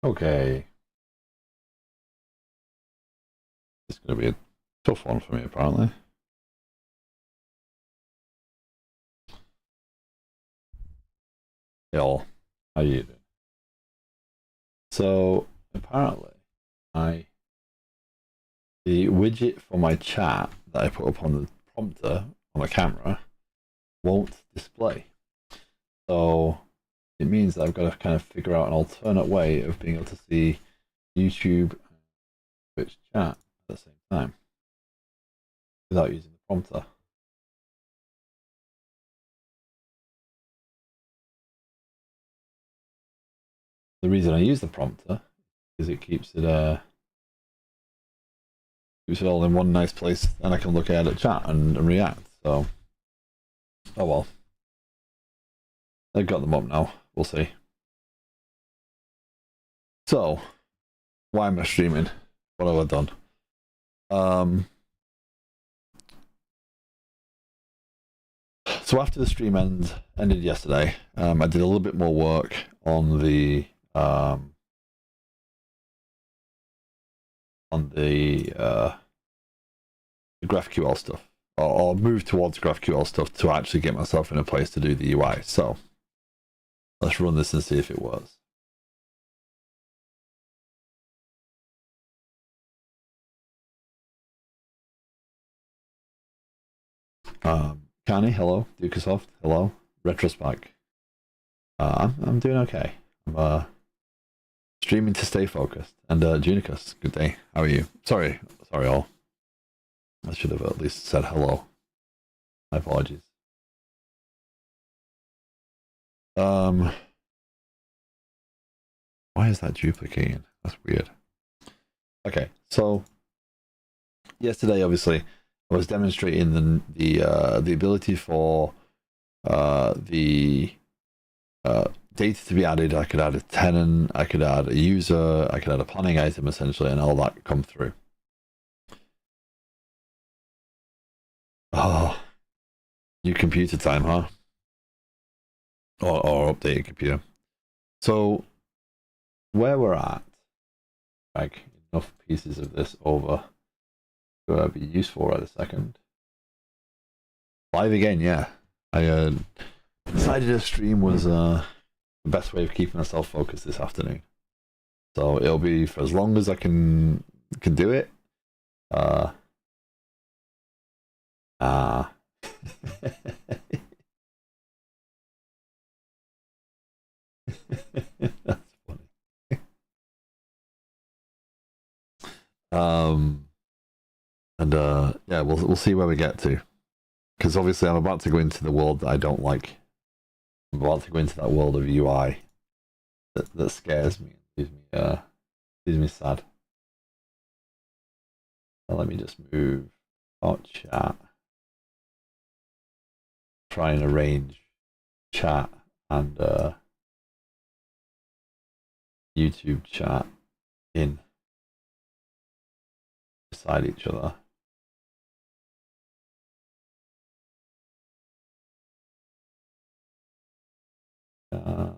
Okay. It's going to be a tough one for me, apparently. Yo, how you doing? So, apparently, the widget for my chat that I put up on the prompter on my camera won't display. So, it means that I've got to kind of figure out an alternate way of being able to see YouTube and Twitch chat at the same time without using the prompter. The reason I use the prompter is it keeps it all in one nice place, and I can look at it, chat, and react. So, oh well. I've got them up now. We'll see. So, why am I streaming? What have I done? So after the stream ended yesterday, I did a little bit more work on the GraphQL stuff, or move towards GraphQL stuff to actually get myself in a place to do the UI. So let's run this and see if it works. Kani, hello. Dukasoft, hello. Retrospec. I'm doing okay. I'm streaming to stay focused. And Junicus, good day. How are you? Sorry all. I should have at least said hello. My apologies. Why is that duplicating? That's weird. Okay, so yesterday, obviously, I was demonstrating the ability for the data to be added. I could add a tenant, I could add a user, I could add a planning item, essentially, and all that come through. Oh, new computer time, huh? Or updated computer. So, where we're at, drag enough pieces of this over to be useful right a second. Live again, yeah. I decided a stream was the best way of keeping myself focused this afternoon. So it'll be for as long as I can do it. That's funny. Yeah, we'll see where we get to, because obviously I'm about to go into the world that I don't like. I'm about to go into that world of UI that scares me, leaves me sad. Now let me just move our chat. Try and arrange chat and YouTube chat in beside each other. I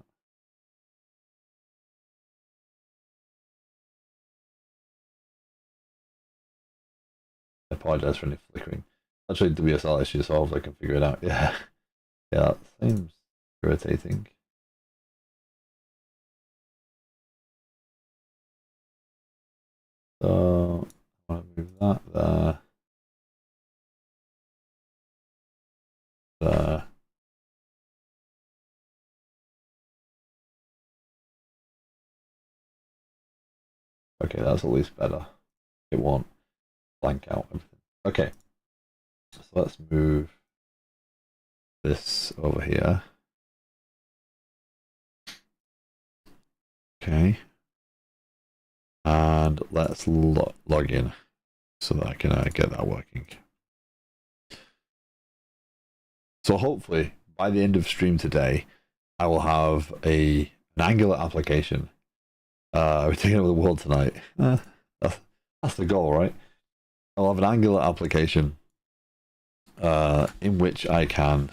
apologize for any flickering. Actually, WSL issue solved. I can figure it out. Yeah, yeah, that seems irritating. So I want to move that there. There. Okay, that's at least better. It won't blank out everything. Okay, so let's move this over here. Okay, and let's log in so that I can get that working. So hopefully by the end of stream today, I will have an Angular application. We're taking over the world tonight. That's the goal, right? I'll have an Angular application in which I can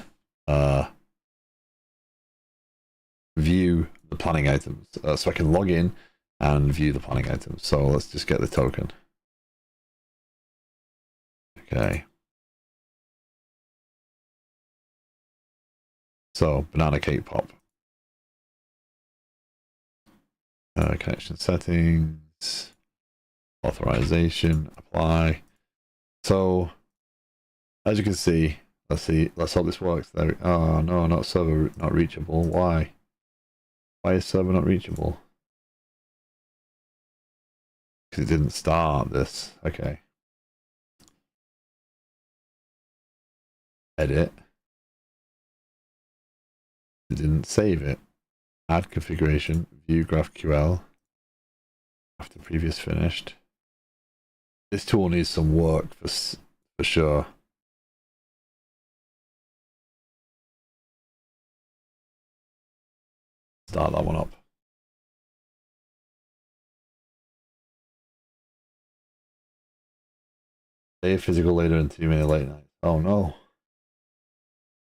view the planning items. So I can log in and view the planning items. So let's just get the token. Okay. So banana cake pop. Connection settings, authorization, apply. So as you can see, let's hope this works. There. Oh no, not server not reachable. Why? Why is server not reachable? Because it didn't start this. Okay. Edit. It didn't save it. Add configuration. View GraphQL. After previous finished. This tool needs some work for sure. Start that one up. Day of physical later and too many late nights. Oh no.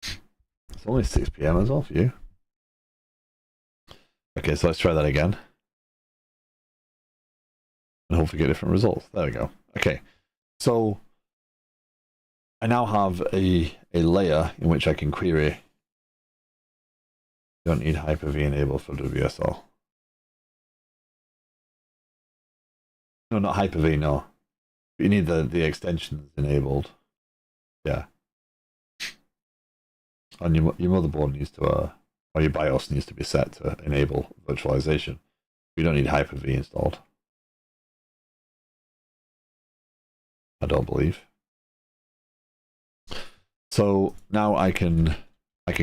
It's only 6 PM as well for you. Okay, so let's try that again. And hopefully get different results. There we go. Okay, so I now have a layer in which I can query. Don't need Hyper-V enabled for WSL. No, not Hyper-V, no. You need the extensions enabled. Yeah. And your motherboard needs to, or your BIOS needs to be set to enable virtualization. You don't need Hyper-V installed. I don't believe. So now I can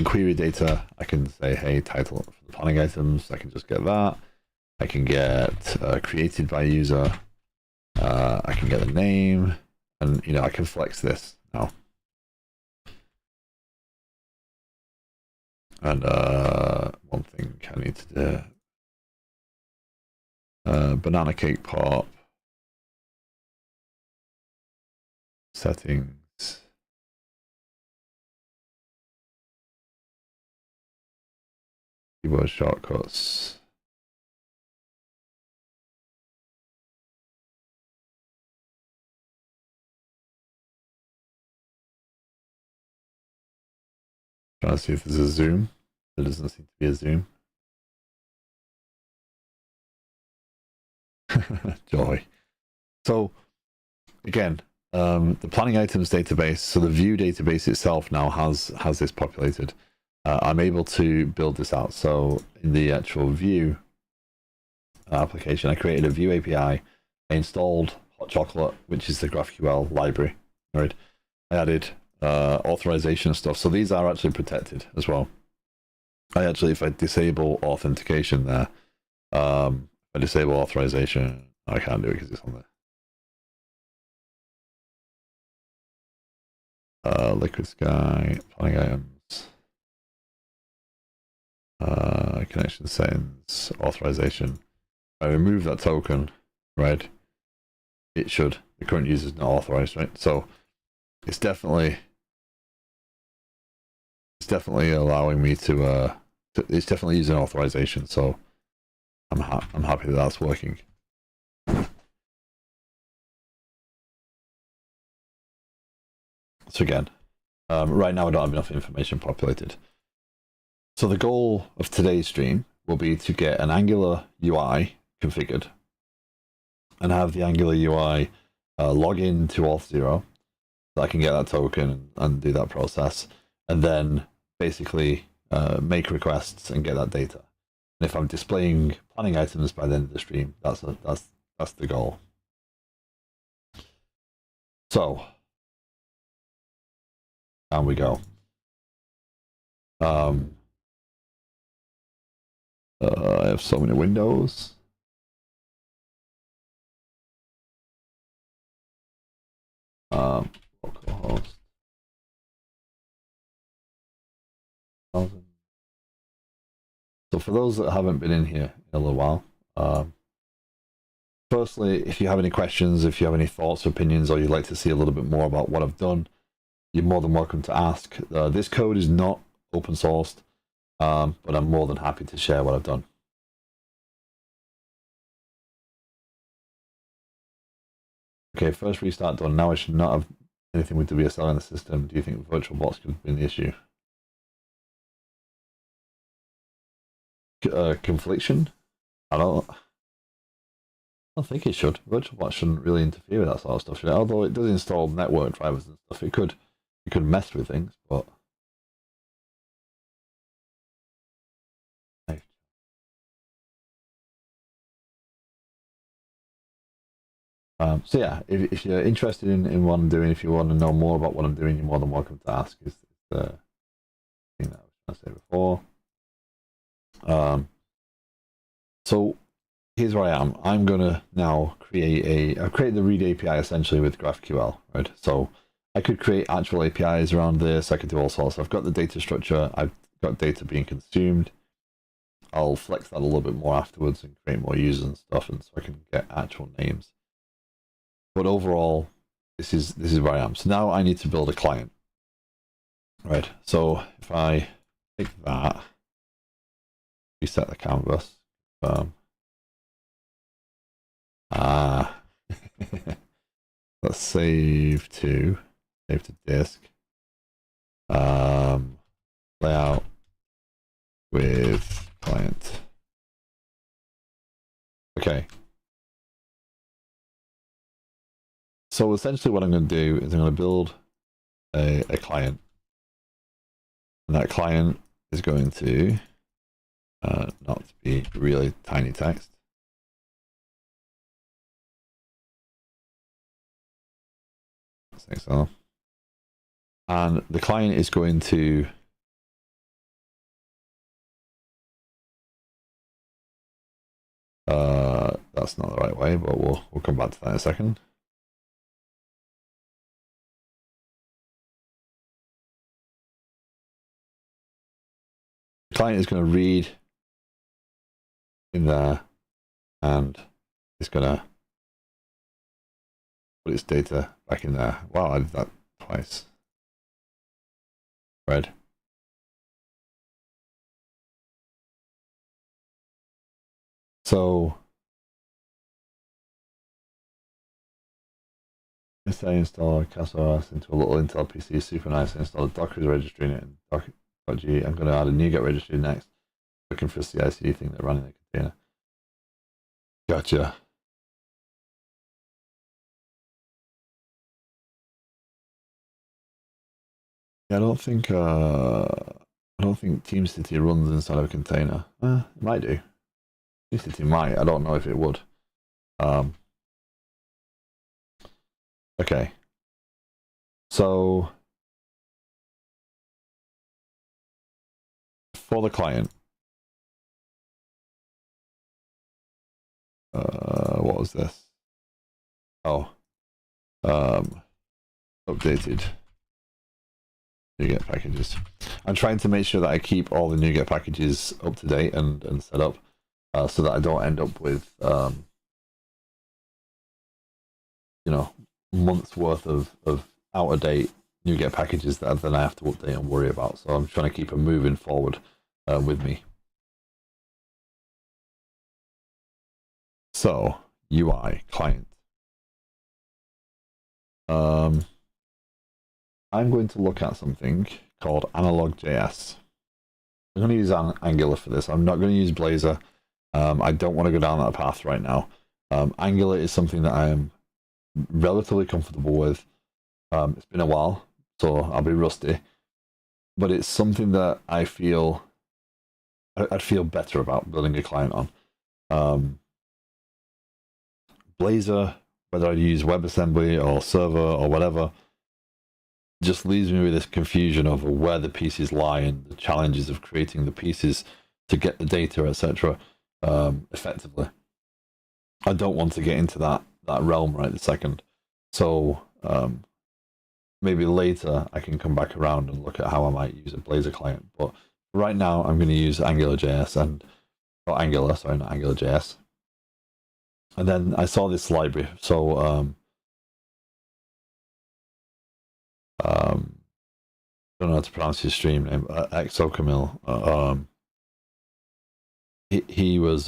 query data. I can say, hey, title for the planning items. I can just get that. I can get created by user. I can get the name, and I can flex this now. And one thing I need to do: banana cake pop settings. Keyboard shortcuts. Trying to see if there's a zoom. There doesn't seem to be a zoom. Joy. So again, the planning items database. So the view database itself now has this populated. I'm able to build this out. So in the actual view application, I created a view API. I installed Hot Chocolate, which is the GraphQL library. Right. I added authorization stuff. So these are actually protected as well. If I disable authentication there, if I disable authorization, I can't do it because it's on there. Liquid Sky, planning items, connection settings, authorization. I remove that token, right? It should. The current user is not authorized, right? So it's definitely allowing me to it's definitely using authorization. So I'm happy that that's working. So again, right now I don't have enough information populated. So the goal of today's stream will be to get an Angular UI configured and have the Angular UI log in to Auth0 so I can get that token and do that process, and then basically make requests and get that data. And if I'm displaying planning items by the end of the stream, that's the goal. So down we go. I have so many windows. Localhost. So for those that haven't been in here in a little while, firstly, if you have any questions, if you have any thoughts or opinions, or you'd like to see a little bit more about what I've done, you're more than welcome to ask. This code is not open sourced, but I'm more than happy to share what I've done. Okay, first restart done. Now I should not have anything with WSL in the system. Do you think VirtualBox could have been the issue? Confliction? I don't think it should. VirtualBox shouldn't really interfere with that sort of stuff, should it? Although it does install network drivers and stuff. It could mess with things, but so yeah, if you're interested in what I'm doing, if you want to know more about what I'm doing, you're more than welcome to ask. Is the thing that I was trying to say before. So here's where I am. I'm gonna now create the read API essentially with GraphQL, right? So I could create actual APIs around this. I could do all sorts. I've got the data structure. I've got data being consumed. I'll flex that a little bit more afterwards and create more users and stuff, and so I can get actual names. But overall, this is where I am. So now I need to build a client, right? So if I take that, reset the canvas. Let's save to disk. Layout with client. Okay. So essentially what I'm going to do is I'm going to build a client. And that client is going to not be really tiny text. Like so. And the client is going to that's not the right way, but we'll come back to that in a second. The client is going to read in there and it's going to put its data back in there. Wow, I did that twice. Read. So let's say install CastOS into a little Intel PC, super nice. Install a Docker registry in it and Docker.g. I'm going to add a NuGet registry next. Looking for a CI/CD thing that running the container. Gotcha. Yeah, I don't think TeamCity runs inside of a container. It might do. TeamCity might. I don't know if it would. Okay. So for the client, what was this? Oh, updated NuGet packages. I'm trying to make sure that I keep all the NuGet packages up to date and set up, so that I don't end up with months worth of out of date NuGet packages that then I have to update and worry about. So I'm trying to keep them moving forward with me. So UI client. I'm going to look at something called analog.js. I'm going to use Angular for this. I'm not going to use Blazor. I don't want to go down that path right now. Angular is something that I am relatively comfortable with. It's been a while, so I'll be rusty. But it's something that I feel I'd feel better about building a client on. Blazor, whether I use WebAssembly or server or whatever, just leaves me with this confusion over where the pieces lie and the challenges of creating the pieces to get the data, etc., effectively. I don't want to get into that realm right this second. So maybe later I can come back around and look at how I might use a Blazor client. But right now I'm going to use AngularJS not AngularJS. And then I saw this library. So don't know how to pronounce his stream name. Exocamil. He was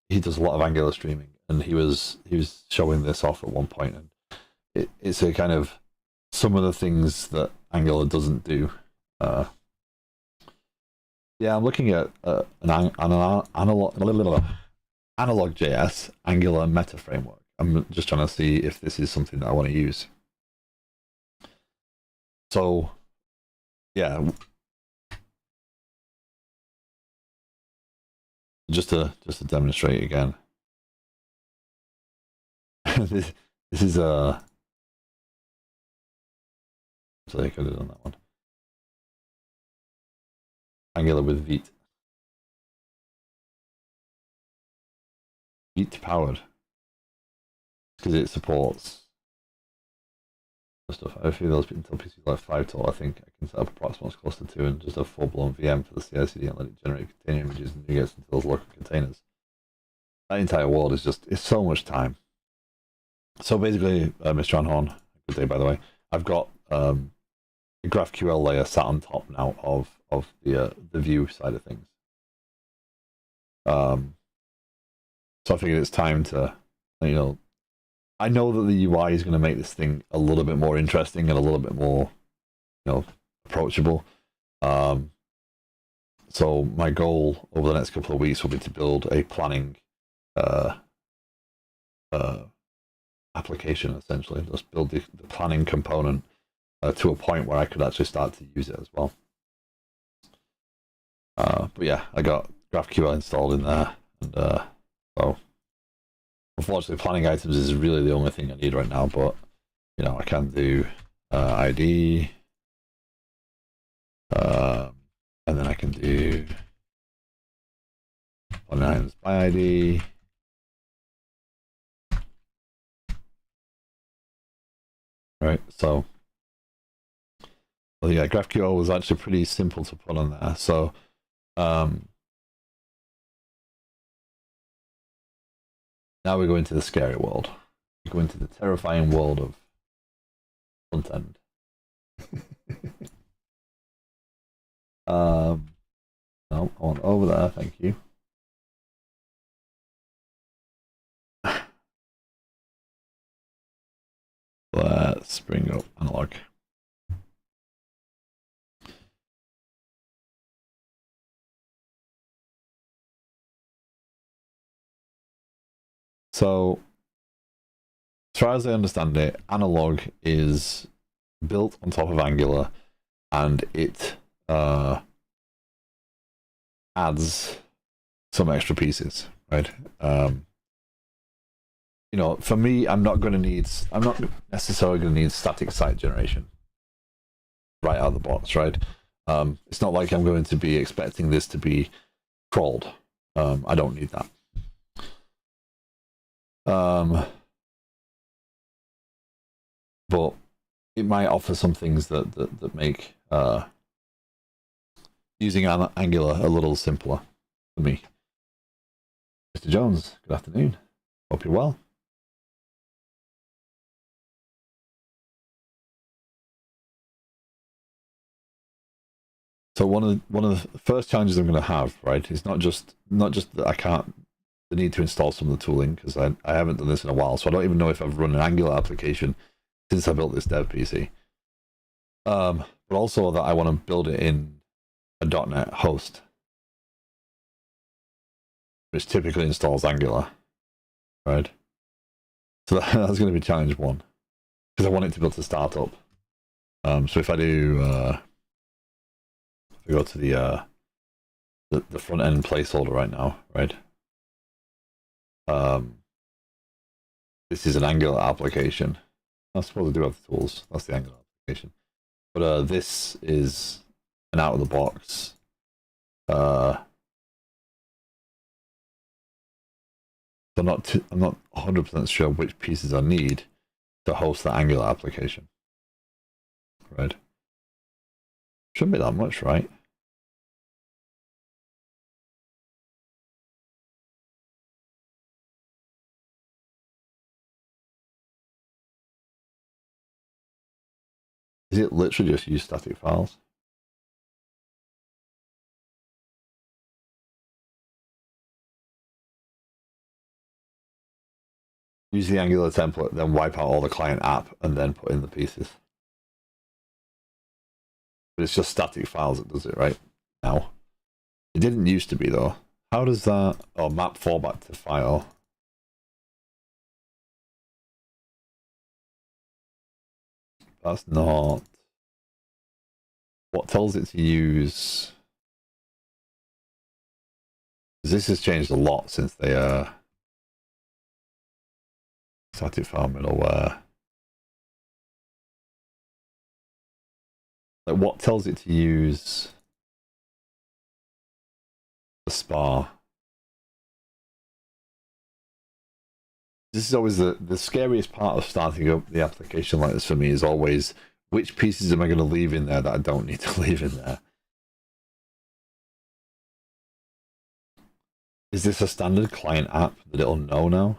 he does a lot of Angular streaming, and he was showing this off at one point, and it's a kind of some of the things that Angular doesn't do. Yeah, I'm looking at an analog JS Angular meta framework. I'm just trying to see if this is something that I want to use. So, yeah, just to demonstrate again. this is a. So I could have done that one. Angular with Vite. Vite powered. Because it supports stuff. I feel those until PCs like 5 tall, I think I can set up a proxmox cluster 2 and just a full-blown VM for the CI/CD and let it generate container images and nuggets into those local containers. That entire world is just, it's so much time. So basically, Mr. Anhorn, good day by the way, I've got a GraphQL layer sat on top now of the view side of things. So I figured it's time to, I know that the UI is going to make this thing a little bit more interesting and a little bit more, approachable. So my goal over the next couple of weeks will be to build a planning application, essentially. Just build the planning component to a point where I could actually start to use it as well. But yeah, I got GraphQL installed in there, and so unfortunately, planning items is really the only thing I need right now. But I can do ID, and then I can do planning items by ID. Right, so well, yeah, GraphQL was actually pretty simple to put on there. So now we go into the scary world. We go into the terrifying world of front end. No, I want over there, thank you. Let's bring up analog. So, as far as I understand it, analog is built on top of Angular, and it adds some extra pieces, right? For me, I'm not necessarily going to need static site generation right out of the box, right? It's not like I'm going to be expecting this to be crawled. I don't need that. But it might offer some things that make using Angular a little simpler for me. Mr. Jones, good afternoon. Hope you're well. So one of the first challenges I'm going to have, right, is not just that I can't the need to install some of the tooling, because I haven't done this in a while, so I don't even know if I've run an Angular application since I built this dev PC. But also that I want to build it in a .NET host, which typically installs Angular, right? So that's going to be challenge one, because I want it to be able to start up. So if I do, if I go to the front end placeholder right now, right? This is an Angular application. I suppose I do have the tools. That's the Angular application. But this is an out of the box. So I'm not 100% sure which pieces I need to host the Angular application. Right? Shouldn't be that much, right? Is it literally just use static files? use the Angular template, then wipe out all the client app, and then put in the pieces. But it's just static files that does it right now. It didn't used to be though. How does that? Oh, map format to file. That's not. What tells it to use? This has changed a lot since they static file middleware. Like what tells it to use the SPA? This is always the scariest part of starting up the application like this for me is always which pieces am I going to leave in there that I don't need to leave in there? Is this a standard client app that it'll know now?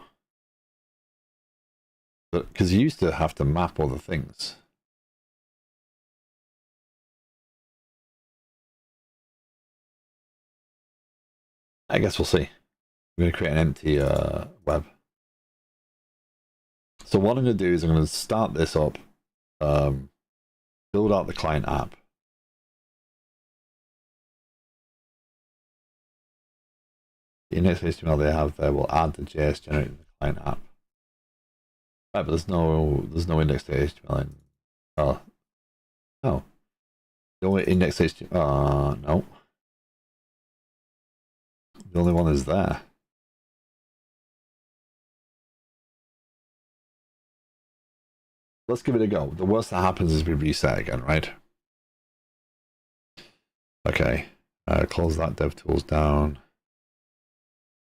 Because you used to have to map other things. I guess we'll see. I'm going to create an empty web. So what I'm going to do is I'm going to start this up, build out the client app. The index.html they have there will add the JS generated the client app. Right, but there's no index.html in. Oh, no. The only index.html. No. The only one is there. Let's give it a go. The worst that happens is we reset again, right? Okay. Close that DevTools down.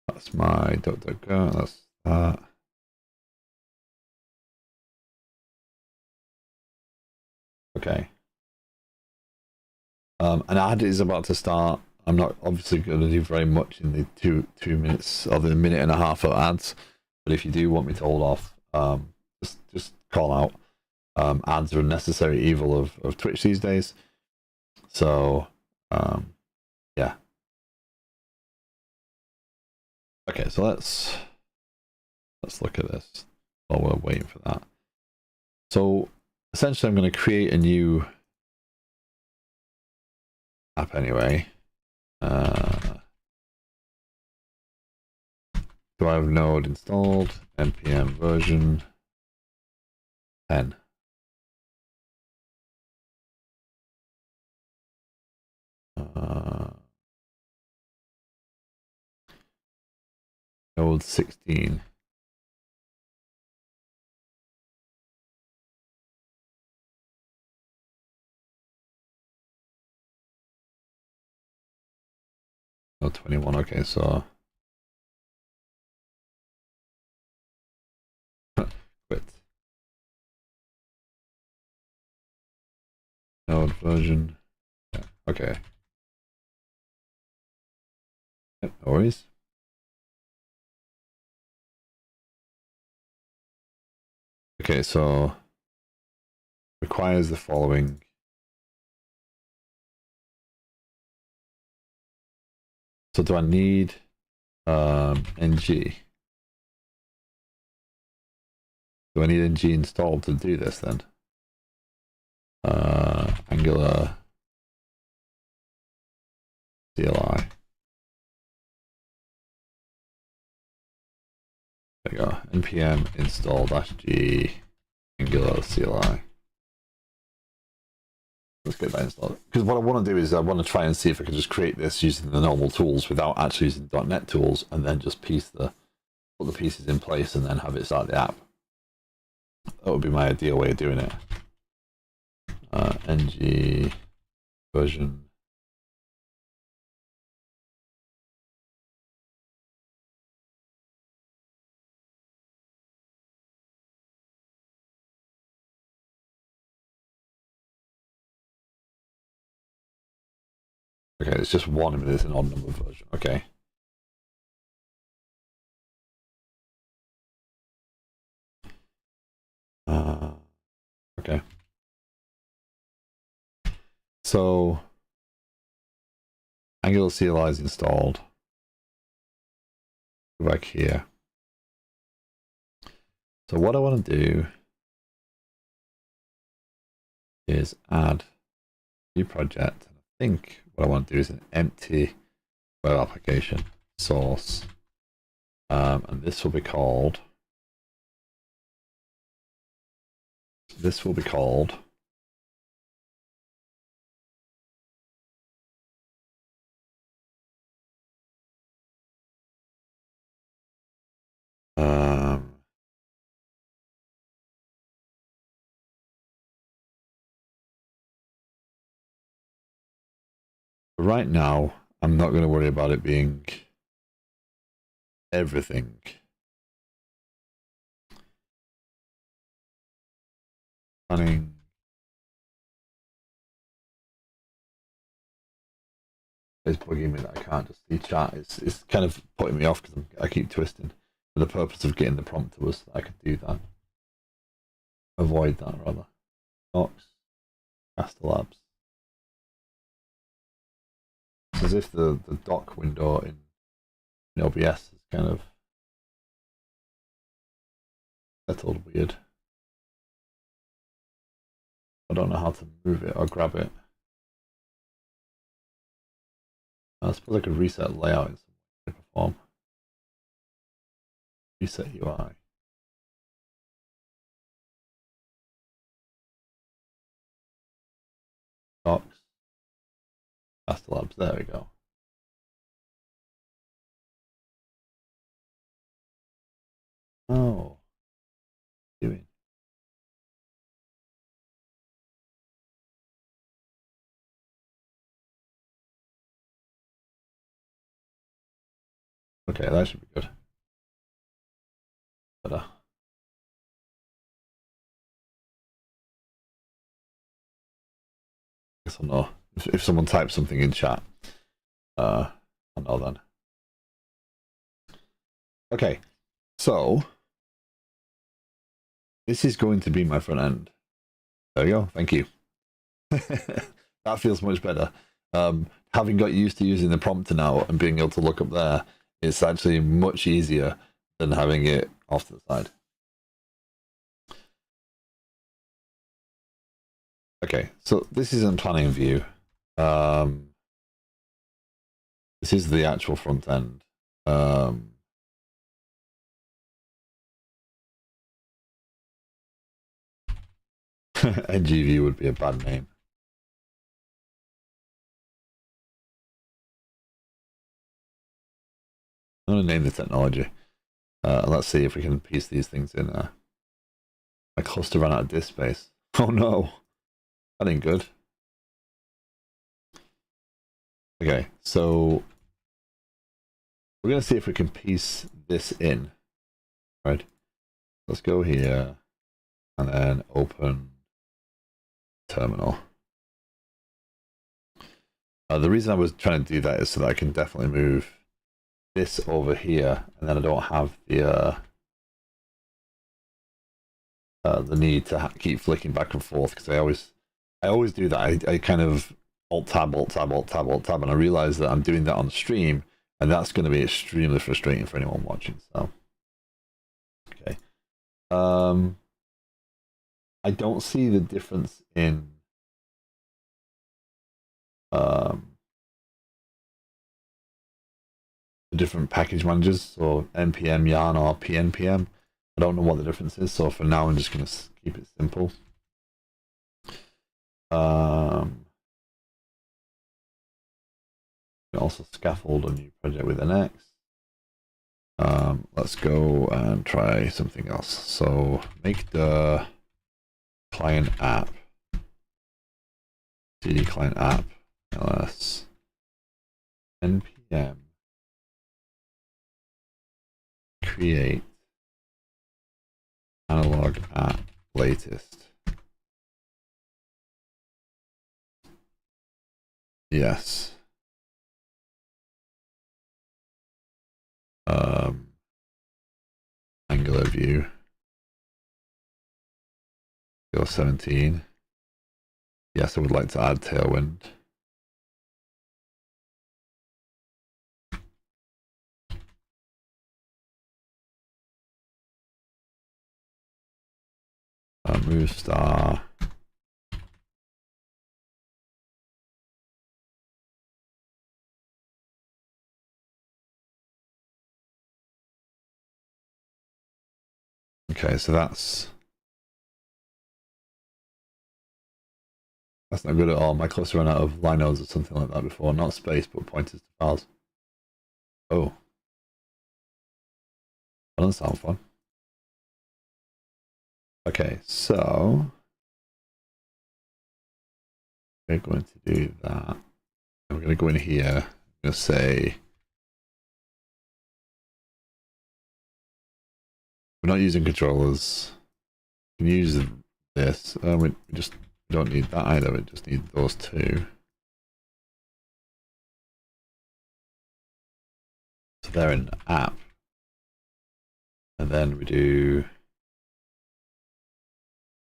That's my .go. That's that. Okay. An ad is about to start. I'm not obviously going to do very much in the two minutes or the minute and a half of ads, but if you do want me to hold off, just call out. Ads are a necessary evil of Twitch these days. So, yeah. Okay, so let's look at this while we're waiting for that. So essentially, I'm going to create a new app anyway. Do I have Node installed? npm version 10. Node 16. Node 21. Okay, so quit. Node version. Yeah, okay. Yep, no worries. Okay, so requires the following. So do I need ng? Do I need ng installed to do this then? Angular CLI. There you go. npm install -g Angular CLI. Let's get that installed. Because what I want to do is I want to try and see if I can just create this using the normal tools without actually using .NET tools, and then just put the pieces in place and then have it start the app. That would be my ideal way of doing it. ng version. Okay, it's just one, but it's an odd number version. Okay. Okay. So Angular CLI is installed. Go back here. So what I want to do is add a new project. I think what I want to do is an empty web application source. And this will be called right now, I'm not going to worry about it being everything. Running. It's bugging me that I can't just see chat. It's kind of putting me off because I keep twisting for the purpose of getting the prompt to us that I could do that. Avoid that rather. Box. Master Labs. It's as if the dock window in OBS is kind of settled weird. I don't know how to move it or grab it. I suppose I could reset layout in some shape or form. Reset UI. Docs. Master Labs. There we go. Oh. Doing. Okay, that should be good. Better. I guess I'll know. If someone types something in chat, I'll know then. Okay, so this is going to be my front end. There we go. Thank you. That feels much better. Having got used to using the prompter now and being able to look up there, it's actually much easier than having it off to the side. Okay, so this is in planning view. This is the actual front end. NGV would be a bad name. I'm going to name the technology. Let's see if we can piece these things in there. My cluster ran out of disk space. Oh no, that ain't good. Okay, so we're going to see if we can piece this in. Right, let's go here and then open terminal. The reason I was trying to do that is so that I can definitely move this over here, and then I don't have the need to keep flicking back and forth, because I always do that. I kind of alt tab, and I realize that I'm doing that on the stream, and that's going to be extremely frustrating for anyone watching. So, okay, I don't see the difference in the different package managers, or npm yarn or pnpm. I don't know what the difference is, so for now I'm just going to keep it simple. Also scaffold a new project with an X. Let's go and try something else. So make the client app, cd client app, ls npm create analog app latest. Yes. Angular view. Go 17. Yes, I would like to add Tailwind. Move star. Okay, so that's not good at all. My cluster ran out of line nodes or something like that before. Not space, but pointers to files. Oh. That doesn't sound fun. Okay, so we're going to do that. And we're going to go in here. I'm going to say we're not using controllers. We can use this. We just don't need that either. We just need those two. So they're in app. And then we do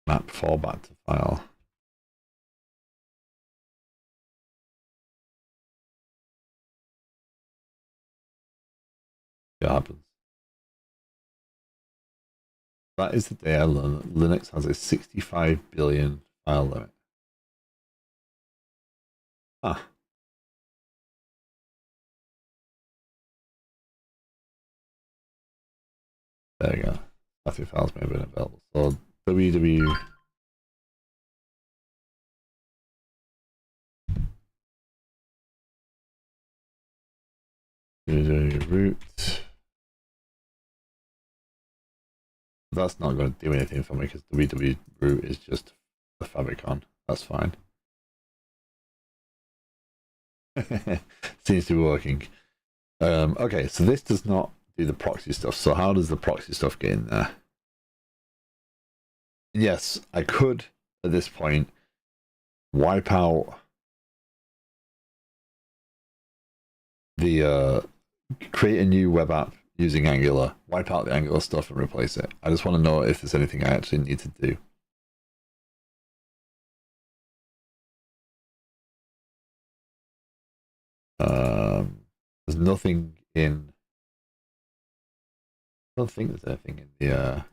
map fallback to file. See what happens. That is the day I learned that Linux has a 65 billion file limit. Ah. There we go. Static files may have been available. So www root. That's not going to do anything for me because www root is just the favicon. That's fine. Seems to be working. Okay, so this does not do the proxy stuff. So how does the proxy stuff get in there? Yes, I could at this point wipe out the create a new web app using Angular, wipe out the Angular stuff and replace it. I just want to know if there's anything I actually need to do. There's nothing in. I don't think there's anything in the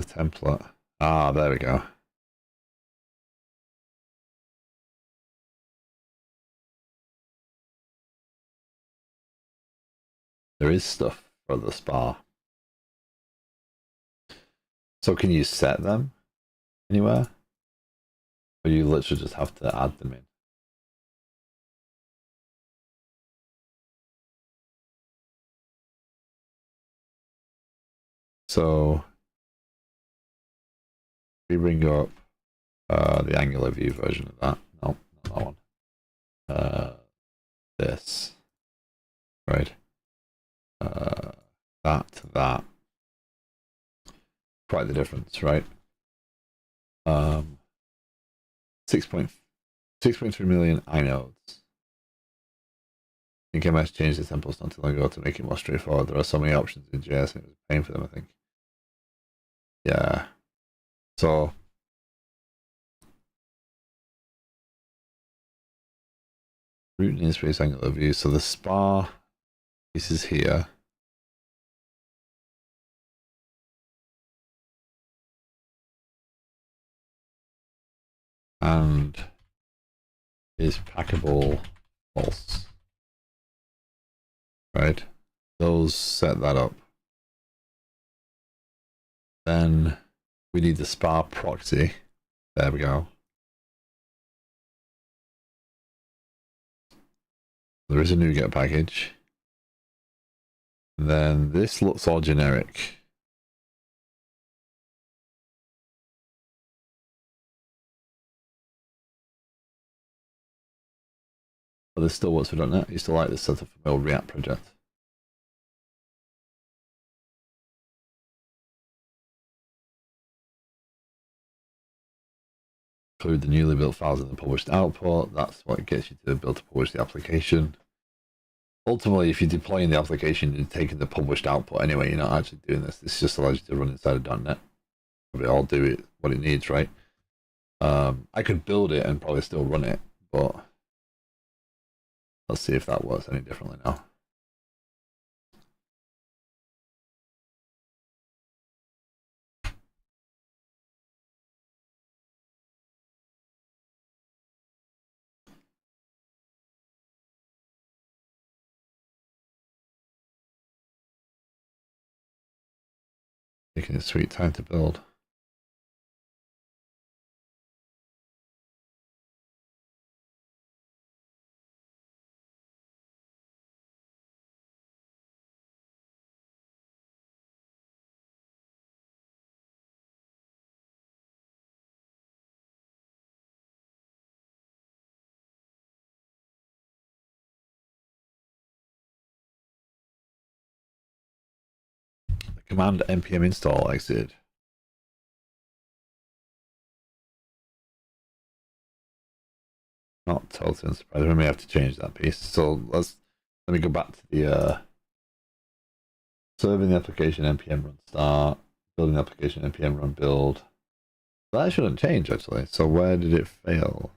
template. Ah, there we go. There is stuff for the spa. So can you set them anywhere? Or you literally just have to add them in? So we bring up the Angular view version of that. Nope, not that one. This. Right. That to that. Quite the difference, right? 6.3 million inodes. I think MS changed the templates not too long ago to make it more straightforward. There are so many options in JS, and it was a pain for them, I think. Yeah. So root namespace Angular view. So the spa piece is here. And is packable false. Right? Those set that up. Then we need the spa proxy. There we go. There is a NuGet package. And then this looks all generic. But this still works for .NET. I used to like this setup for my old React project. Include the newly built files in the published output. That's what gets you to be able to publish the application. Ultimately, if you're deploying the application, you're taking the published output anyway. You're not actually doing this. This just allows you to run inside of .NET. Probably all do it what it needs, right? I could build it and probably still run it, but let's see if that works any differently now. Taking its sweet time to build. The command npm install exited. Not totally unsurprised. We may have to change that piece. So let me go back to the serving the application npm run start, building the application npm run build. That shouldn't change actually. So where did it fail?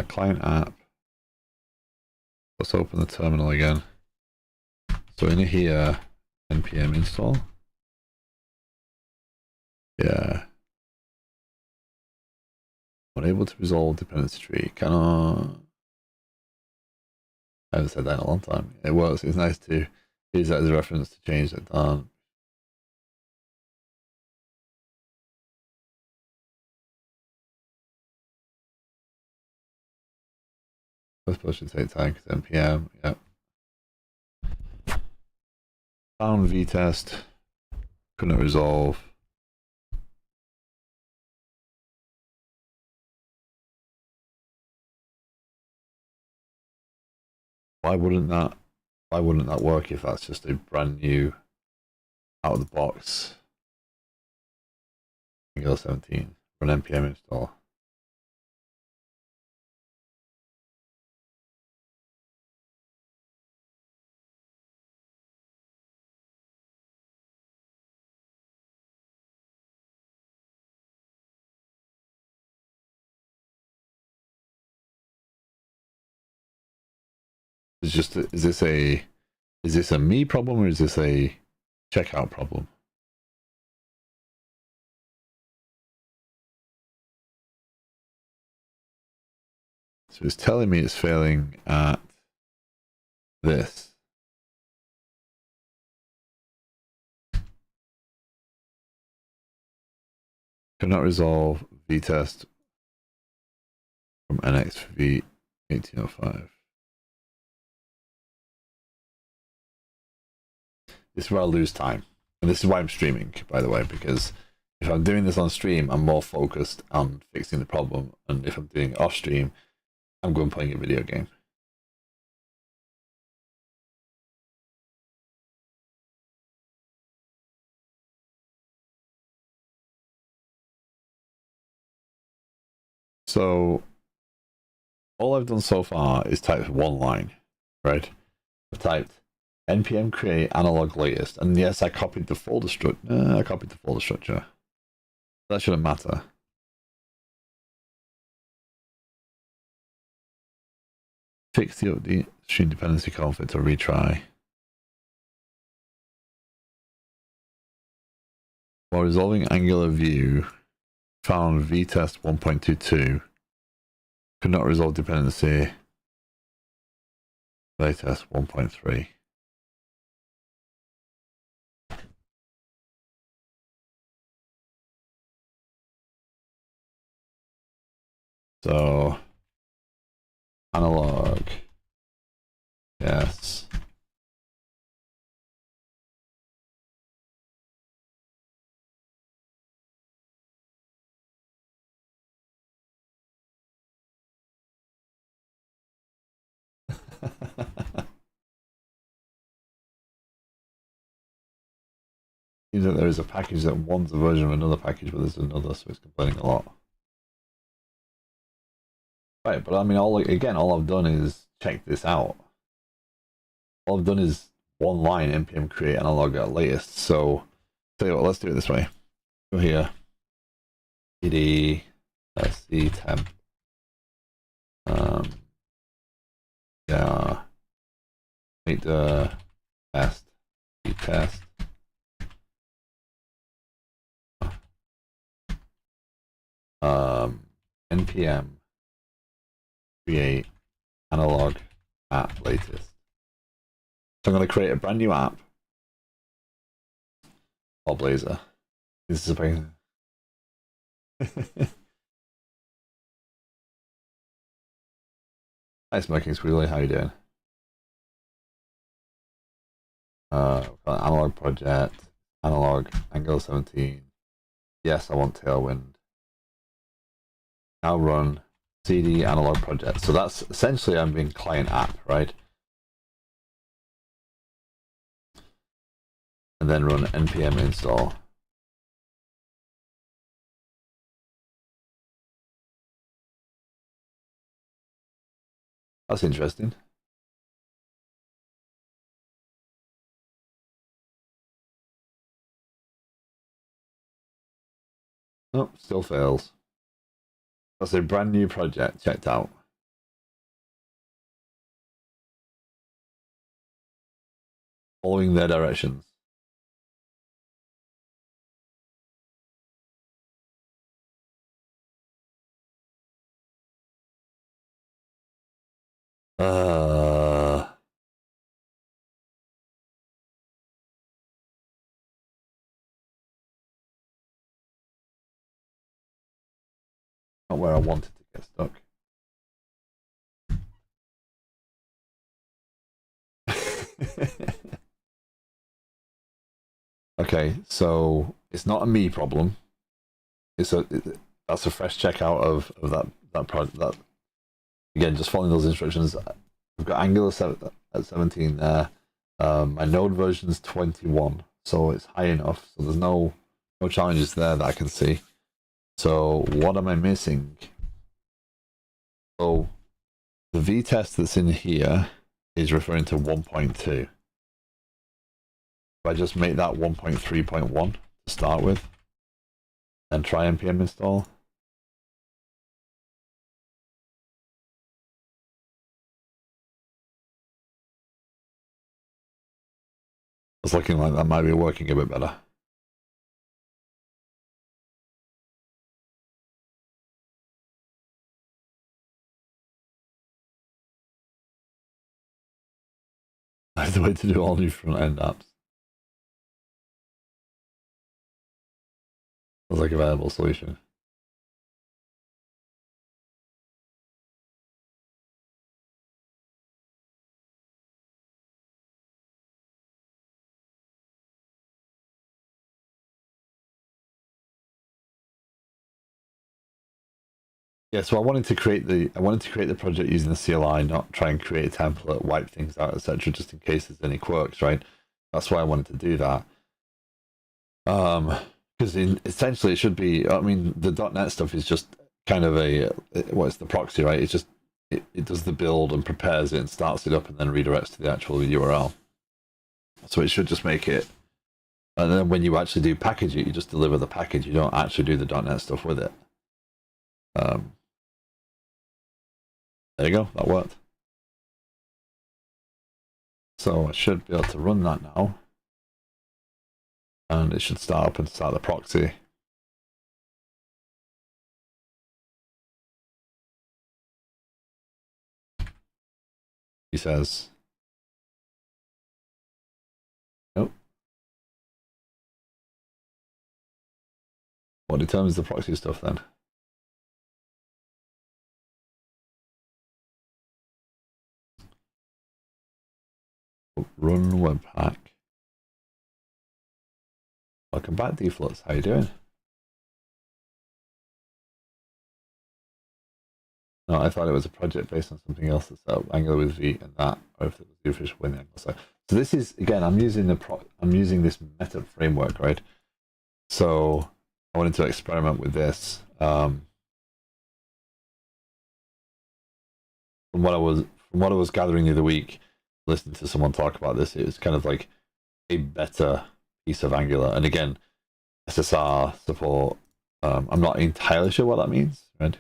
Client app. Let's open the terminal again. So in here, npm install. Yeah. Unable to resolve dependency tree. Cannot. I haven't said that in a long time. It works. It's nice to use that as a reference to change that down. First push should take time because npm. Yep. Found vtest. Couldn't resolve. Why wouldn't that work if that's just a brand new out of the box Angular 17 run npm install? It's just is this a me problem or is this a checkout problem? So it's telling me it's failing at this. Cannot resolve vtest from NXV 1805. This is where I lose time. And this is why I'm streaming, by the way, because if I'm doing this on stream, I'm more focused on fixing the problem. And if I'm doing it off stream, I'm going playing a video game. So all I've done so far is type one line, right? I've typed npm create analog latest, and yes, I copied the folder structure. That shouldn't matter. Fix the update stream dependency conflict or retry. While resolving Angular view, found vtest 1.22 could not resolve dependency. Latest 1.3. So analog, yes. Seems that there is a package that wants a version of another package, but there's another, so it's complaining a lot. Right, but I mean, all I've done is check this out. All I've done is one line npm create analog at latest. So, tell you what, let's do it this way. Go here, cd c temp. Yeah, make the test test. Npm create analog app latest. So I'm going to create a brand new app for Blazor. This is a Hi, Smoking Squealy, how you doing? Analog project, analog, Angular 17. Yes, I want Tailwind. Now run CD analog project. So that's essentially I'm being client app, right? And then run npm install. That's interesting. Nope, still fails. That's a brand new project. Checked out. Following their directions. Not where I wanted to get stuck. Okay, so it's not a me problem. That's a fresh checkout of that project. That again, just following those instructions. We've got Angular 17 there. My node version is 21, so it's high enough. So there's no challenges there that I can see. So what am I missing? So the v-test that's in here is referring to 1.2. If I just make that 1.3.1 to start with, and try npm install. It's looking like that might be working a bit better. I have the way to do all new front-end apps. Sounds like a viable solution. Yeah, so I wanted to create the project using the CLI, not try and create a template, wipe things out, etc., just in case there's any quirks, right? That's why I wanted to do that. Because essentially it should be. I mean, the .NET stuff is just kind of it's the proxy, right? It's just it does the build and prepares it and starts it up and then redirects to the actual URL. So it should just make it. And then when you actually do package it, you just deliver the package. You don't actually do the .NET stuff with it. There you go, that worked. So I should be able to run that now. And it should start up and start the proxy. He says, nope. What determines the proxy stuff then? Run webpack. Welcome back, Deflux. How you doing? No, I thought it was a project based on something else that's up Angular with V and that, or if it was the official win Angular. So this is again, I'm using this meta framework, right? So I wanted to experiment with this. From what I was gathering the other week, listening to someone talk about this, it was kind of like a better piece of Angular. And again, SSR support. I'm not entirely sure what that means, right?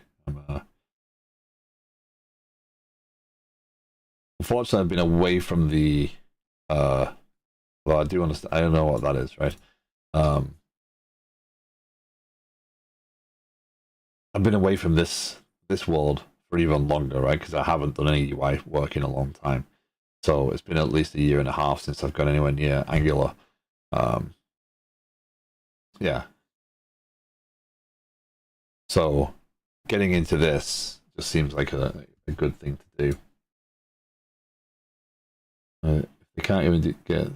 Unfortunately, I've been away from the. Well, I do understand. I don't know what that is, right? I've been away from this world for even longer, right? Because I haven't done any UI work in a long time. So it's been at least a year and a half since I've got anywhere near Angular. Yeah. So getting into this just seems like a good thing to do. They can't even get.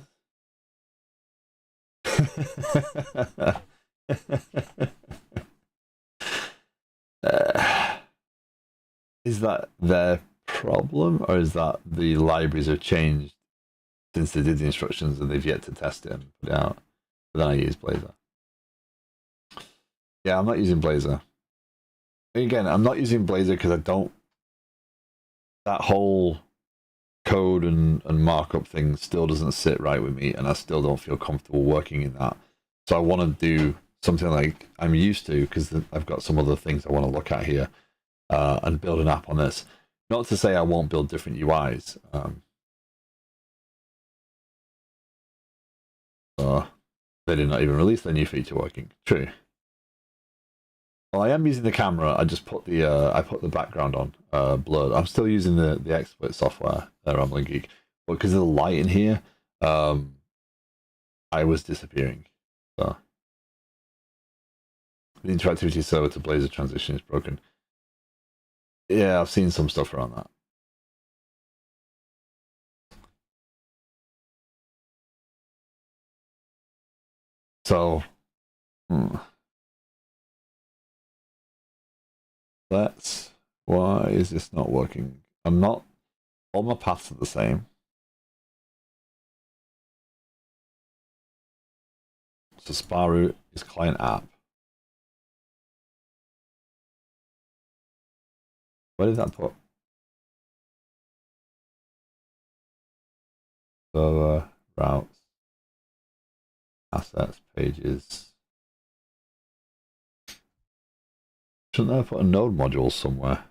Is that their problem, or is that the libraries have changed since they did the instructions and they've yet to test it and put it out? But then I use Blazor. Yeah, I'm not using Blazor. Again, I'm not using Blazor because I don't. That whole code and markup thing still doesn't sit right with me, and I still don't feel comfortable working in that. So I want to do something like I'm used to, because I've got some other things I want to look at here, and build an app on this. Not to say I won't build different UIs. They did not even release their new feature working. True. Well, I am using the camera. I just put the I put the background on blurred. I'm still using the XSplit software, Rambling Geek, but because of the light in here, I was disappearing. So the interactivity server to Blazor transition is broken. Yeah, I've seen some stuff around that. So that's why is this not working? I'm not. All my paths are the same. So Sparrow is client app. Where did that put? Server, routes, assets, pages. Shouldn't I put a node module somewhere?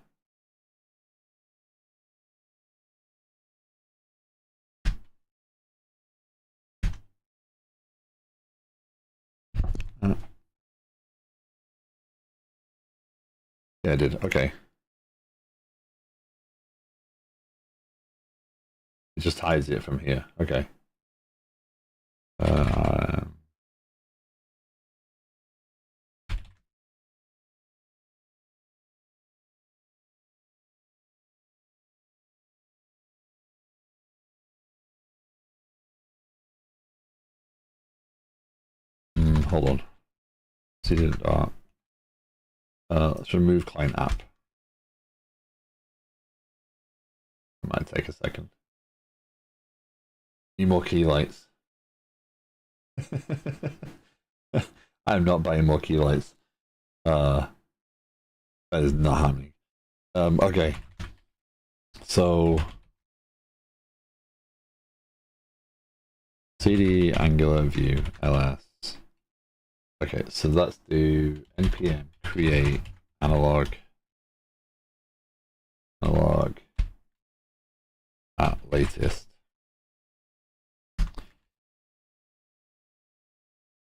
Yeah, I did. Okay. It just hides it from here. Okay. Hold on. Seeded art. Let's remove client app. It might take a second. Need more key lights. I'm not buying more key lights. That is not happening. Okay. So CD Angular View ls. Okay, so let's do npm create analog at latest.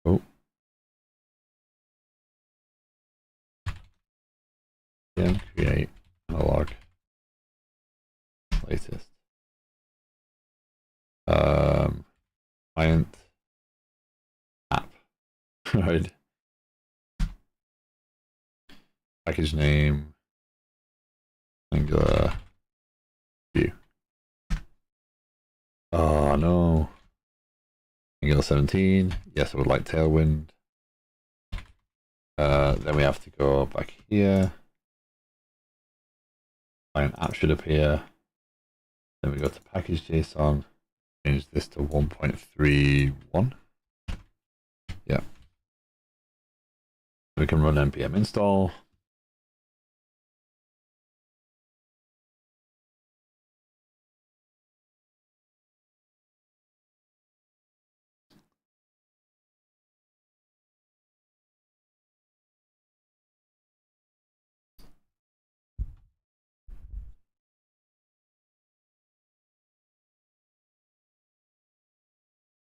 Oh. npm create analog latest. Client app. Right. Package name Angular View. Oh no. Angular 17. Yes, I would like Tailwind. Then we have to go back here. Client app should appear. Then we go to package.json. Change this to 1.31. Yeah. We can run npm install.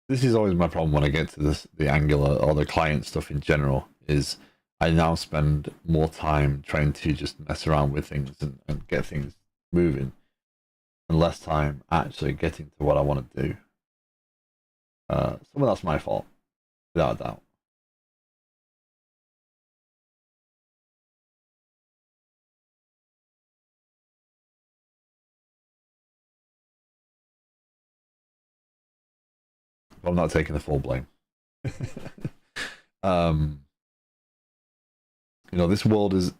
This is always my problem when I get to the Angular or the client stuff in general, is I now spend more time trying to just mess around with things and get things moving, and less time actually getting to what I want to do. Some of that's my fault, without a doubt. But I'm not taking the full blame. um, this world is,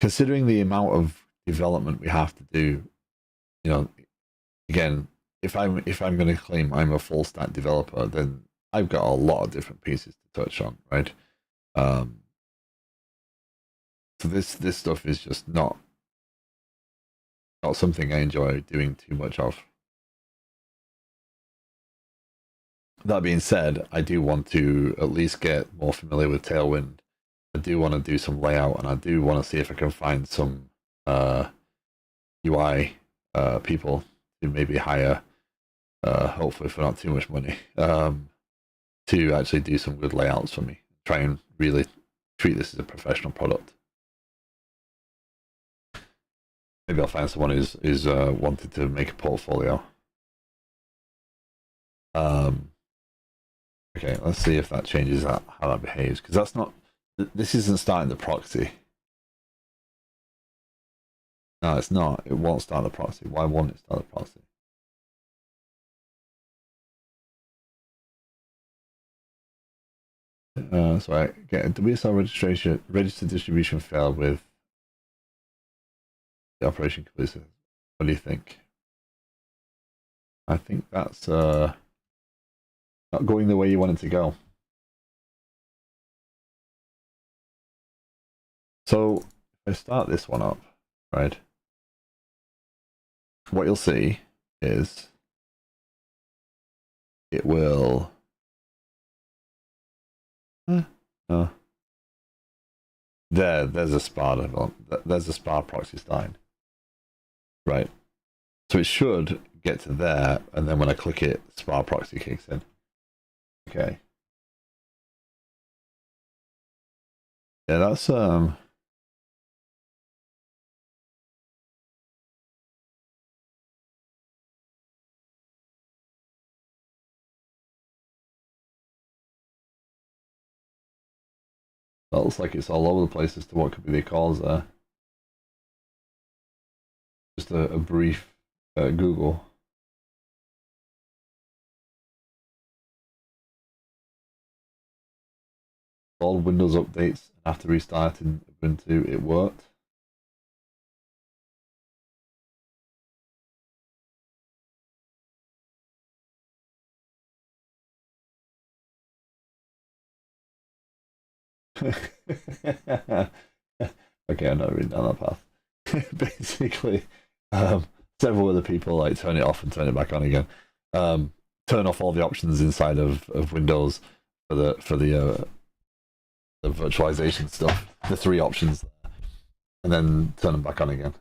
considering the amount of development we have to do. Again, if I'm going to claim I'm a full stack developer, then I've got a lot of different pieces to touch on, right? So this stuff is just not something I enjoy doing too much of. That being said, I do want to at least get more familiar with Tailwind. I do want to do some layout, and I do want to see if I can find some UI people to maybe hire, hopefully for not too much money, to actually do some good layouts for me. Try and really treat this as a professional product. Maybe I'll find someone who's wanted to make a portfolio. Okay, let's see if that changes how that behaves, because that's not. This isn't starting the proxy. No, it's not. It won't start the proxy. Why won't it start the proxy? So I get a WSL registration, registered distribution failed with the operation completed. What do you think? I think that's not going the way you want it to go. So if I start this one up, right, what you'll see is it will. There's a SPA development. There's a SPA proxy starting. Right. So it should get to there, and then when I click it, SPA proxy kicks in. Okay. Yeah, that's that looks like it's all over the place as to what could be the cause there. Just a brief Google. All Windows updates after restarting Ubuntu, it worked. Okay, I'm not reading down that path. Basically, several other people like turn it off and turn it back on again. Turn off all the options inside of Windows for the virtualization stuff. The three options there, and then turn them back on again.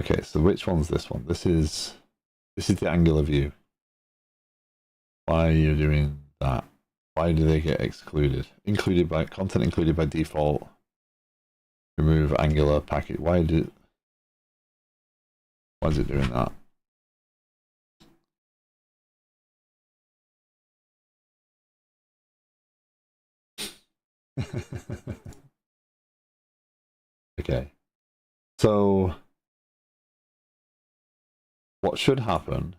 Okay, so which one's this one? This is the Angular view. Why are you doing that? Why do they get excluded? Included by content included by default. Remove Angular package. Why is it doing that? Okay. So what should happen?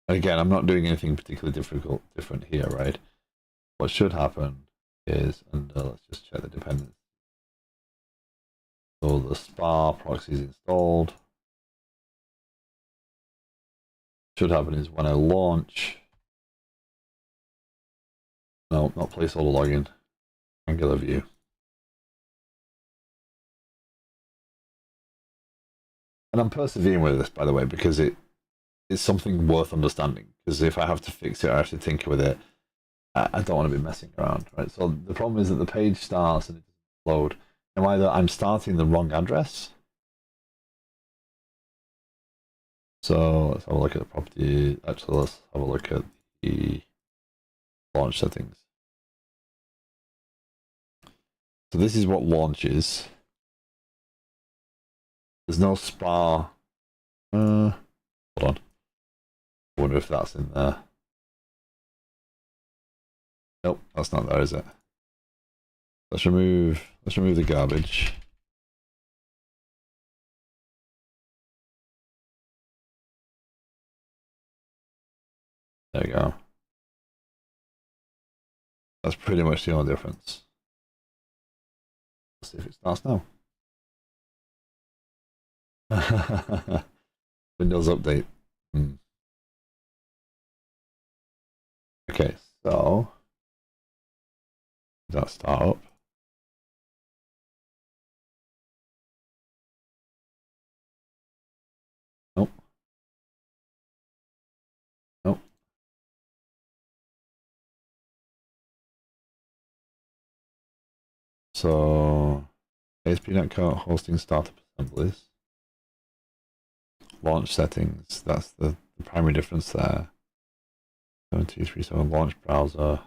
Again, I'm not doing anything particularly different here, right? What should happen is, and let's just check the dependencies. So the SPA proxy is installed. Should happen is when I launch. No, not placeholder login. Angular view. And I'm persevering with this, by the way, because it's something worth understanding. Because if I have to fix it, I have to tinker with it. I don't want to be messing around, right? So the problem is that the page starts and it doesn't load. Now either I'm starting the wrong address, So let's have a look at the property. Actually, let's have a look at the launch settings. So this is what launch is. There's no spa. Hold on. I wonder if that's in there. Nope, that's not there, is it? Let's remove the garbage. There we go. That's pretty much the only difference. Let's see if it starts now. Windows update. Okay, so that start up. Nope. Nope. So ASP.NET hosting startup assemblies. Launch settings, that's the primary difference there. 7237 launch browser.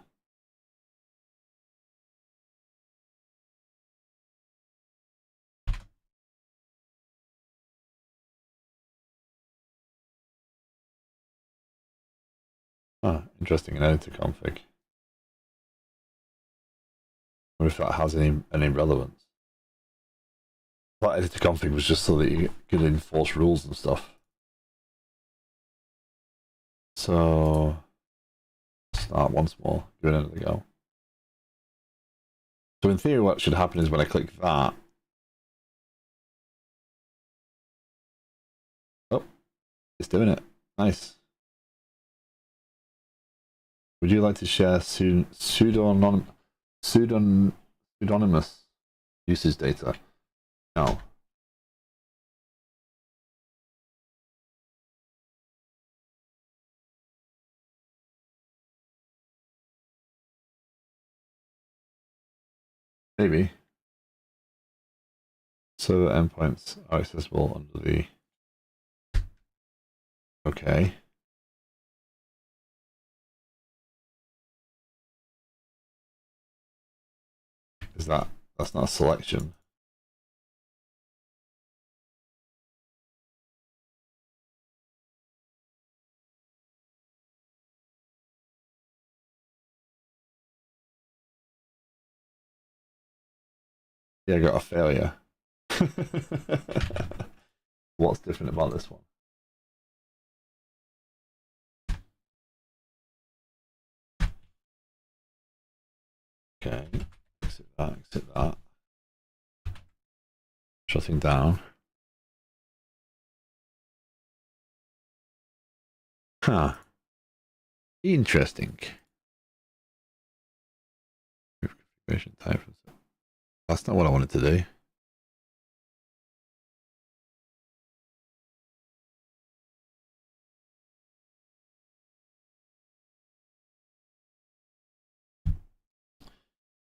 Interesting, an editor config. I wonder if that has any relevance. That editor config was just so that you could enforce rules and stuff. So start once more, give it another go. So in theory, what should happen is when I click that, oh, it's doing it. Nice. Would you like to share pseudonymous usage data? No. Maybe. So endpoints are accessible under the. Okay. Is that's not a selection? Yeah, I got a failure. What's different about this one? Okay, exit that. Shutting down. Huh. Interesting. Configuration type. That's not what I wanted to do.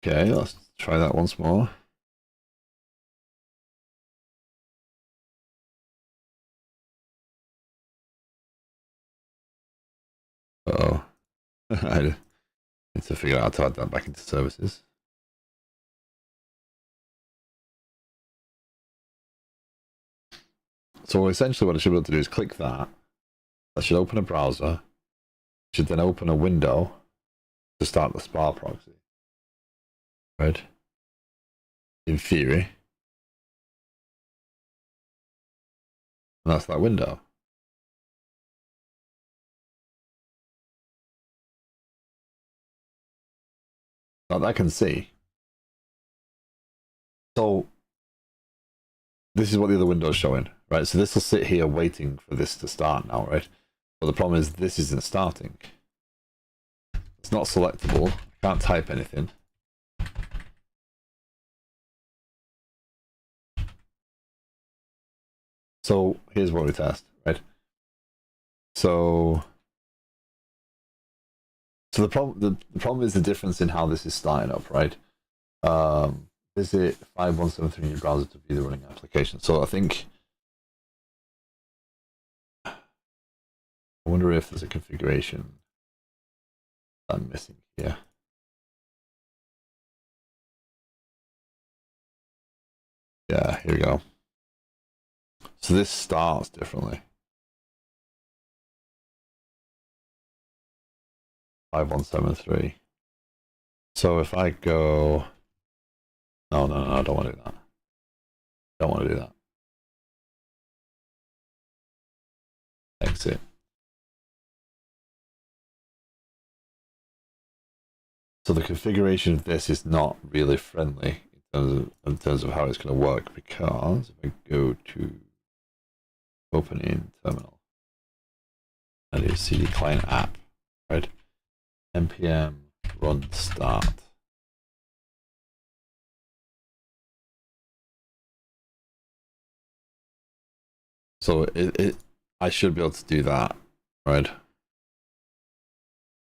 Okay, let's try that once more. Uh-oh. I need to figure out how to add that back into services. So essentially what I should be able to do is click that. That should open a browser. Should then open a window to start the SPA proxy. Right? In theory. And that's that window. Now that I can see. So this is what the other window is showing, right? So this will sit here waiting for this to start now, right? But the problem is this isn't starting. It's not selectable. I can't type anything. So here's what we test, right? So the problem is the difference in how this is starting up, right? Visit 5173 in your browser to view the running application. So I think I wonder if there's a configuration I'm missing here. Yeah, here we go. So this starts differently. 5173. So if I go, no, I don't want to do that. Don't want to do that. Exit. So the configuration of this is not really friendly in terms of how it's going to work, because if I go to open in terminal, that is CD client app, right? npm run start. So I should be able to do that, right?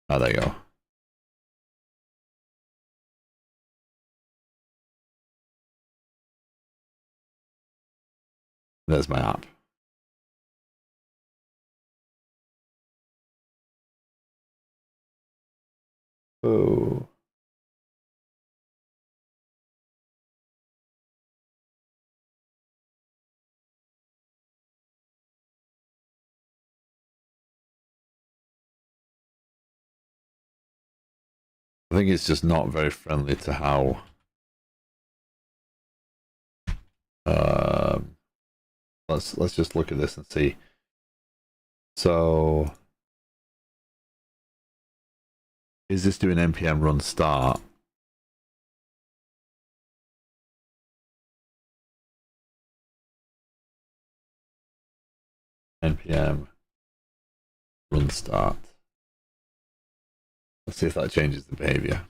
Oh, there you go. There's my app. Oh. I think it's just not very friendly to how let's just look at this and see. So is this doing npm run start? npm run start. Let's see if that changes the behavior.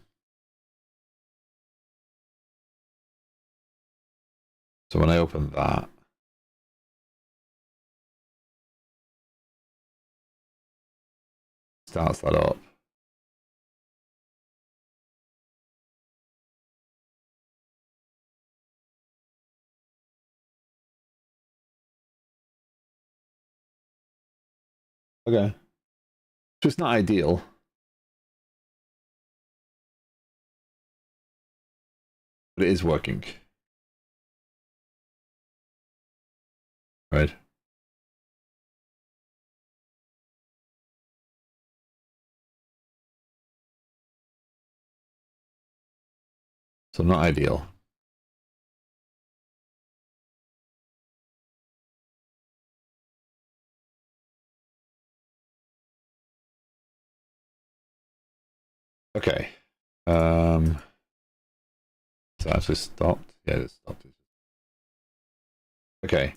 So when I open that, starts that up. Okay. So it's not ideal. But it is working. Right. So not ideal. Okay. So actually stopped. Yeah, it stopped. Okay.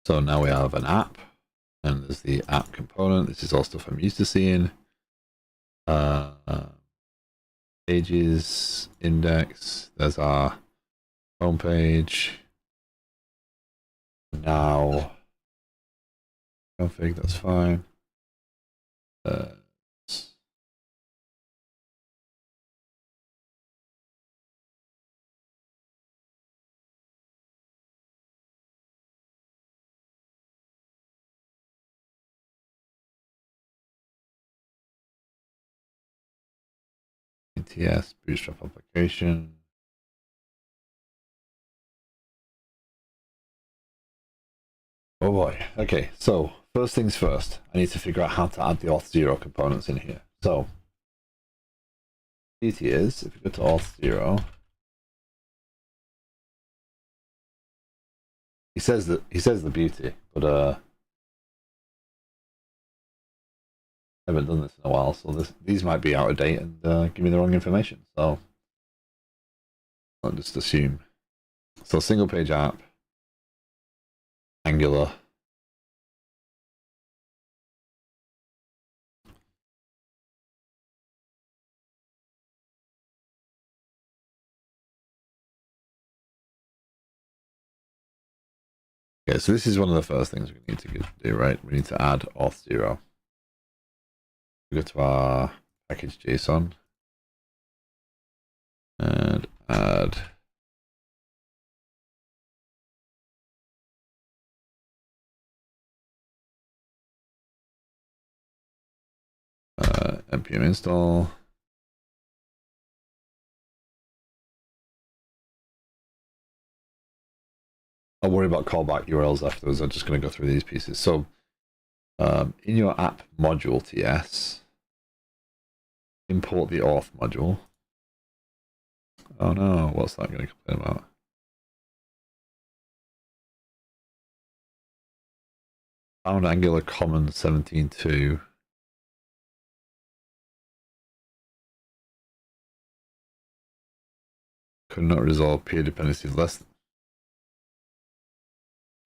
So now we have an app, and there's the app component. This is all stuff I'm used to seeing. Pages, index. There's our homepage. Now config. That's fine. ATS Bootstrap application. Oh boy. Okay, so first things first, I need to figure out how to add the auth0 components in here. So beauty is, if you go to auth0, he says the beauty, but I haven't done this in a while, so these might be out of date and give me the wrong information. So I'll just assume. So single page app, Angular. Okay, so this is one of the first things we need to do, right? We need to add auth0. We go to our package JSON. and add npm install. I'll worry about callback URLs afterwards. I'm just going to go through these pieces. So in your app module TS, import the auth module. Oh no, what's that going to complain about? Found Angular Common 17.2. Could not resolve peer dependency less than...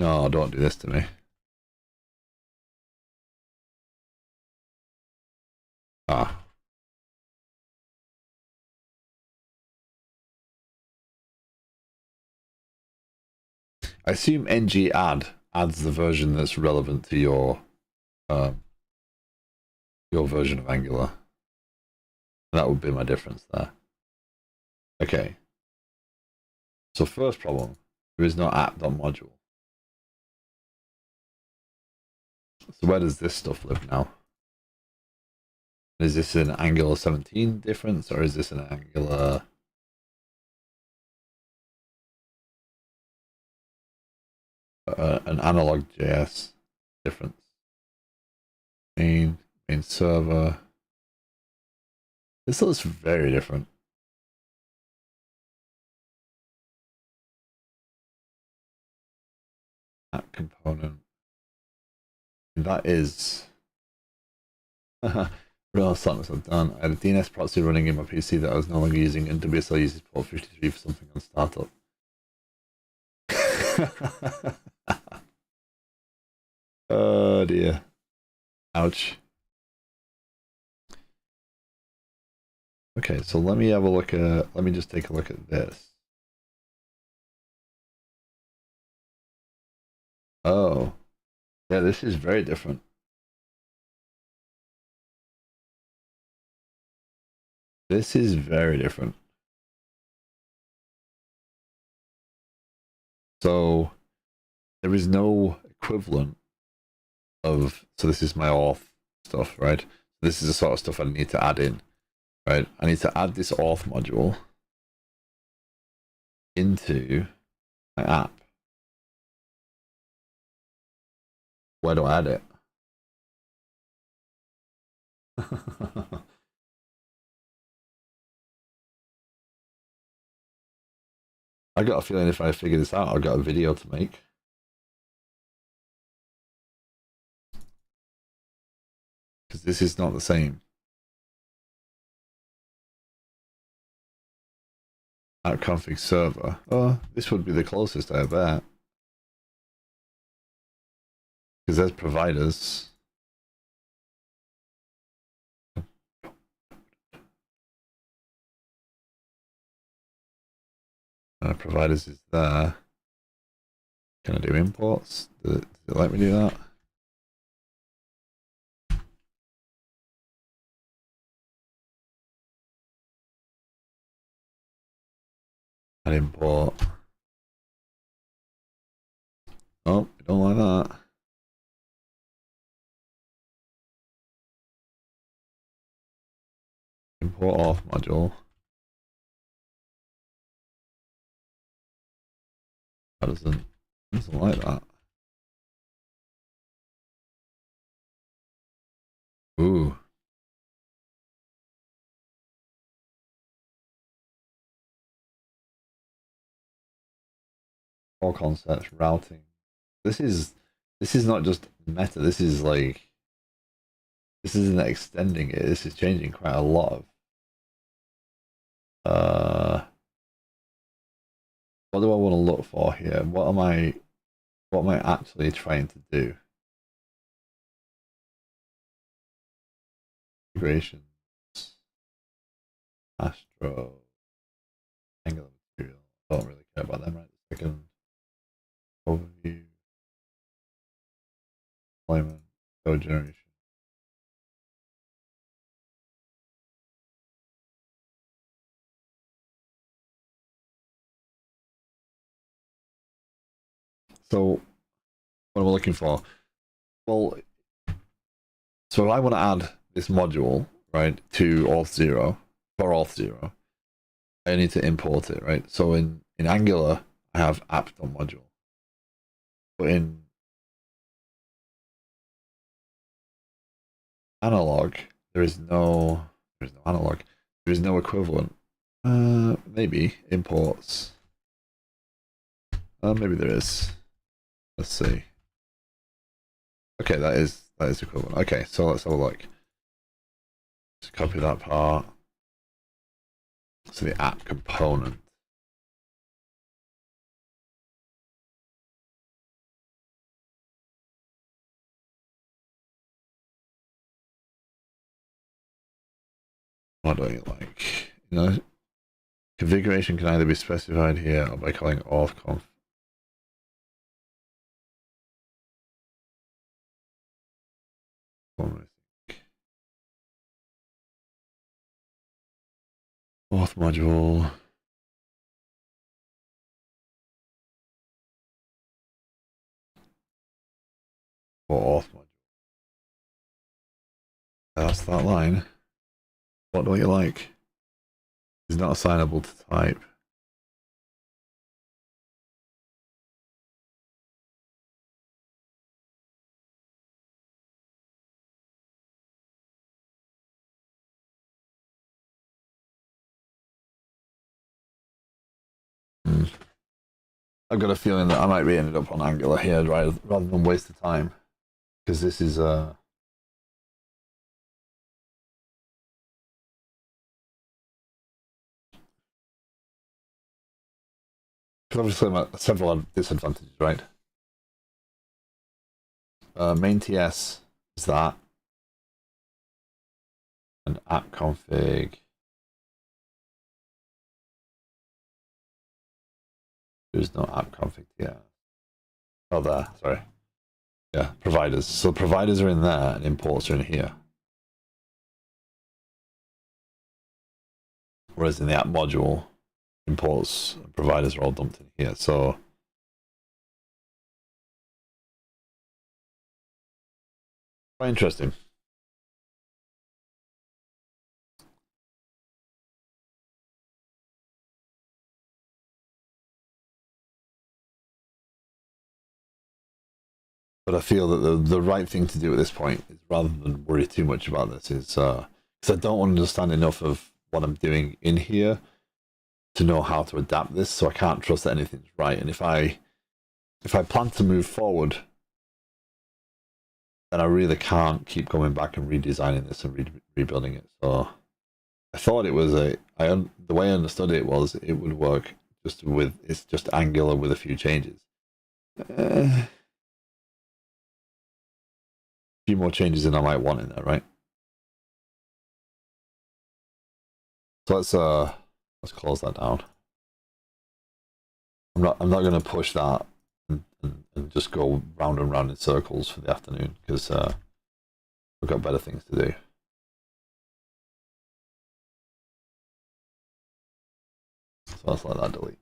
No, don't do this to me. Ah. I assume ng add adds the version that's relevant to your version of Angular. That would be my difference there. Okay. So first problem, there is no app.module. So where does this stuff live now? Is this an Angular 17 difference, or is this an Angular... an analog JS difference? Main server. This looks very different. App component. That is... Real something I've done. I had a DNS proxy running in my PC that I was no longer using, and WSL uses port 53 for something on startup. Oh dear. Ouch. Okay, so let me have a look at... Let me just take a look at this. Oh. Yeah, this is very different. This is very different. So there is no equivalent of... So this is my auth stuff, right? This is the sort of stuff I need to add in, right? I need to add this auth module into my app. Where do I add it? I got a feeling if I figure this out, I've got a video to make. Because this is not the same. App config server. Oh, this would be the closest, I bet. Because there's providers. Providers is there. Can I do imports? Does it let me do that? Add import. Oh, we don't like that. Import auth module. That doesn't like that. Ooh. Core concepts, routing. This is not just meta. This is like, this isn't extending it. This is changing quite a lot of. What do I want to look for here? What am I actually trying to do? Integrations, Astro, Angular material. I don't really care about them right this second. Overview, deployment, code generation. So what am I looking for? Well, so if I want to add this module, right, to Auth0, for Auth0, I need to import it, right? So in Angular, I have app.module. But in analog, there is no analog. There is no equivalent. Maybe imports. Maybe there is. Let's see. Okay, that is equivalent. Okay, so let's have a look. Just copy that part. So the app component. What do I like? You know, configuration can either be specified here or by calling authconf. Auth module. Or auth module. That's that line. What do you like? Is not assignable to type. I've got a feeling that I might be ended up on Angular here rather than waste the time, because this is obviously several disadvantages, right? Main TS is that, and app config. There's no app config TS. Oh, there. Sorry. Yeah, providers. So providers are in there, and imports are in here. Whereas in the app module, imports and providers are all dumped in here. So quite interesting. But I feel that the right thing to do at this point is, rather than worry too much about this, is because I don't understand enough of what I'm doing in here to know how to adapt this. So I can't trust that anything's right. And if I plan to move forward, then I really can't keep going back and redesigning this and rebuilding it. So I thought it was the way I understood it was it would work it's just Angular with a few changes. A few more changes than I might want in there, right? So let's close that down. I'm not going to push that and just go round and round in circles for the afternoon, because we've got better things to do. So let's let that delete.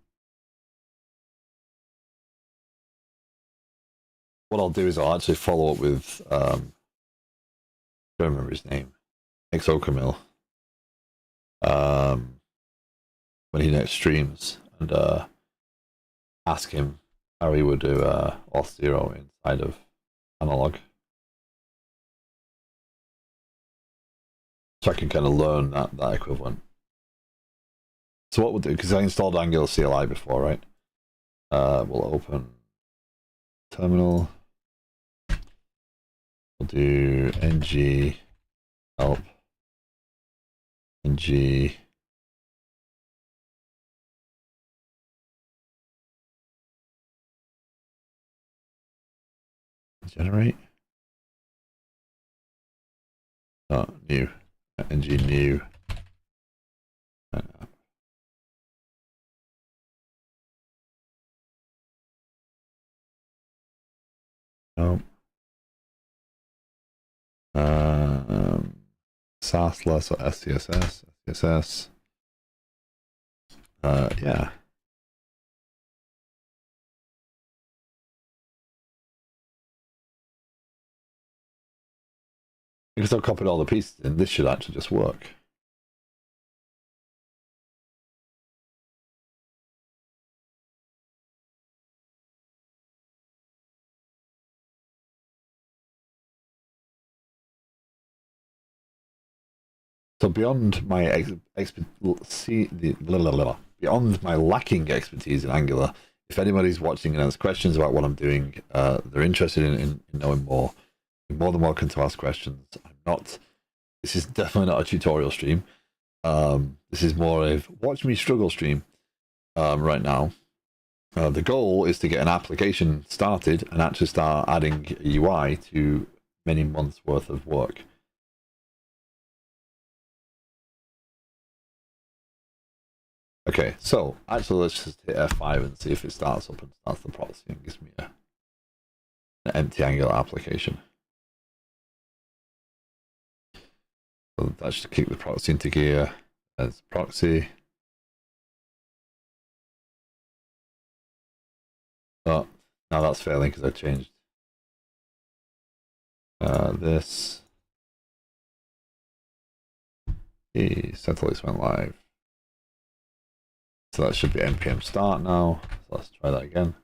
What I'll do is I'll actually follow up with I don't remember his name, Exocamil, when he next streams, and ask him how he would do Auth0 inside of analog, so I can kind of learn that equivalent. So what we'll do, because I installed Angular CLI before, right? We'll open terminal. We'll do ng help ng generate. Oh, new. ng new. No. SASLess or SCSS. Yeah. Because I've copied all the pieces in, this should actually just work. So beyond my beyond my lacking expertise in Angular, if anybody's watching and has questions about what I'm doing, they're interested in knowing more, you're more than welcome to ask questions. This is definitely not a tutorial stream. This is more of watch me struggle stream right now. The goal is to get an application started and actually start adding a UI to many months worth of work. Okay, so actually let's just hit F5 and see if it starts up and starts the proxy and gives me an empty Angular application. So that should kick the proxy into gear as proxy. Oh, now that's failing because I changed this. The Centralist went live. So that should be npm start now. So let's try that again.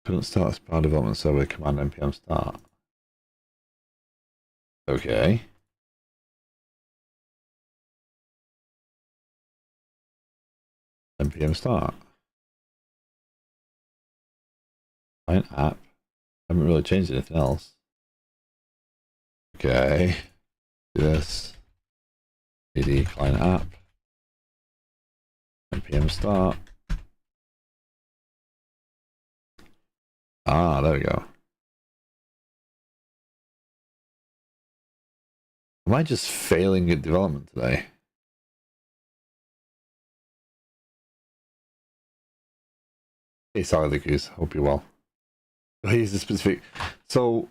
Couldn't start a Sprout development server with command npm start. Okay. npm start. Client app. I haven't really changed anything else. Okay. Do this. cd client app. npm start. Ah, there we go. Am I just failing at development today? Hey, sorry, the goose. Hope you're well. I use a specific. So,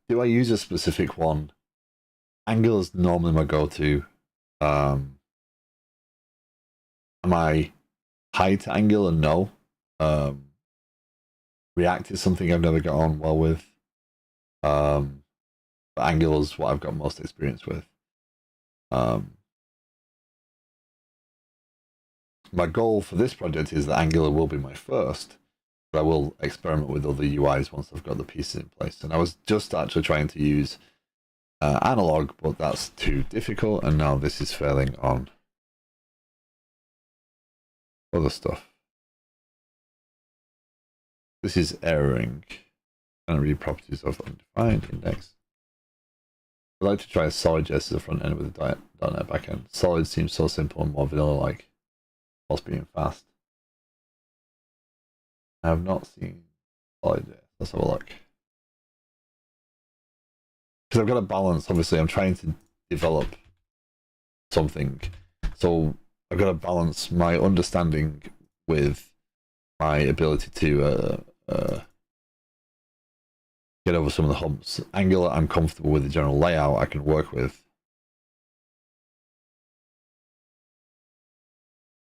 do I use a specific one? Angular is normally my go-to. Am I tied to Angular? No. React is something I've never got on well with. But Angular is what I've got most experience with. My goal for this project is that Angular will be my first, but I will experiment with other UIs once I've got the pieces in place. And I was just actually trying to use analog, but that's too difficult, and now this is failing on other stuff. This is erroring. And read properties of undefined index. I'd like to try Solid.js as a front end with a .NET backend. Solid seems so simple and more vanilla-like, whilst being fast. I have not seen Solid.js. Let's have a look. Because I've got a balance. Obviously, I'm trying to develop something, so I've got to balance my understanding with my ability to get over some of the humps. Angular, I'm comfortable with the general layout I can work with.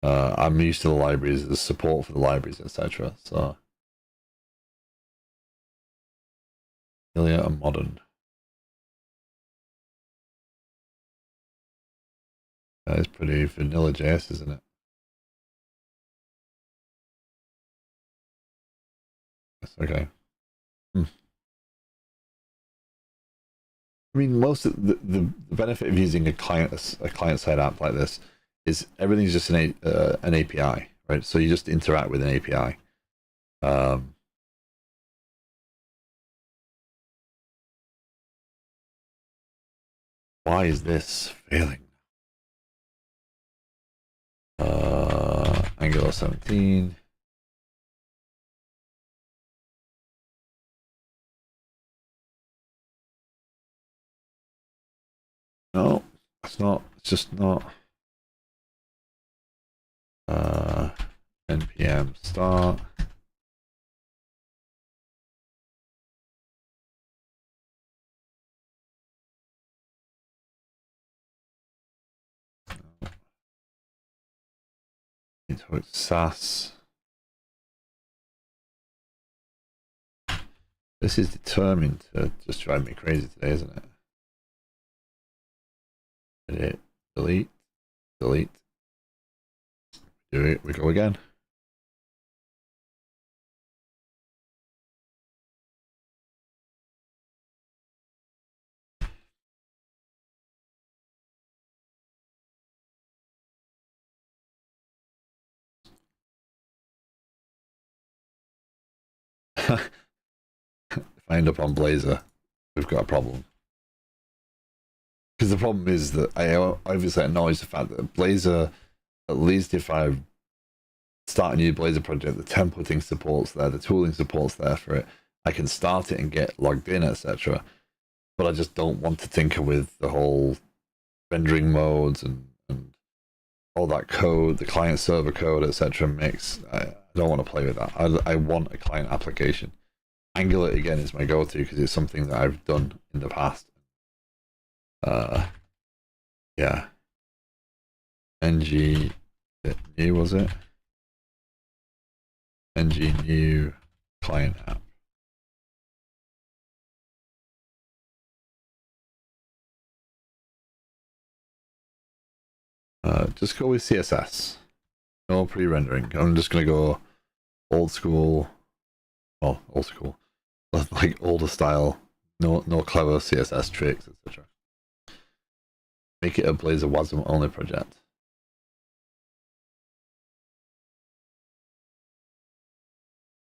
I'm used to the libraries, the support for the libraries, etc. So, vanilla and modern. That is pretty vanilla JS, isn't it? That's okay. I mean, most of the benefit of using a client-side app like this is everything's just an API, right? So you just interact with an API. Why is this failing? Angular 17. No, it's not. It's just not. npm start. It's SAS. This is determined to just drive me crazy today, isn't it? Edit, delete, delete. Do it, we go again. If I end up on Blazor, we've got a problem. Because the problem is that I obviously acknowledge the fact that Blazor, at least if I start a new Blazor project, the templating support's there, the tooling support's there for it. I can start it and get logged in, etc. But I just don't want to tinker with the whole rendering modes and all that code, the client server code, etc. mix. I don't want to play with that. I want a client application. Angular again is my go-to because it's something that I've done in the past. Yeah. ng new, was it? ng new client app. Just go with CSS. No pre-rendering. I'm just gonna go old school. Well, old school, like older style. No clever CSS tricks, etc. Make it a Blazor WASM only project.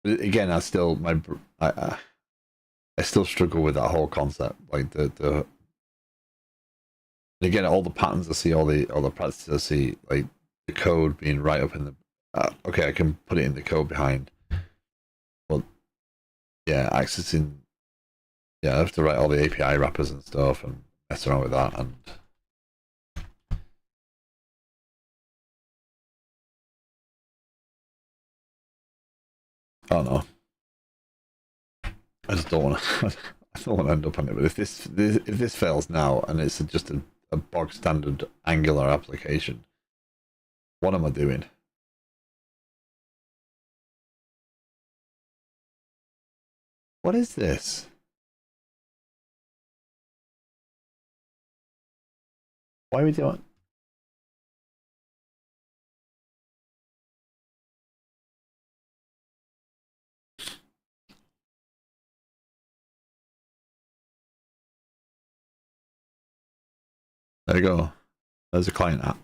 But again, I still struggle with that whole concept. Like the again, all the patterns I see, all the practices I see, like the code being right up in the. Okay, I can put it in the code behind. But yeah, accessing. Yeah, I have to write all the API wrappers and stuff and mess around with that and. I don't know. I just don't want to. I don't want to end up on it. But if this fails now and it's just a bog standard Angular application, what am I doing? What is this? Why are we doing? There you go. There's a client app.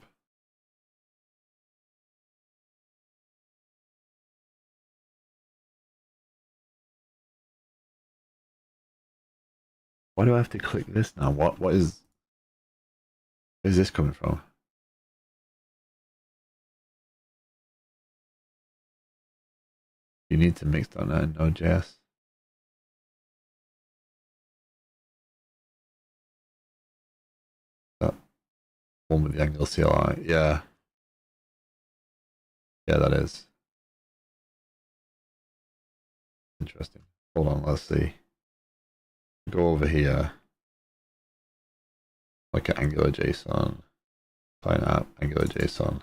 Why do I have to click this now? What is? Where's this coming from? You need to mix .NET and Node.js. That one with the Angular CLI. Yeah. Yeah, that is. Interesting. Hold on, let's see. Go over here. Like an Angular JSON. Client app, Angular JSON.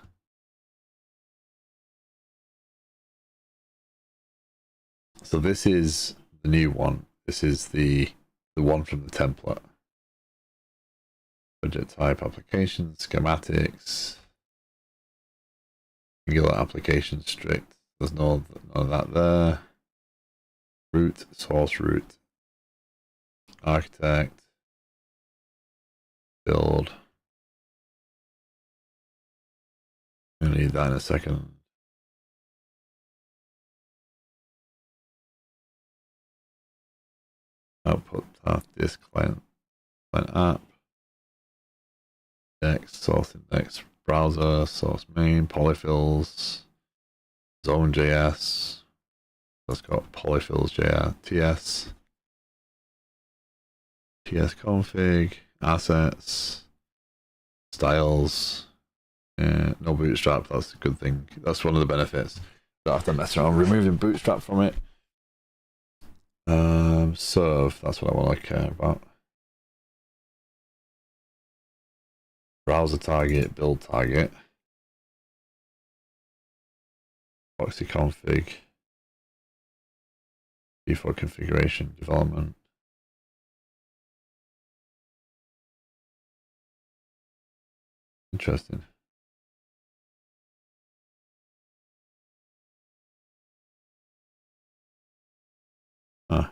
So this is the new one. This is the one from the template. Project type, application, schematics, Angular application strict. There's none of that there. Root, source root, architect, build. I'll need that in a second. Output path, disk, client app, index, source index, browser, source main, polyfills, zone.js. That's got polyfills TS config, assets, styles. No bootstrap, that's a good thing. That's one of the benefits. Don't have to mess around removing bootstrap from it. Serve, that's what I want to care about. Browser target, build target. proxy config, default configuration, development. Interesting. Huh.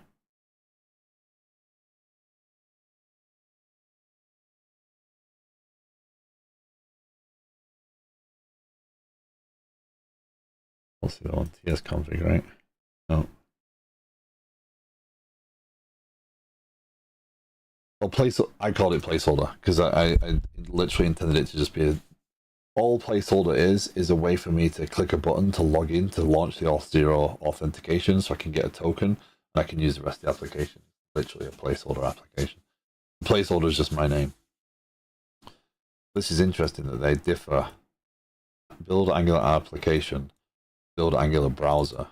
Also on TS config, right? No. Well, I called it placeholder because I literally intended it to just be all placeholder is a way for me to click a button to log in to launch the Auth0 authentication so I can get a token and I can use the rest of the application. Literally a placeholder application. The placeholder is just my name. This is interesting that they differ. Build Angular application, build Angular browser.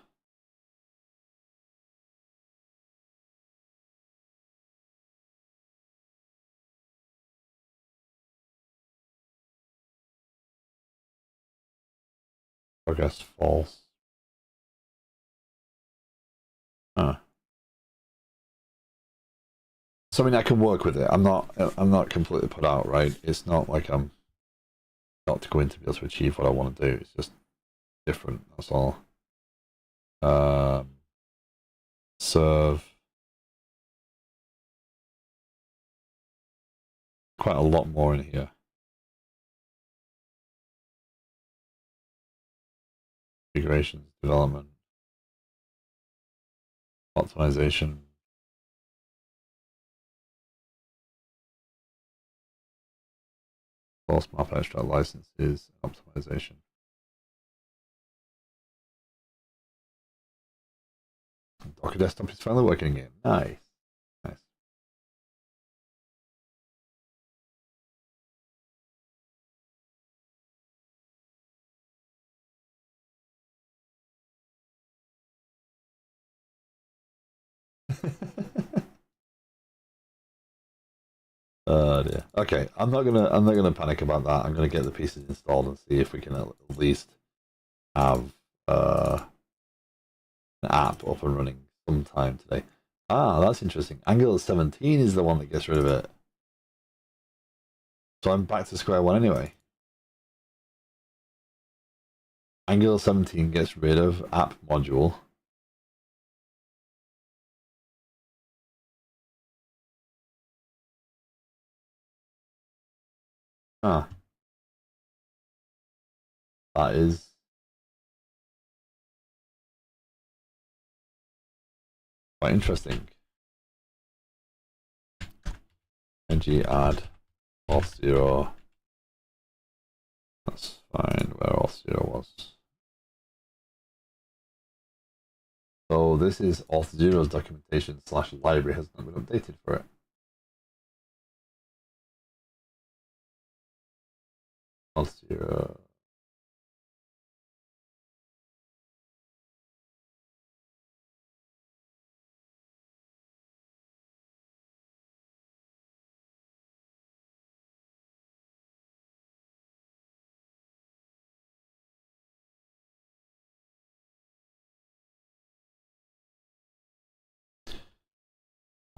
Progress false. Huh. So I mean, I can work with it. I'm not completely put out, right? It's not like I'm not going to be able to achieve what I want to do. It's just different. That's all. Serve. Quite a lot more in here. Configurations, development, optimization. Source map extract licenses, optimization. Docker desktop is finally working again. Nice. Nice. Oh dear. Okay, I'm not gonna panic about that. I'm gonna get the pieces installed and see if we can at least have an app up and running sometime today. Ah, that's interesting. Angular 17 is the one that gets rid of it. So I'm back to square one anyway. Angular 17 gets rid of app module. Ah. That is quite interesting. ng add auth0. Let's find where auth0 was. So this is auth0's documentation / library has not been updated for it. Auth0.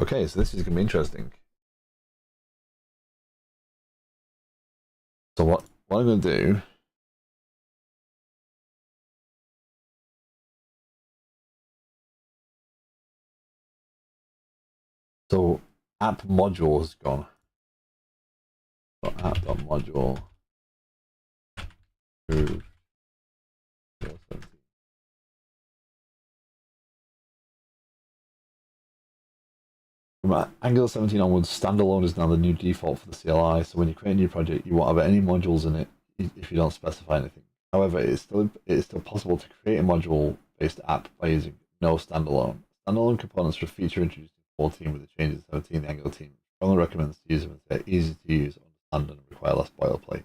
Okay, so this is going to be interesting. So what I'm going to do so app module has gone. So app.module removed. From Angular 17 onwards, standalone is now the new default for the CLI. So when you create a new project, you won't have any modules in it if you don't specify anything. However, it is still possible to create a module-based app by using no standalone. Standalone components were a feature introduced in 14 with the changes in 17. The Angular team strongly recommends to use them as they're easy to use, understand, and require less boilerplate.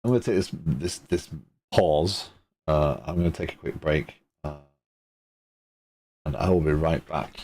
I'm going to take this pause. I'm going to take a quick break, and I will be right back.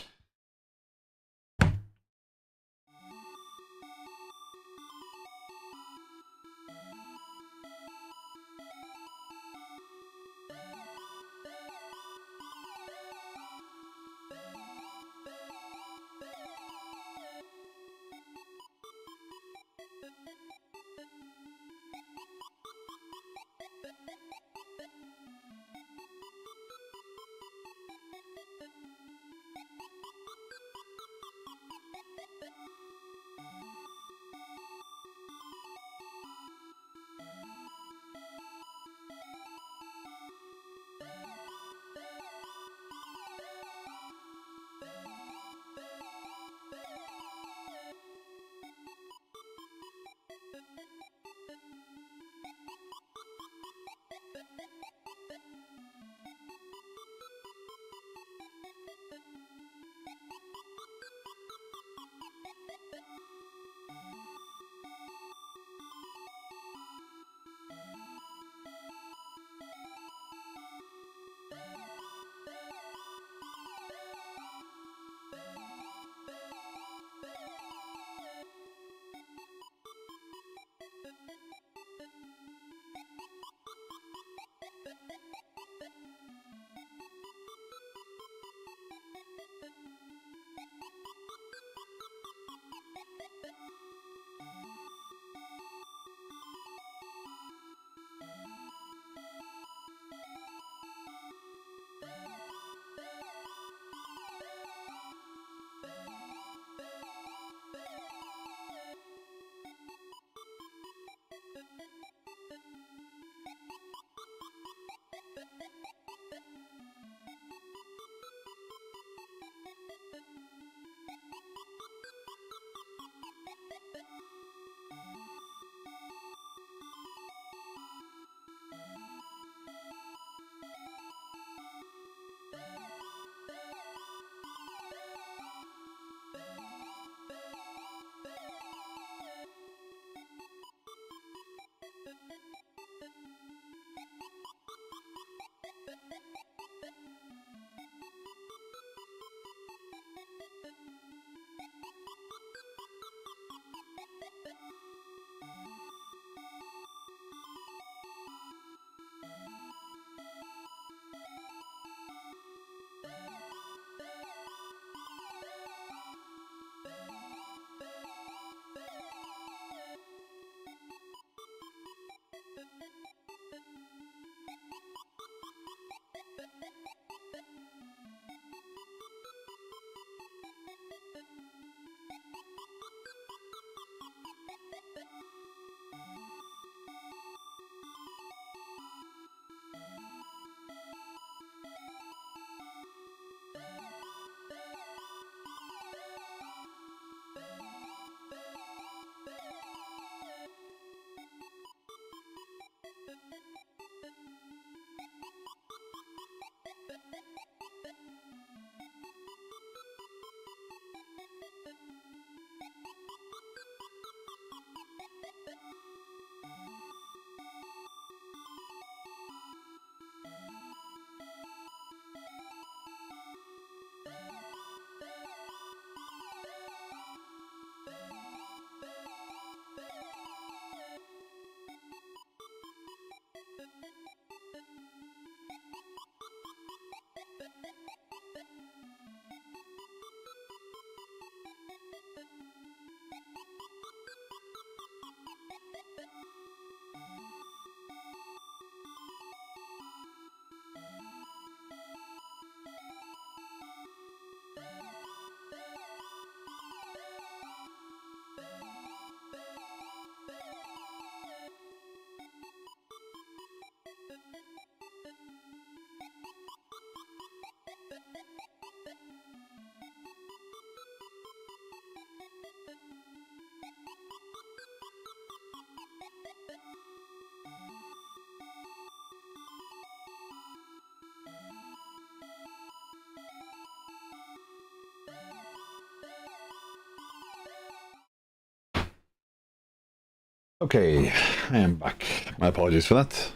Okay, I am back. My apologies for that.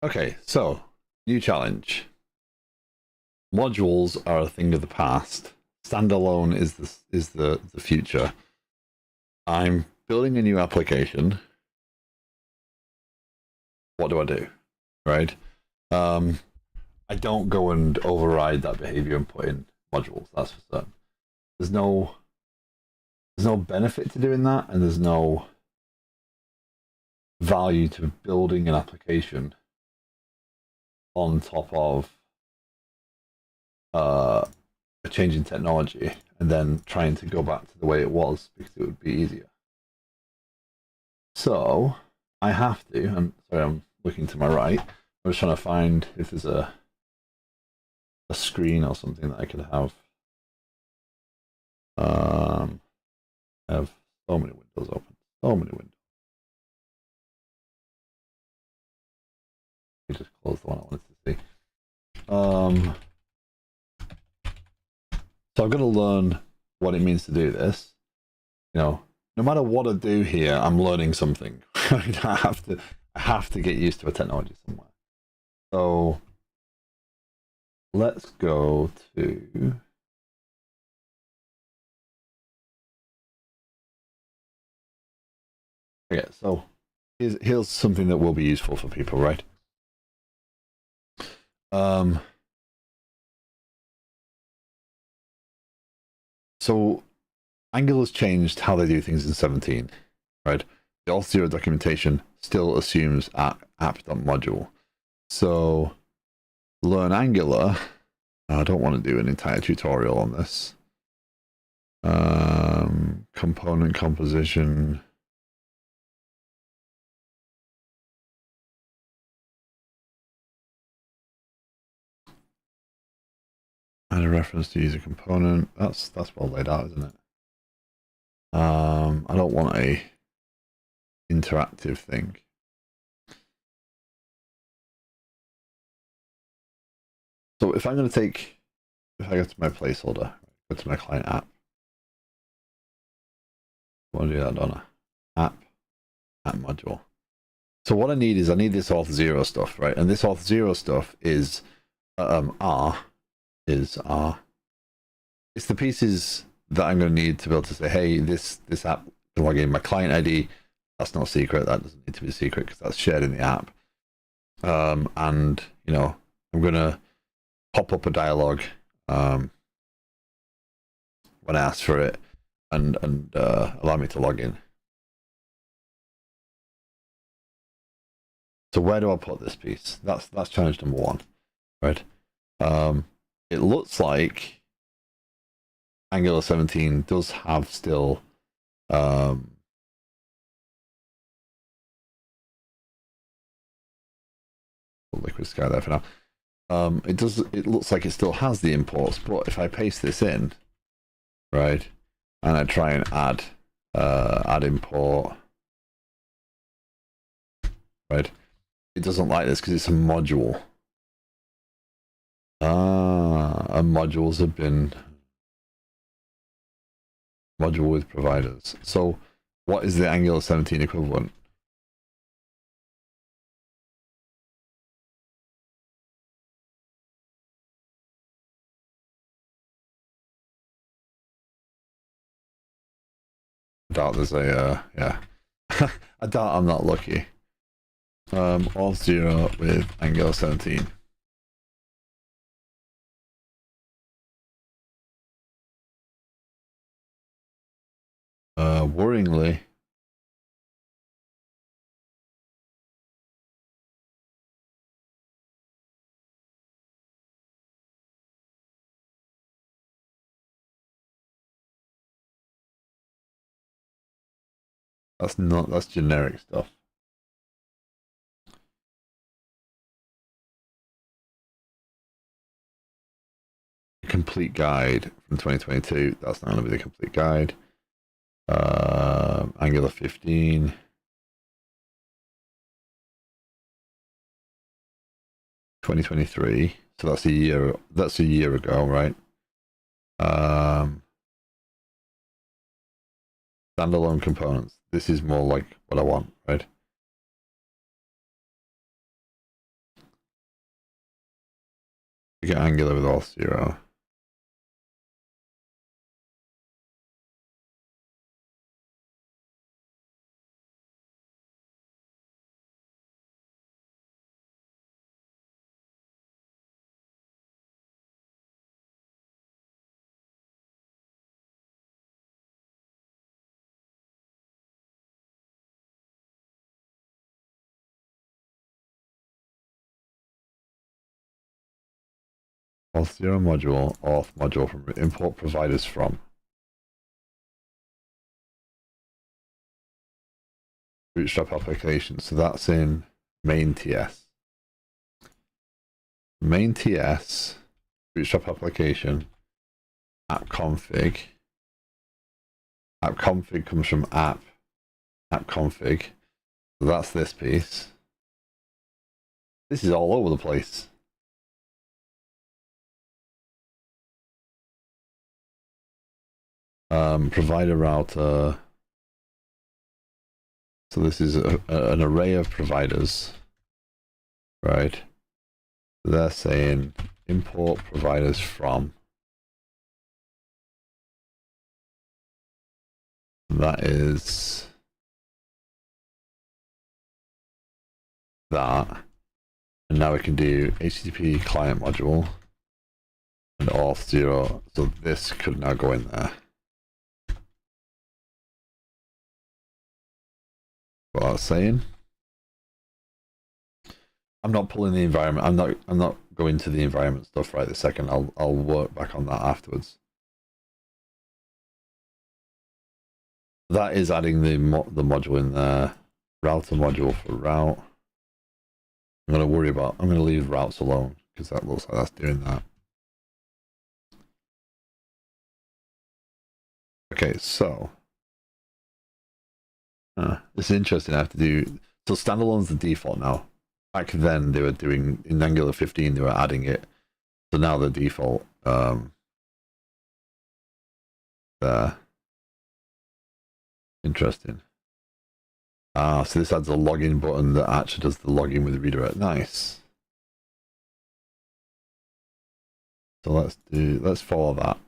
Okay, so new challenge. Modules are a thing of the past. Standalone is the future. I'm building a new application. What do I do? Right? I don't go and override that behavior and put in modules. That's for certain. There's no benefit to doing that, and there's no value to building an application on top of a change in technology and then trying to go back to the way it was because it would be easier. So I have to, and sorry, I'm looking to my right. I'm just trying to find if there's a screen or something that I could have. I have so many windows open. So many windows. Let me just close the one I wanted to see. So I've got to learn what it means to do this. You know, no matter what I do here, I'm learning something. I have to get used to a technology somewhere. So let's go to so here's something that will be useful for people, right? So Angular's changed how they do things in 17, right? The Auth0 documentation still assumes app.module. So learn Angular. I don't want to do an entire tutorial on this. Component composition. Add a reference to user component. That's well laid out, isn't it? I don't want a interactive thing. So if I'm going to if I go to my placeholder, go to my client app. I want to do that, don't I? App module. So what I need is this Auth0 stuff, right? And this Auth0 stuff is It's the pieces that I'm going to need to be able to say, hey, this app can log in my client ID. That's not secret. That doesn't need to be secret because that's shared in the app. And you know, I'm going to pop up a dialog when I ask for it, and allow me to log in. So where do I put this piece? That's challenge number one, right? It looks like Angular 17 does have still Liquid Sky there for now. It looks like it still has the imports, but if I paste this in, right, and I try and add import, right, it doesn't like this because it's a module. And modules have been module with providers. So what is the Angular 17 equivalent? I doubt there's a yeah. I doubt I'm not lucky. Auth0 with Angular 17. Worryingly, that's generic stuff. Complete guide from 2022. That's not going to be the complete guide. Angular 15. (2023). So that's a year. That's a year ago, right? standalone components. This is more like what I want, right? We get Angular with auth 0. Auth 0 module, auth module from import providers from. Bootstrap application. So that's in main TS. Main TS, Bootstrap application, app config. App config comes from app config. So that's this piece. This is all over the place. Provider router. So this is an array of providers, right? They're saying import providers from. That is that. And now we can do HTTP client module and auth 0. So this could now go in there. What I was saying. I'm not pulling the environment. I'm not going to the environment stuff right this second. I'll work back on that afterwards. That is adding the module in there. Router module for route. I'm going to leave routes alone because that looks like that's doing that. Okay, so it's interesting. I have to do so. Standalone's the default now. Back then they were doing in Angular 15. They were adding it, so now the default there. Interesting. So this adds a login button that actually does the login with redirect. Nice. So let's follow that.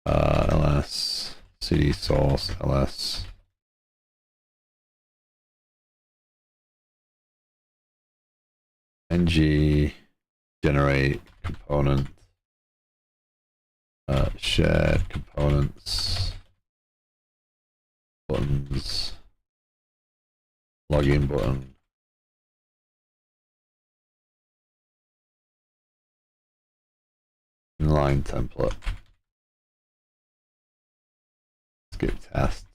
ls cd source ls ng generate component shared components buttons login button inline template skip test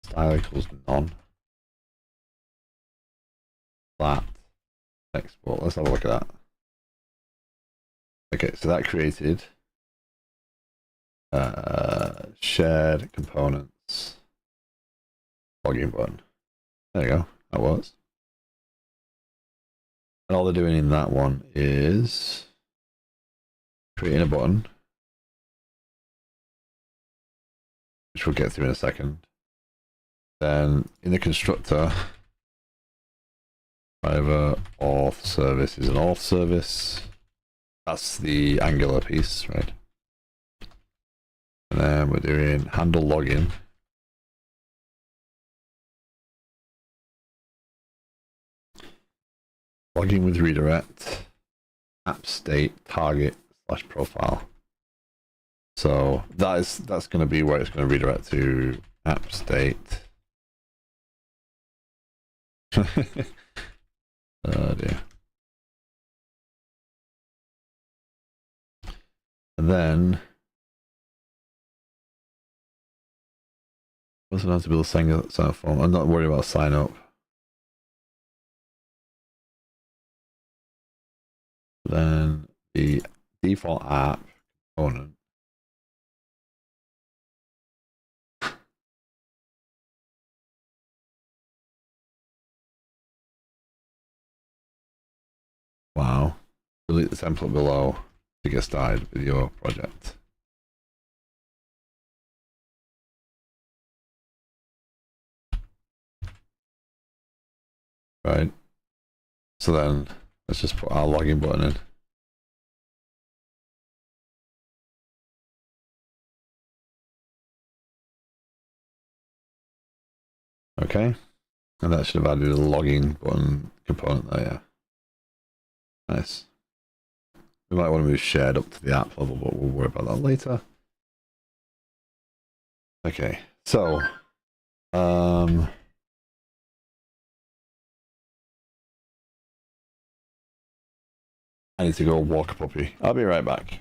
style equals none flat export. Let's have a look at that. Okay, so that created shared components login button. There you go, that works. And all they're doing in that one is creating a button, which we'll get through in a second. Then in the constructor, private auth service is an auth service. That's the Angular piece, right? And then we're doing handle login. Login with redirect, app state, target / profile. So that's going to be where it's going to redirect to app state. Oh dear. And then doesn't have to be able to sign up form. I'm not worried about sign up. Then the default app component. Wow. delete the template below to get started with your project. Right. So then let's just put our login button in. Okay. And that should have added a logging button component there, yeah. Nice. We might want to move shared up to the app level, but we'll worry about that later. Okay, so I need to go walk a puppy. I'll be right back.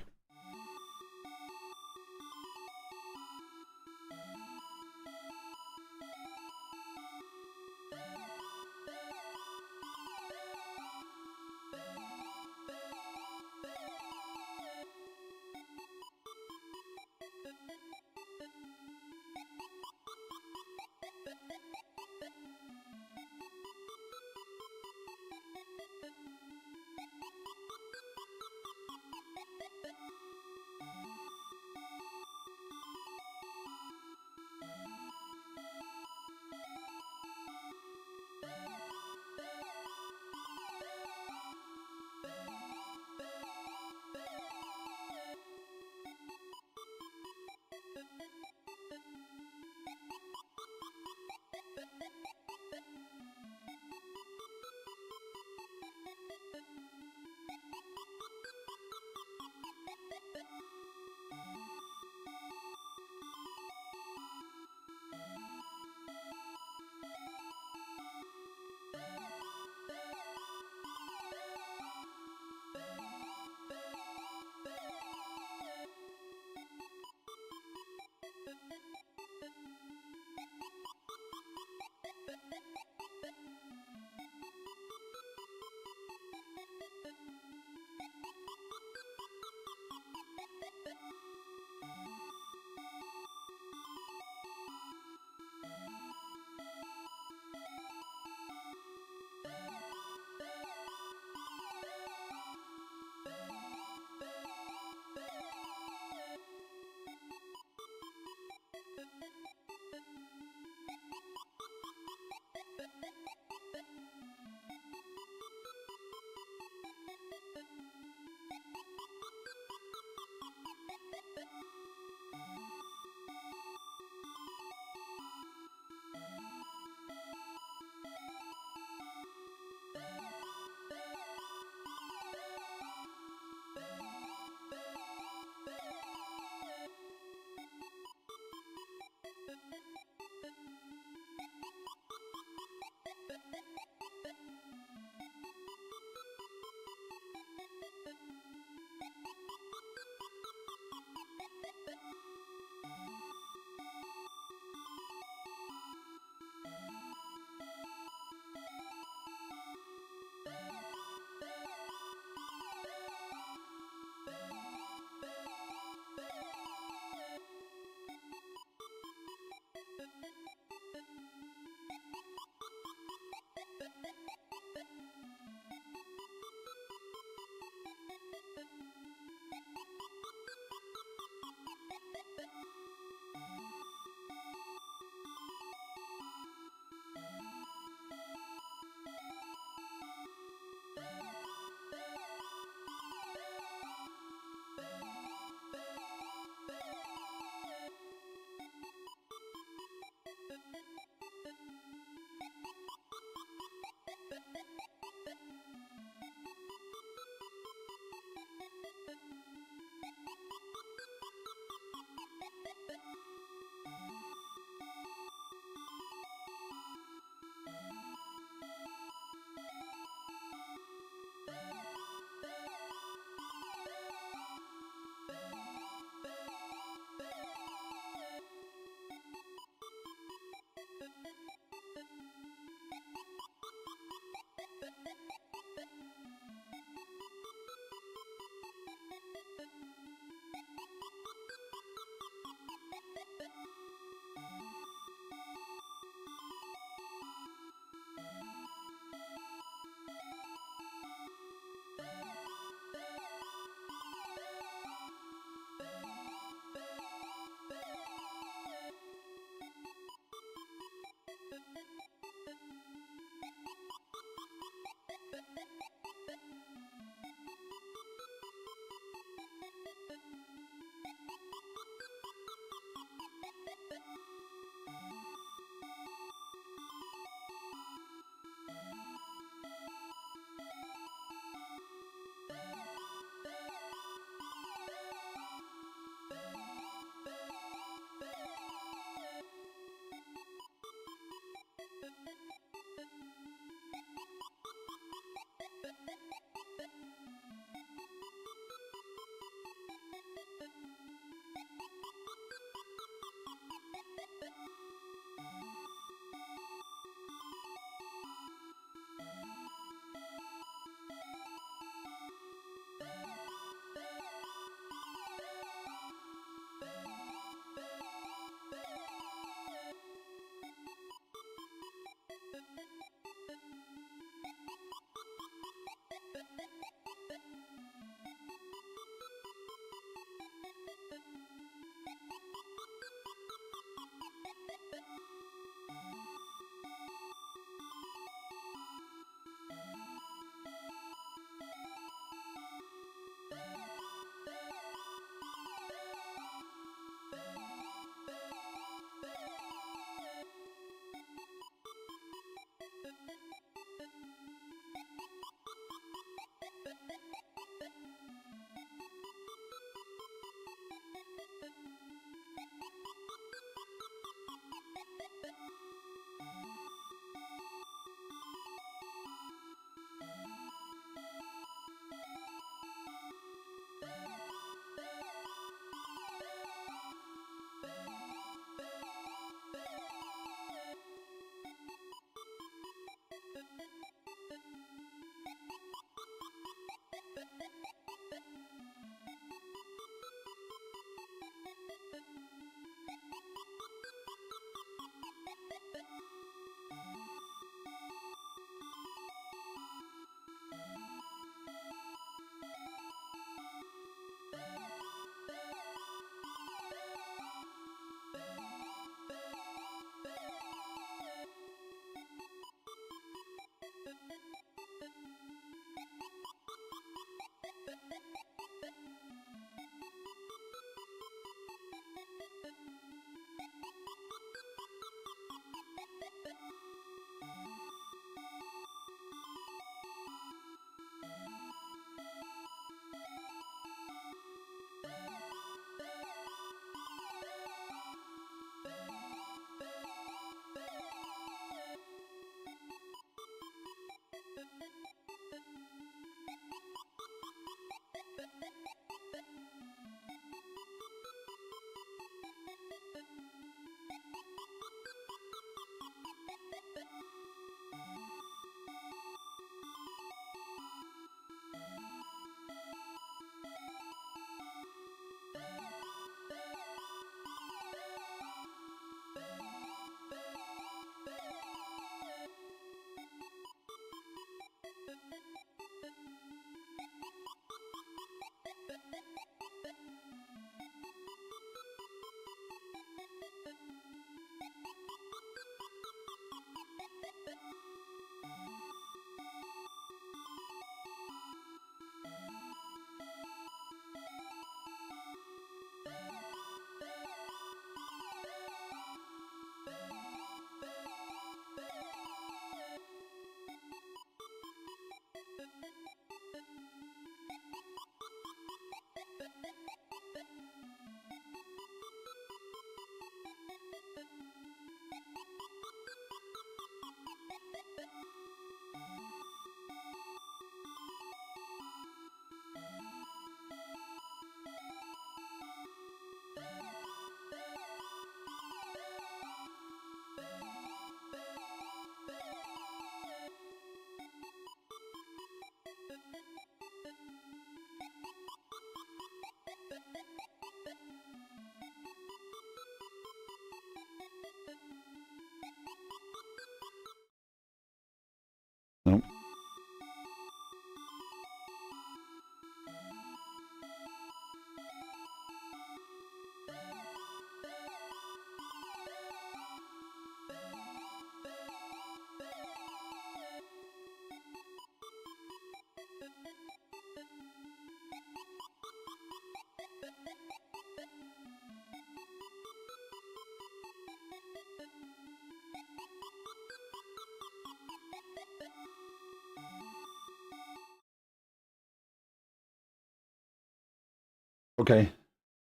Okay,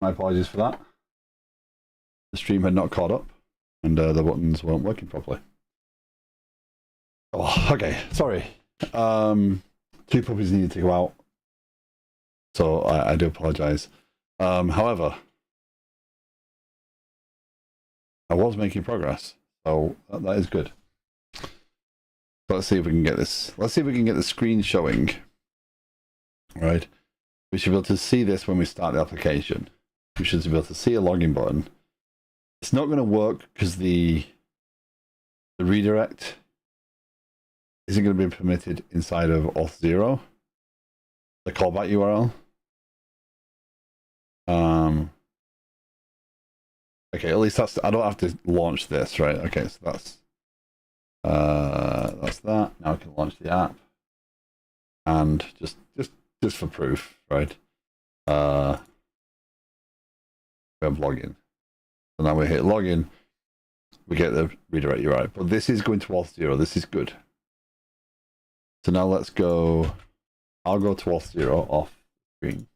my apologies for that. The stream had not caught up, and the buttons weren't working properly. Oh, okay, sorry. Two puppies needed to go out, so I do apologize. However, I was making progress, so that is good. So let's see if we can get this. Let's see if we can get the screen showing. Right, we should be able to see this when we start the application. We should be able to see a login button. It's not going to work because the redirect isn't going to be permitted inside of auth0, the callback URL. Okay, at least that's, I don't have to launch this, right? Okay, so that's that. Now I can launch the app, and just for proof, right? We have login. So now we hit login, we get the redirect URL. But this is going to auth0. This is good. So now let's go. I'll go to auth0 off screen.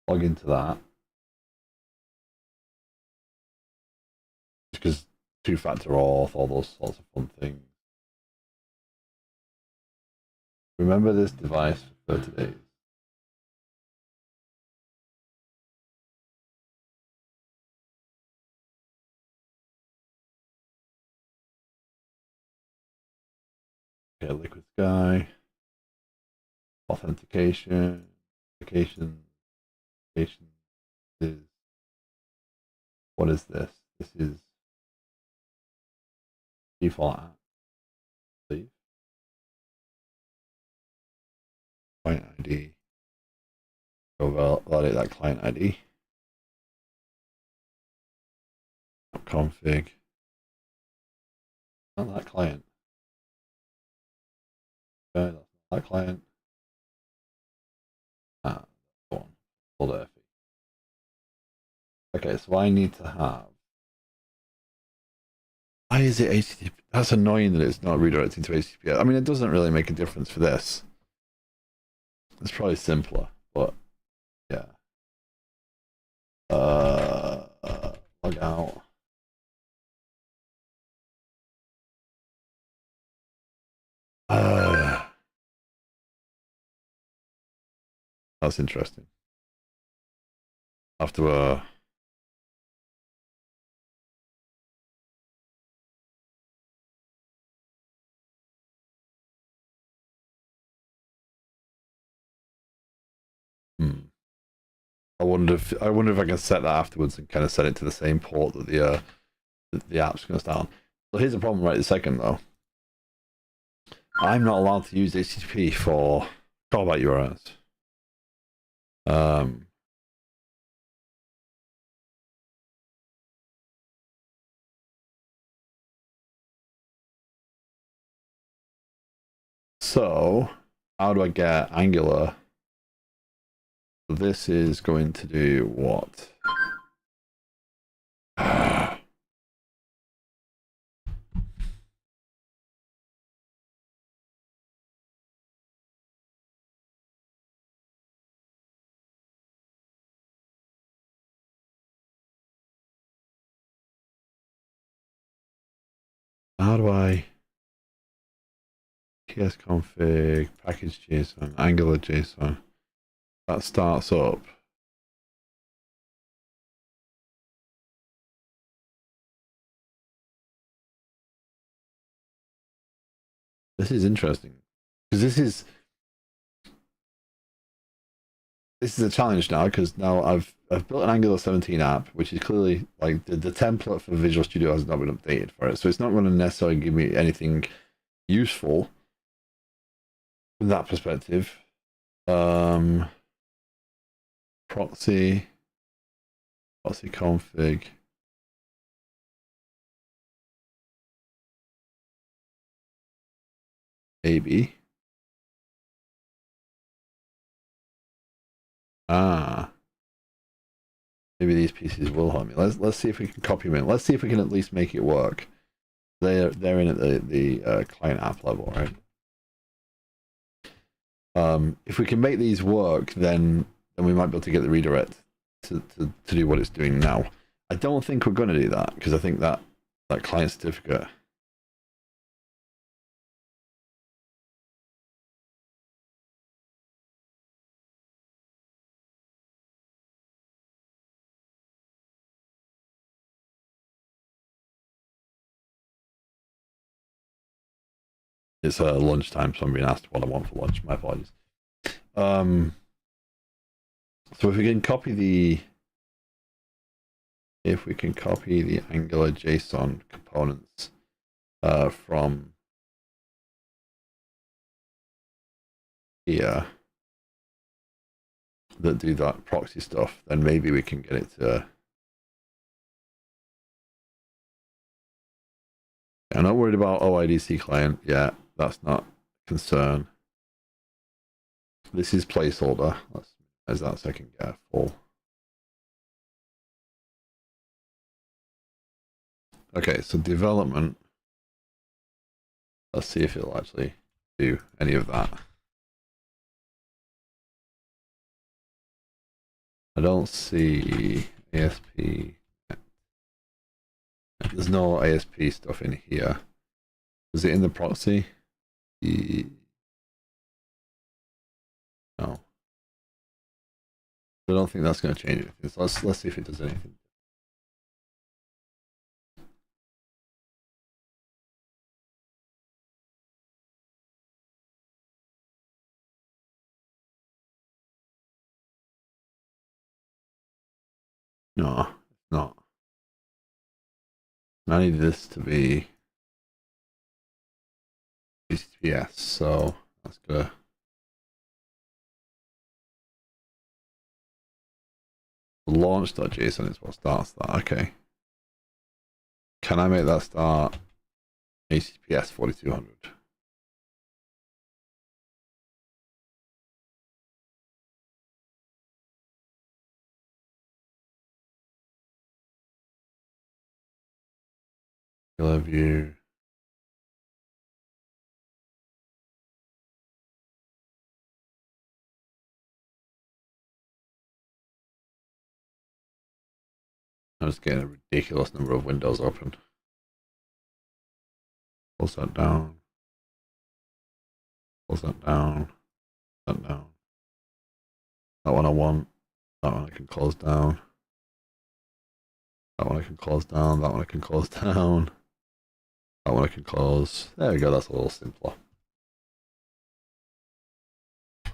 Log into that. Because two-factor auth, all those sorts of fun things. Remember this device for 30 days. Okay, Liquid Sky. Authentication. Application is, what is this? This is default app. Leave. Client ID. Go validate that client ID. Config. Not that client. Okay, that's not that client. Ah, that's one. Okay, so I need to have. Why is it HTTP? That's annoying that it's not redirecting to HTTP. I mean, it doesn't really make a difference for this. It's probably simpler, but yeah. Log out. That's interesting. After I wonder if I can set that afterwards and kind of set it to the same port that the app's going to start on. So here's the problem right this second though. I'm not allowed to use HTTP for callback URLs. So how do I get Angular? This is going to do what? How do I tsconfig package JSON Angular JSON? That starts up. This is interesting because this is a challenge now because now I've built an Angular 17 app, which is clearly like the template for Visual Studio has not been updated for it, so it's not going to necessarily give me anything useful from that perspective. Proxy config. Maybe. Maybe these pieces will help me. Let's see if we can copy them in. Let's see if we can at least make it work. They're in at the client app level, right? If we can make these work, then we might be able to get the redirect to do what it's doing now. I don't think we're going to do that because I think that client certificate. It's lunchtime, so I'm being asked what I want for lunch. My apologies. So if we can copy the Angular JSON components from here that do that proxy stuff, then maybe we can get it to. I'm not worried about OIDC client yet. That's not a concern. This is placeholder. Let's minimize that so I can get full. Okay, so development. Let's see if it'll actually do any of that. I don't see ASP. There's no ASP stuff in here. Is it in the proxy? No. I don't think that's going to change anything. So let's see if it does anything. No, it's not. I need this to be HTTPS, so that's good. Launch.json is what starts that. Okay. Can I make that start HTTPS 4200? View. I'm just getting a ridiculous number of windows open. Close that down. Close that down. That down. That one I want. That one I can close down. That one I can close down. That one I can close down. That one I can close. There we go. That's a little simpler.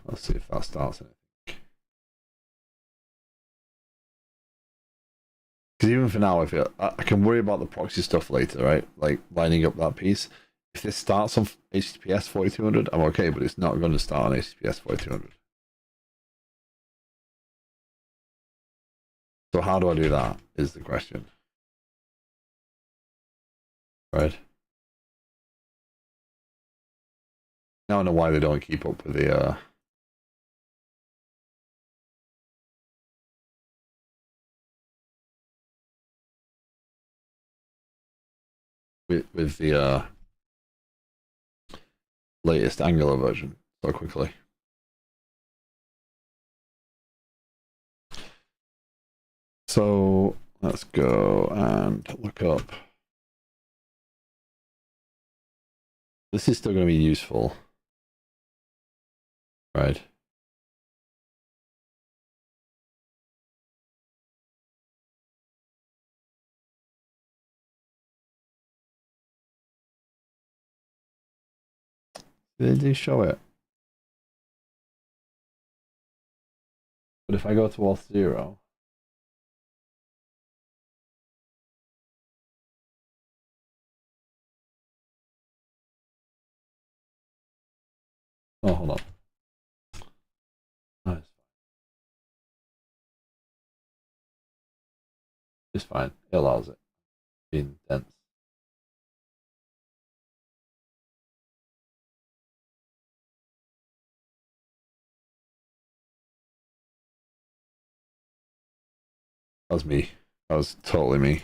Let's see if that starts anything. Because even for now, I can worry about the proxy stuff later, right? Like lining up that piece. If this starts on HTTPS 4200, I'm okay, but it's not going to start on HTTPS 4200. So how do I do that is the question. Right? Now I know why they don't keep up with the with the latest Angular version so quickly. So let's go and look up. This is still going to be useful, right? They do show it. But if I go to auth 0, oh, hold on. Oh, it's fine. It allows it. Being dense. That was me. That was totally me.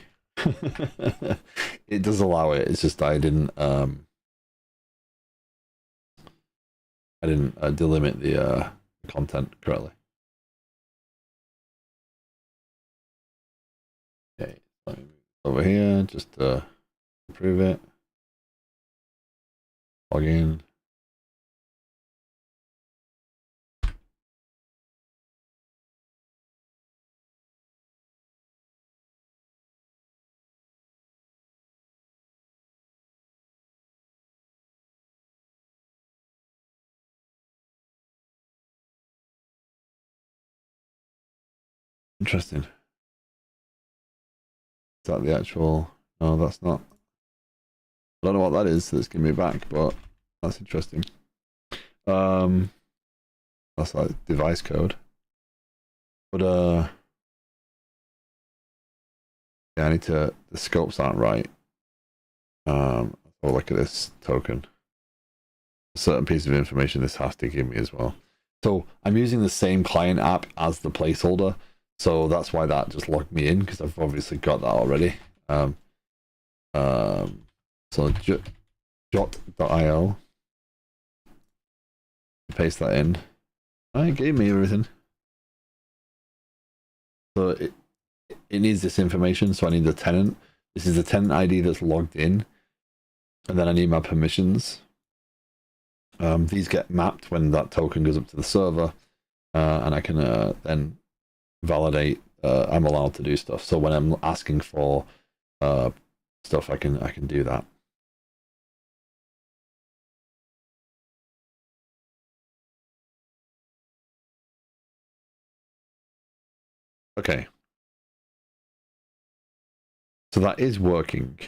it does allow it. It's just I didn't delimit the content correctly. Okay, let me move over here just to improve it. Log in. Interesting. Is that the actual? No, that's not. I don't know what that is that's giving me back, but that's interesting. That's like device code. But yeah, I need to. The scopes aren't right. Oh, look at this token. A certain piece of information this has to give me as well. So I'm using the same client app as the placeholder, so that's why that just logged me in, because I've obviously got that already. So jot.io, paste that in. It gave me everything. So it needs this information, so I need the tenant. This is the tenant ID that's logged in, and then I need my permissions. These get mapped when that token goes up to the server, and I can then validate I'm allowed to do stuff. So when I'm asking for stuff, I can do that. Okay. So that is working.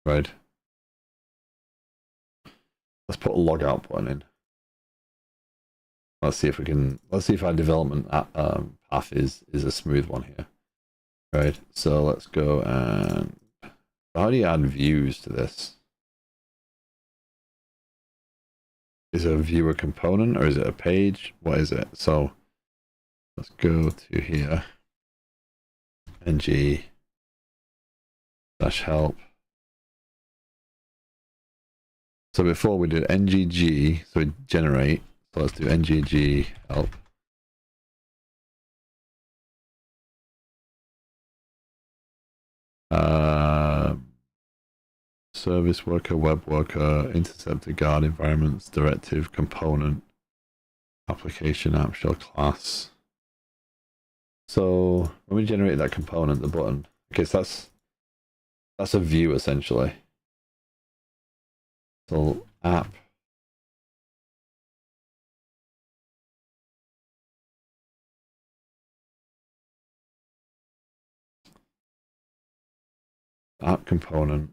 Right. Let's put a log out button in. Let's see if we can. Let's see if our development path is a smooth one here. Right. So let's go and how do you add views to this? Is it a viewer component or is it a page? What is it? So let's go to here. ng-help. So before we did ngg, so we generate. So let's do ngg help. Service worker, web worker, interceptor, guard, environments, directive, component, application, app shell class. So when we generate that component, the button, okay, so that's a view essentially. So app component.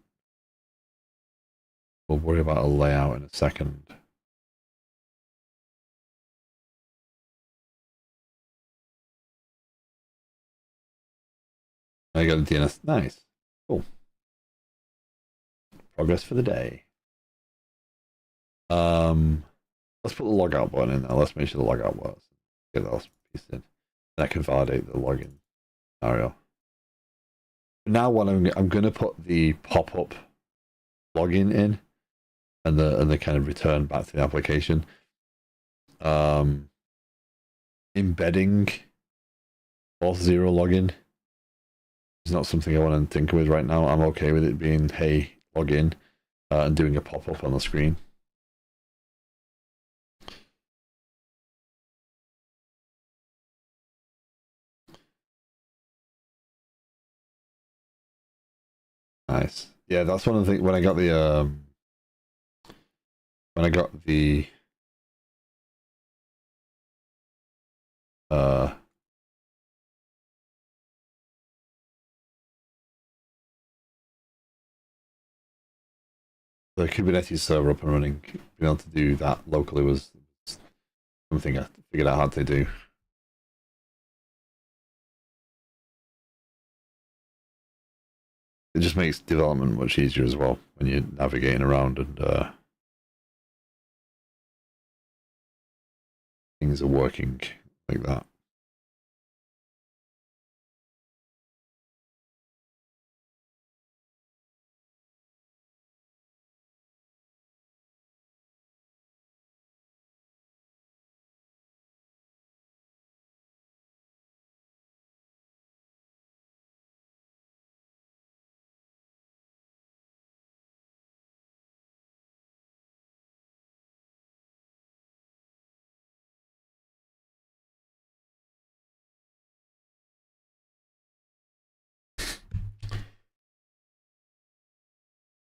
We'll worry about a layout in a second. I got a DNS. Nice. Cool. Progress for the day. Let's put the logout button in there. Let's make sure the logout works. Get that piece in. That can validate the login scenario. Now, what I'm going to put the pop-up login in, and the kind of return back to the application. Embedding Auth0 login is not something I want to tinker with right now. I'm okay with it being hey login and doing a pop-up on the screen. Nice. Yeah, that's one of the things when I got the the Kubernetes server up and running, being able to do that locally was something I figured out how to do. It just makes development much easier as well when you're navigating around and things are working like that.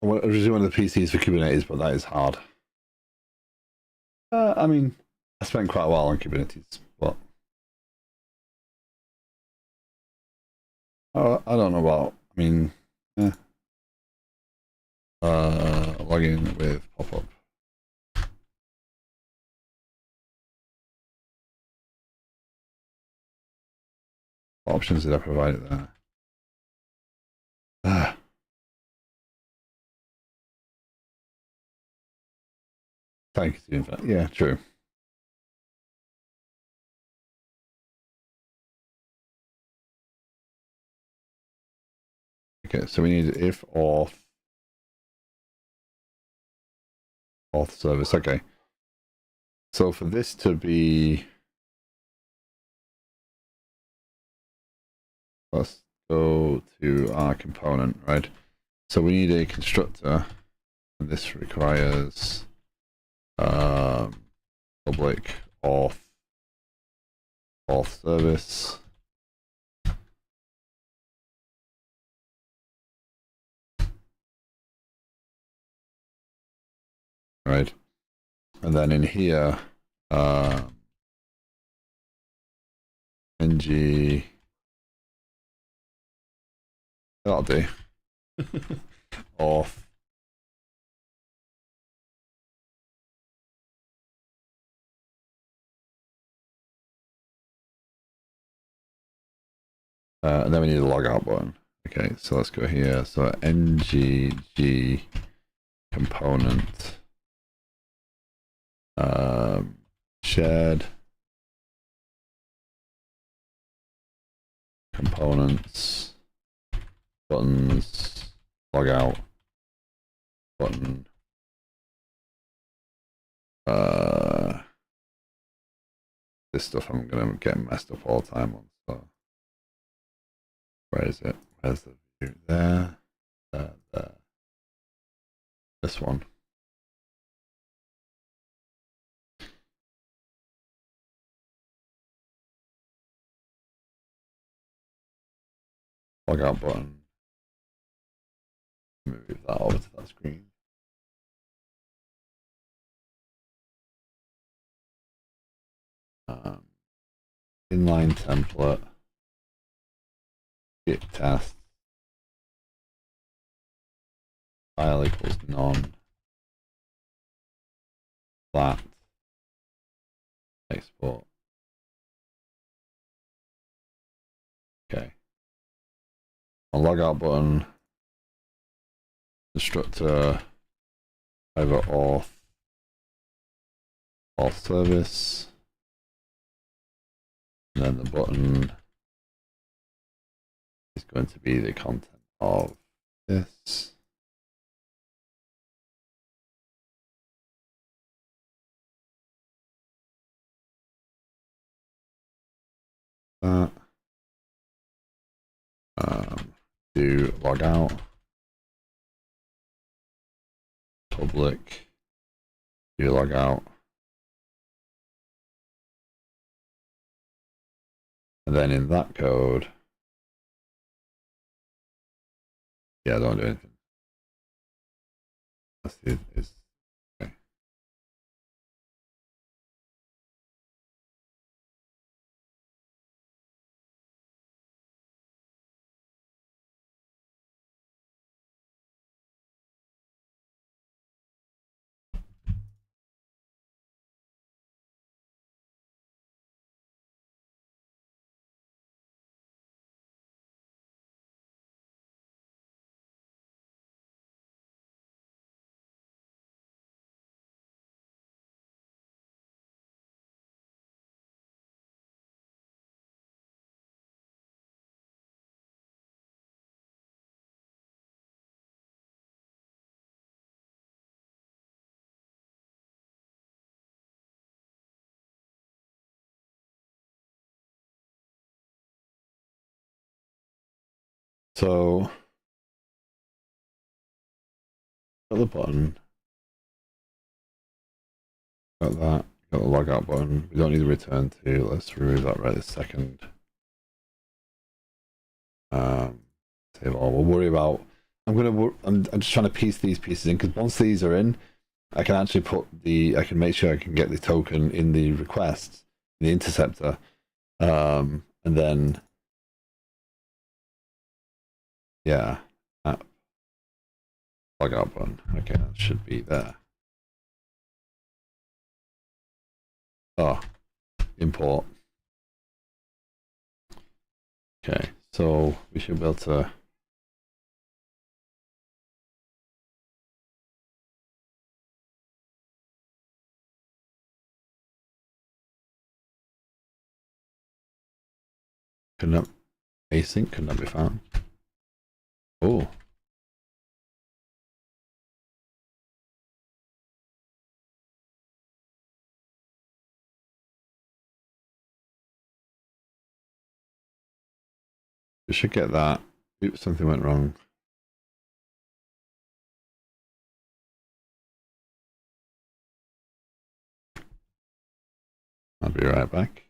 originally one of the PCs for Kubernetes, but that is hard. I mean, I spent quite a while on Kubernetes, but I don't know about. I mean, yeah. Login with pop-up. What options did I provide it there? Thank you, Infinite. Yeah, true. Okay, so we need if auth service. Okay. So for this to be, let's go to our component, right? So we need a constructor, and this requires public auth service. Right, and then in here, ng, that'll do. Auth. And then we need a logout button. Okay, so let's go here. So ngg component shared components buttons logout button this stuff I'm gonna get messed up all the time on. So where is it? Where's the view? There. This one. Logout button. Move that over to that screen. Inline template. Git test. File equals none. Flat. Export. Okay. A logout button. Constructor. Over auth service. And then the button is going to be the content of this. That. Do logout. Public. Do logout. And then in that code, yeah, don't do anything. That's the is okay. So got the button, got that, got the logout button. We don't need the return to. Let's remove that right this second. Save all. We'll worry about I'm just trying to piece these pieces in, because once these are in, I can actually I can make sure I can get the token in the request, in the interceptor, and then yeah, log out button. Okay, that should be there. Oh, import. Okay, so we should be able to. Couldn't async could not be found. Oh. We should get that. Oops, something went wrong. I'll be right back.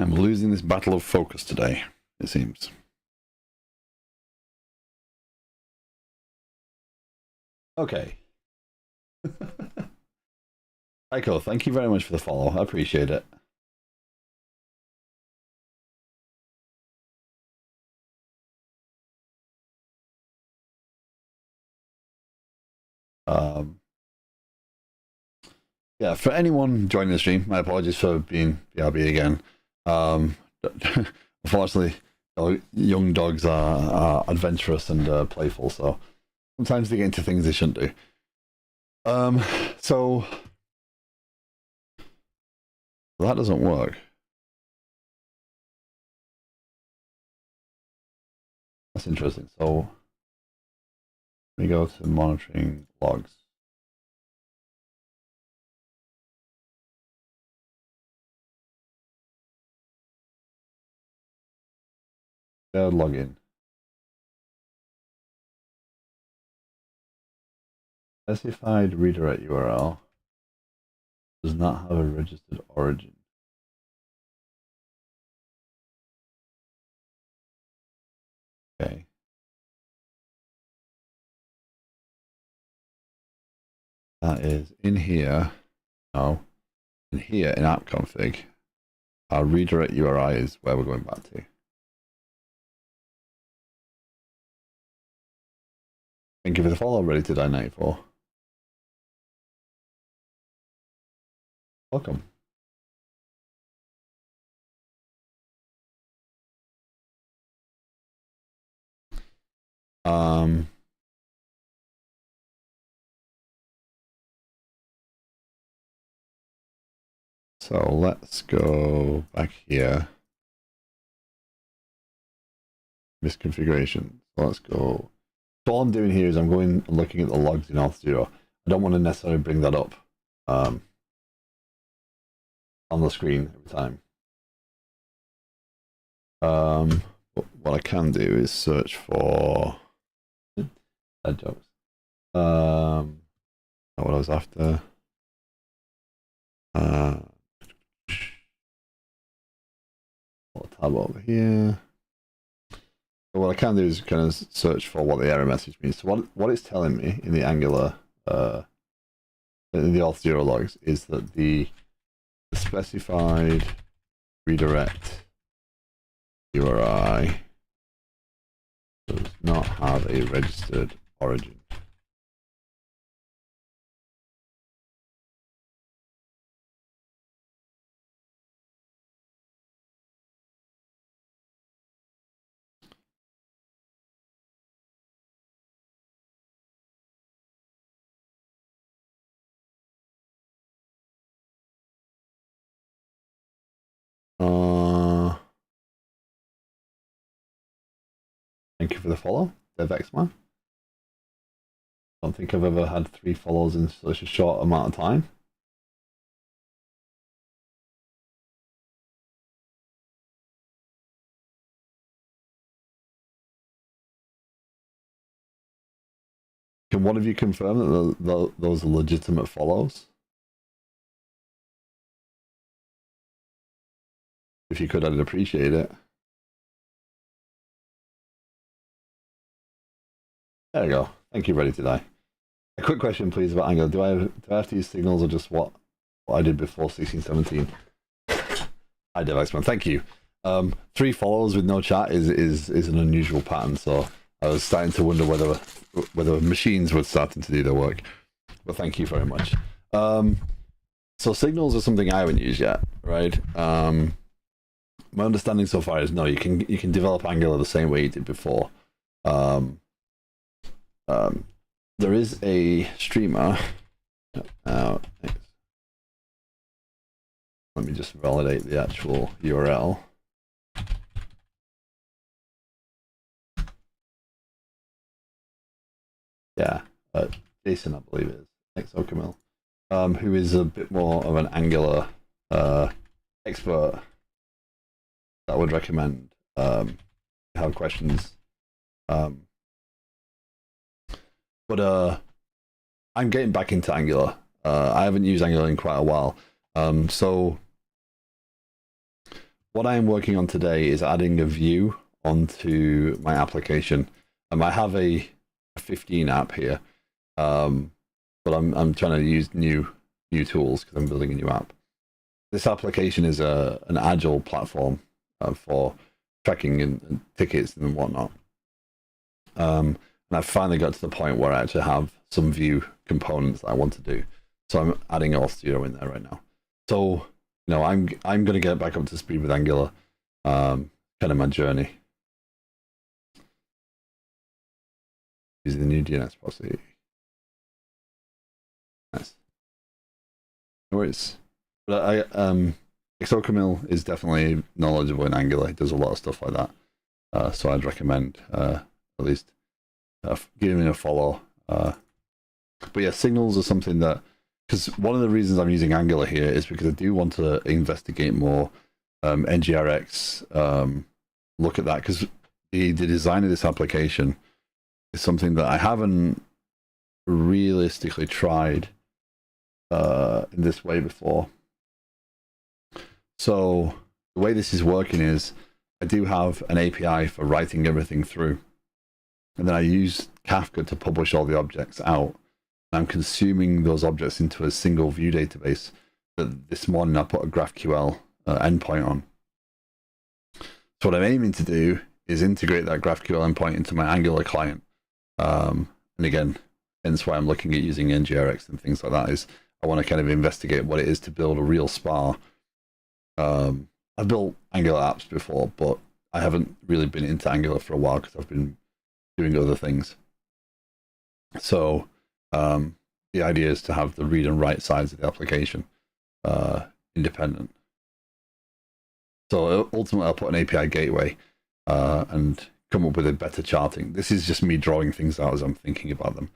I'm losing this battle of focus today, it seems. Okay. Michael, thank you very much for the follow. I appreciate it. Um, yeah, for anyone joining the stream, my apologies for being BRB again. Unfortunately, young dogs are adventurous and playful, so sometimes they get into things they shouldn't do. So that doesn't work. That's interesting. So we go to monitoring logs. Login. Specified redirect URL does not have a registered origin. Okay. That is in here. No. In here in app config, our redirect URI is where we're going back to. Thank you for the follow, ready to die 94. Welcome. So let's go back here. Misconfiguration. So let's go. So all I'm doing here is I'm going and looking at the logs in Auth0. I don't want to necessarily bring that up on the screen every time. But what I can do is search for bad jokes. Not what I was after. Tab over here. So what I can do is kind of search for what the error message means. So what it's telling me in the Angular, in the Auth0 logs, is that the specified redirect URI does not have a registered origin. Thank you for the follow, DevXman. I don't think I've ever had 3 follows in such a short amount of time. Can one of you confirm that those are legitimate follows? If you could, I'd appreciate it. There you go. Thank you, ready to die. A quick question, please, about Angular. Do I have to use signals or just what I did before 1617? Hi, DevXman. Thank you. 3 follows with no chat is an unusual pattern, so I was starting to wonder whether machines were starting to do their work. But thank you very much. So signals are something I haven't used yet, right? My understanding so far is no, you can develop Angular the same way you did before. There is a streamer. Let me just validate the actual URL. Yeah, Jason, I believe it is, XO Camille, who is a bit more of an Angular expert. That I would recommend. If you have questions. But I'm getting back into Angular. I haven't used Angular in quite a while. So what I am working on today is adding a view onto my application. I have a 15 app here, but I'm trying to use new tools because I'm building a new app. This application is an Agile platform for tracking and tickets and whatnot. And I've finally got to the point where I actually have some view components that I want to do. So I'm adding Auth0 in there right now. So, you know, I'm going to get back up to speed with Angular, kind of my journey. Using the new DNS policy. Nice. No worries. But XO Camille is definitely knowledgeable in Angular. He does a lot of stuff like that. So I'd recommend at least giving him a follow. But yeah, signals are something that, because one of the reasons I'm using Angular here is because I do want to investigate more NGRX, look at that, because the design of this application is something that I haven't realistically tried in this way before. So the way this is working is I do have an API for writing everything through. And then I use Kafka to publish all the objects out. I'm consuming those objects into a single view database that this morning I put a GraphQL endpoint on. So what I'm aiming to do is integrate that GraphQL endpoint into my Angular client. And again, hence why I'm looking at using NGRX and things like that, is I want to kind of investigate what it is to build a real SPA. I've built Angular apps before, but I haven't really been into Angular for a while because I've been doing other things. So the idea is to have the read and write sides of the application independent. So ultimately, I'll put an API gateway and come up with a better charting. This is just me drawing things out as I'm thinking about them.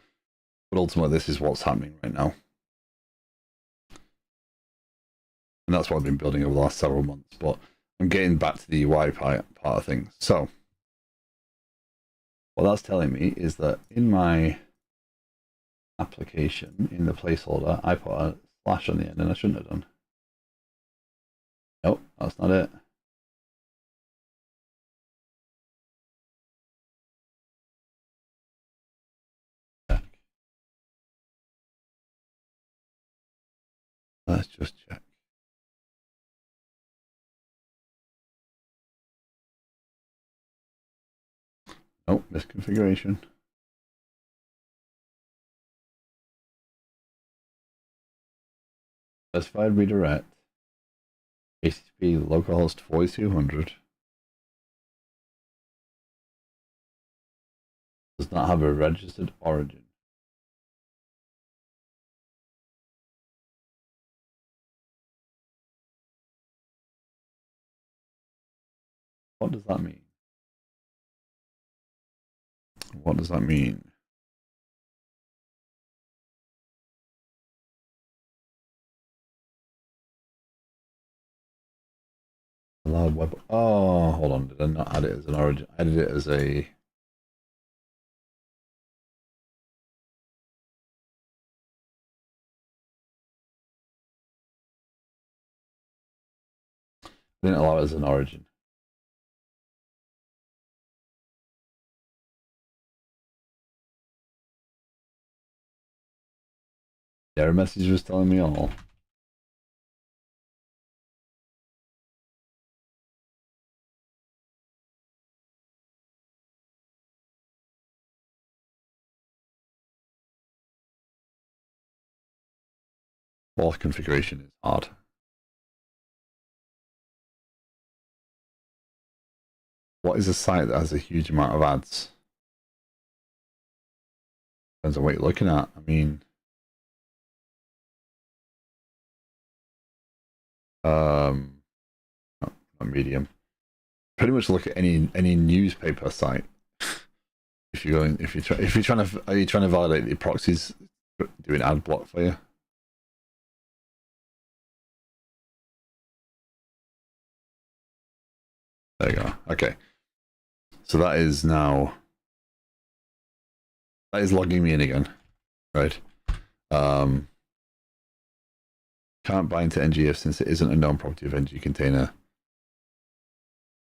But ultimately, this is what's happening right now. And that's what I've been building over the last several months. But I'm getting back to the UI part of things. So what that's telling me is that in my application, in the placeholder, I put a slash on the end, and I shouldn't have done. Nope, that's not it. Check. Let's just check. Nope, misconfiguration. Specified redirect. HTTP localhost 4200. Does not have a registered origin. What does that mean? What does that mean? Allowed web. Oh, hold on. Did I not add it as an origin? I added it as a. I didn't allow it as an origin. The error message was telling me all. False configuration is hard. What is a site that has a huge amount of ads? Depends on what you're looking at. I mean, not Medium. Pretty much look at any newspaper site. If you're going, if you're trying to, are you trying to validate the proxies doing ad block for you? There you go. Okay. So that is now, that is logging me in again, right? Can't bind to ngIf since it isn't a known property of ng container.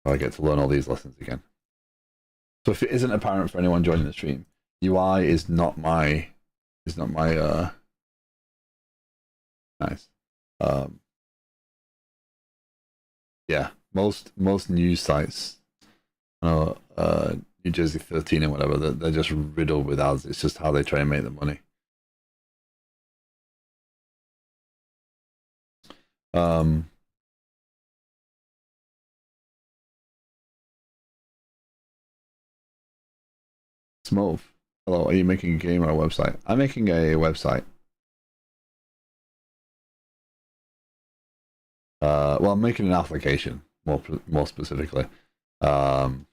I get to learn all these lessons again. So if it isn't apparent for anyone joining the stream, UI is not my nice. Yeah, most news sites, New Jersey 13 and whatever, they're just riddled with ads. It's just how they try and make the money. Smove, hello, are you making a game or a website? I'm making a website. Well, I'm making an application, more specifically. So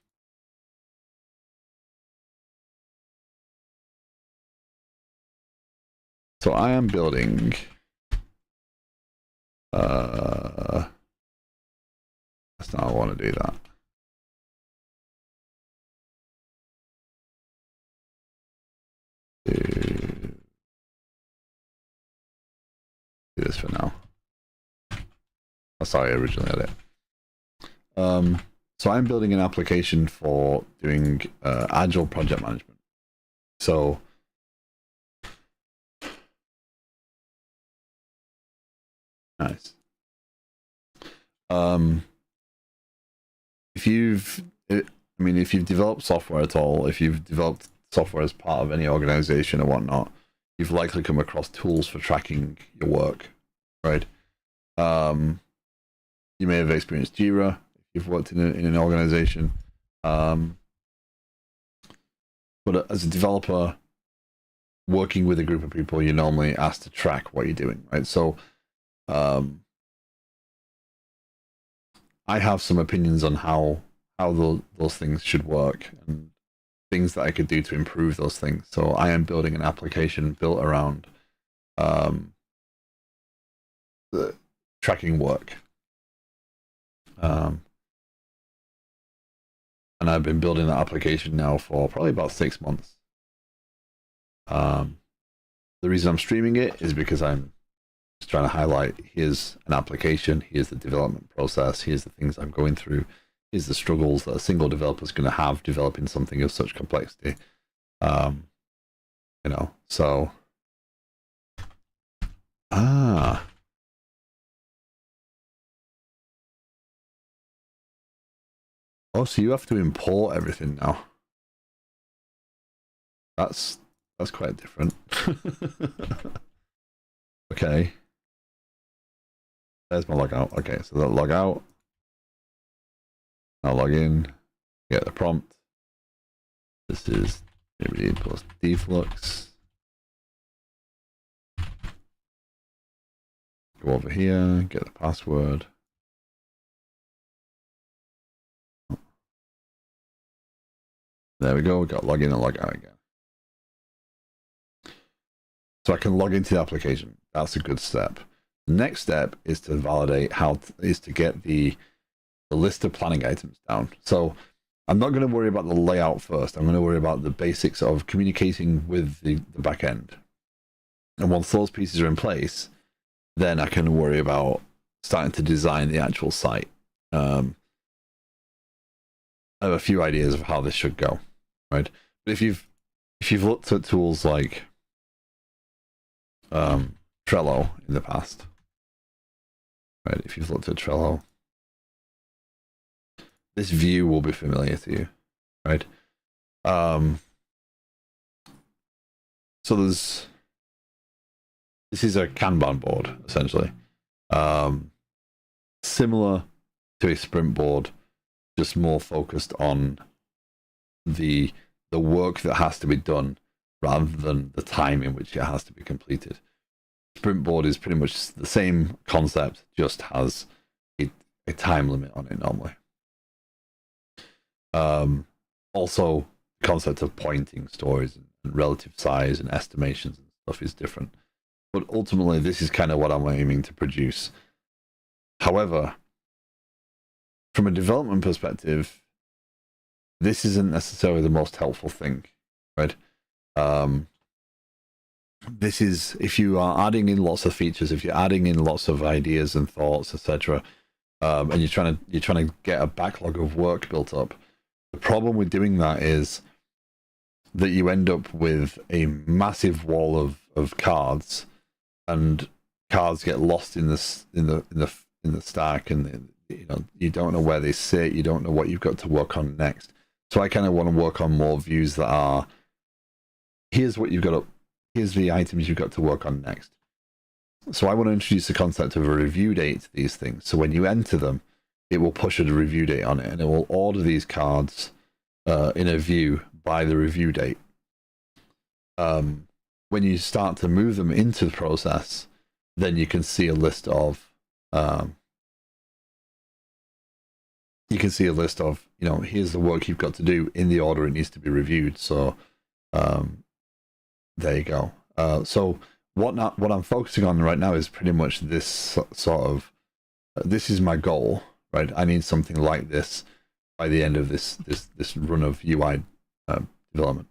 I am building that's not how I want to do that. this for now. That's how I originally had it. So I'm building an application for doing Agile project management. So nice. If you've developed software at all, if you've developed software as part of any organization or whatnot, you've likely come across tools for tracking your work, right? You may have experienced Jira if you've worked in an organization. But as a developer, working with a group of people, you're normally asked to track what you're doing, right? So I have some opinions on how those things should work and things that I could do to improve those things. So I am building an application built around the tracking work. And I've been building that application now for probably about 6 months. The reason I'm streaming it is because I'm just trying to highlight, here's an application, here's the development process, here's the things I'm going through, here's the struggles that a single developer is going to have developing something of such complexity. So oh, so you have to import everything now. That's quite different. Okay. There's my logout. Okay, so that log out. I'll log in. Get the prompt. This is maybe plus deflux. Go over here, get the password. There we go, we got log in and log out again. So I can log into the application. That's a good step. The next step is to validate is to get the list of planning items down. So I'm not going to worry about the layout first. I'm going to worry about the basics of communicating with the back end. And once those pieces are in place, then I can worry about starting to design the actual site. I have a few ideas of how this should go, right? But if you've looked at tools like Trello in the past, right? If you've looked at Trello, this view will be familiar to you, right? So this is a Kanban board, essentially. Similar to a sprint board, just more focused on the work that has to be done rather than the time in which it has to be completed. Sprint board is pretty much the same concept, just has a time limit on it normally. Also, the concept of pointing stories and relative size and estimations and stuff is different. But ultimately, this is kind of what I'm aiming to produce. However, from a development perspective, this isn't necessarily the most helpful thing, right? This is, if you are adding in lots of features, if you're adding in lots of ideas and thoughts, etc., and you're trying to get a backlog of work built up, the problem with doing that is that you end up with a massive wall of cards, and cards get lost in the stack, and you don't know where they sit, you don't know what you've got to work on next. So I kind of want to work on more views that are, here's the items you've got to work on next. So I want to introduce the concept of a review date to these things. So when you enter them, it will push a review date on it, and it will order these cards in a view by the review date. When you start to move them into the process, then you can see a list of here's the work you've got to do in the order it needs to be reviewed. So there you go. So what I'm focusing on right now is pretty much this sort of, this is my goal, right? I need something like this by the end of this run of UI development.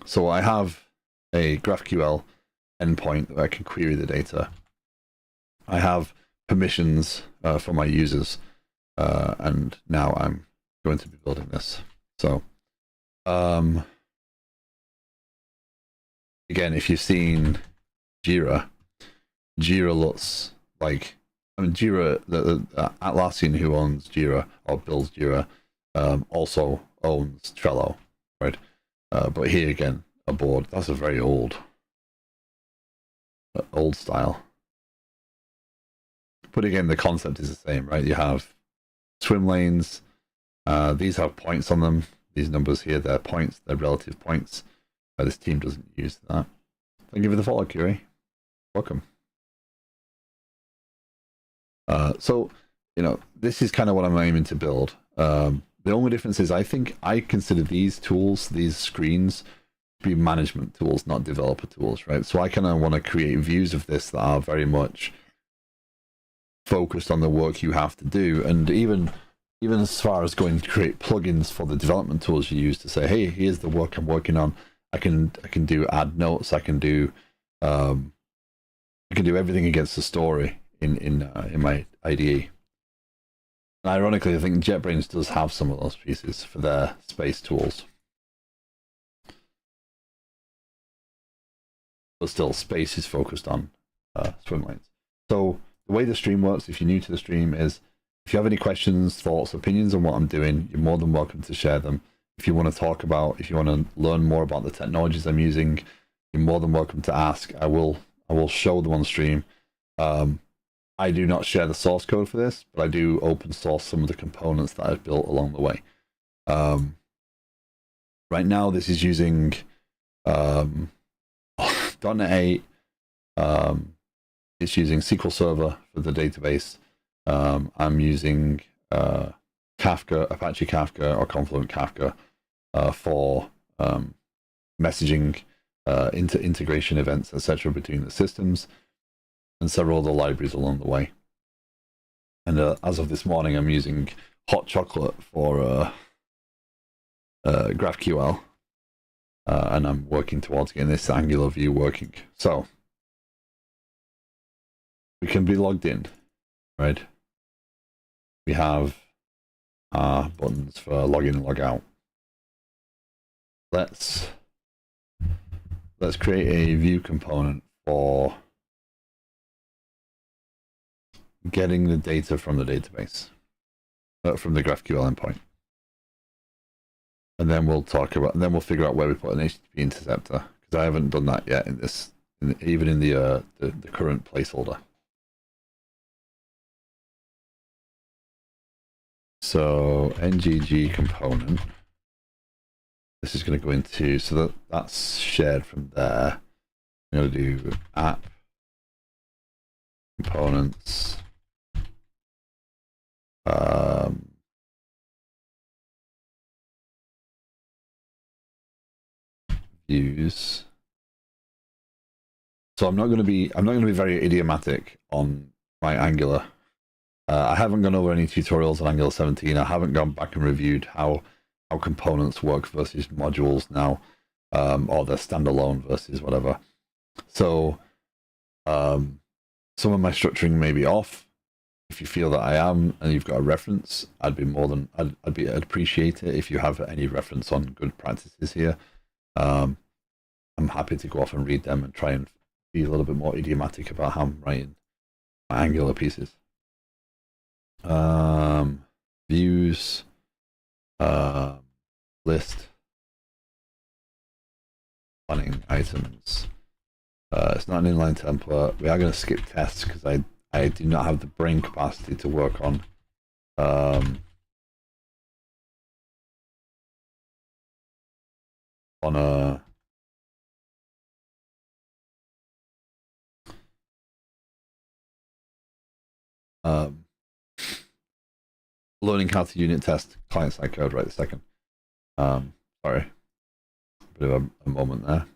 So I have a GraphQL endpoint that I can query the data. I have permissions for my users, and now I'm going to be building this. So again, if you've seen Jira looks like, I mean, Jira, Atlassian, who owns Jira or builds Jira, also owns Trello, right? But here again, a board, that's a very old style. But again, the concept is the same, right? You have swim lanes. These have points on them. These numbers here, they're points, they're relative points. This team doesn't use that. Thank you for the follow, Curie. Welcome. So, you know, this is kind of what I'm aiming to build. The only difference is I think I consider these tools, these screens, to be management tools, not developer tools, right? So I kind of want to create views of this that are very much focused on the work you have to do, and even as far as going to create plugins for the development tools you use to say, hey, here's the work I'm working on. I can do add notes. I can do everything against the story in my IDE. And ironically, I think JetBrains does have some of those pieces for their space tools. But still, space is focused on swim lanes. So the way the stream works, if you're new to the stream, is if you have any questions, thoughts, opinions on what I'm doing, you're more than welcome to share them. If you want to talk about, if you want to learn more about the technologies I'm using, you're more than welcome to ask. I will show them on stream. I do not share the source code for this, but I do open source some of the components that I've built along the way. Right now, this is using .NET 8. It's using SQL Server for the database. I'm using Kafka, Apache Kafka, or Confluent Kafka for messaging, integration events, etc., between the systems, and several other libraries along the way. And as of this morning, I'm using Hot Chocolate for GraphQL, and I'm working towards getting this Angular view working. So we can be logged in, right? We have our buttons for log in and log out. Let's create a view component for getting the data from the database, from the GraphQL endpoint. And then we'll figure out where we put an HTTP interceptor, because I haven't done that yet even in the current placeholder. So ngg component. This is going to go into, so that's shared from there. I'm going to do app components. Views. So I'm not going to be very idiomatic on my Angular. I haven't gone over any tutorials on Angular 17. I haven't gone back and reviewed how components work versus modules now, or they're standalone versus whatever. So some of my structuring may be off. If you feel that I am, and you've got a reference, I'd appreciate it if you have any reference on good practices here. I'm happy to go off and read them and try and be a little bit more idiomatic about how I'm writing my Angular pieces. Views, list, planning items. It's not an inline template. We are going to skip tests because I do not have the brain capacity to work on a learning how to unit test client-side code right this second. Sorry, a bit of a moment there.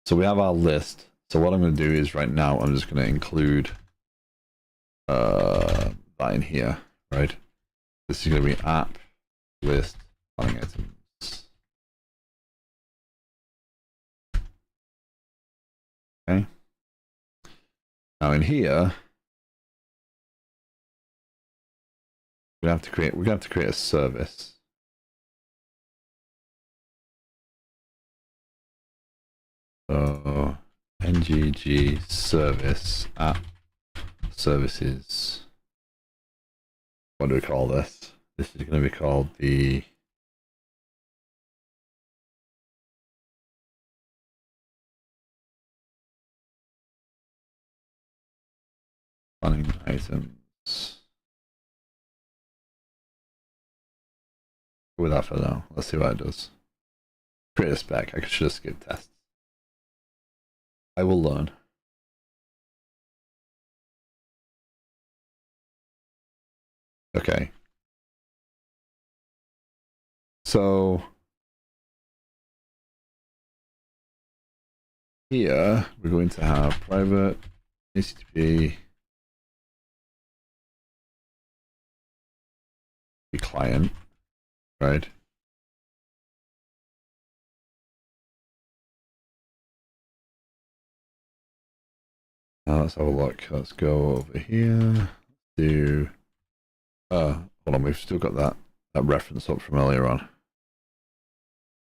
So we have our list. So what I'm going to do is right now I'm just going to include that in here, right? This is going to be app list planning items. Okay. Now in here, we're gonna have to create a service. So ngg service app services. What do we call this? This is going to be called the planning items. Go with that for now. Let's see what it does. Create a spec. I should just skip tests. I will learn. Okay. So here we're going to have private HTTP client, right? Now let's have a look. Let's go over here. Do hold on, we've still got that reference up from earlier on.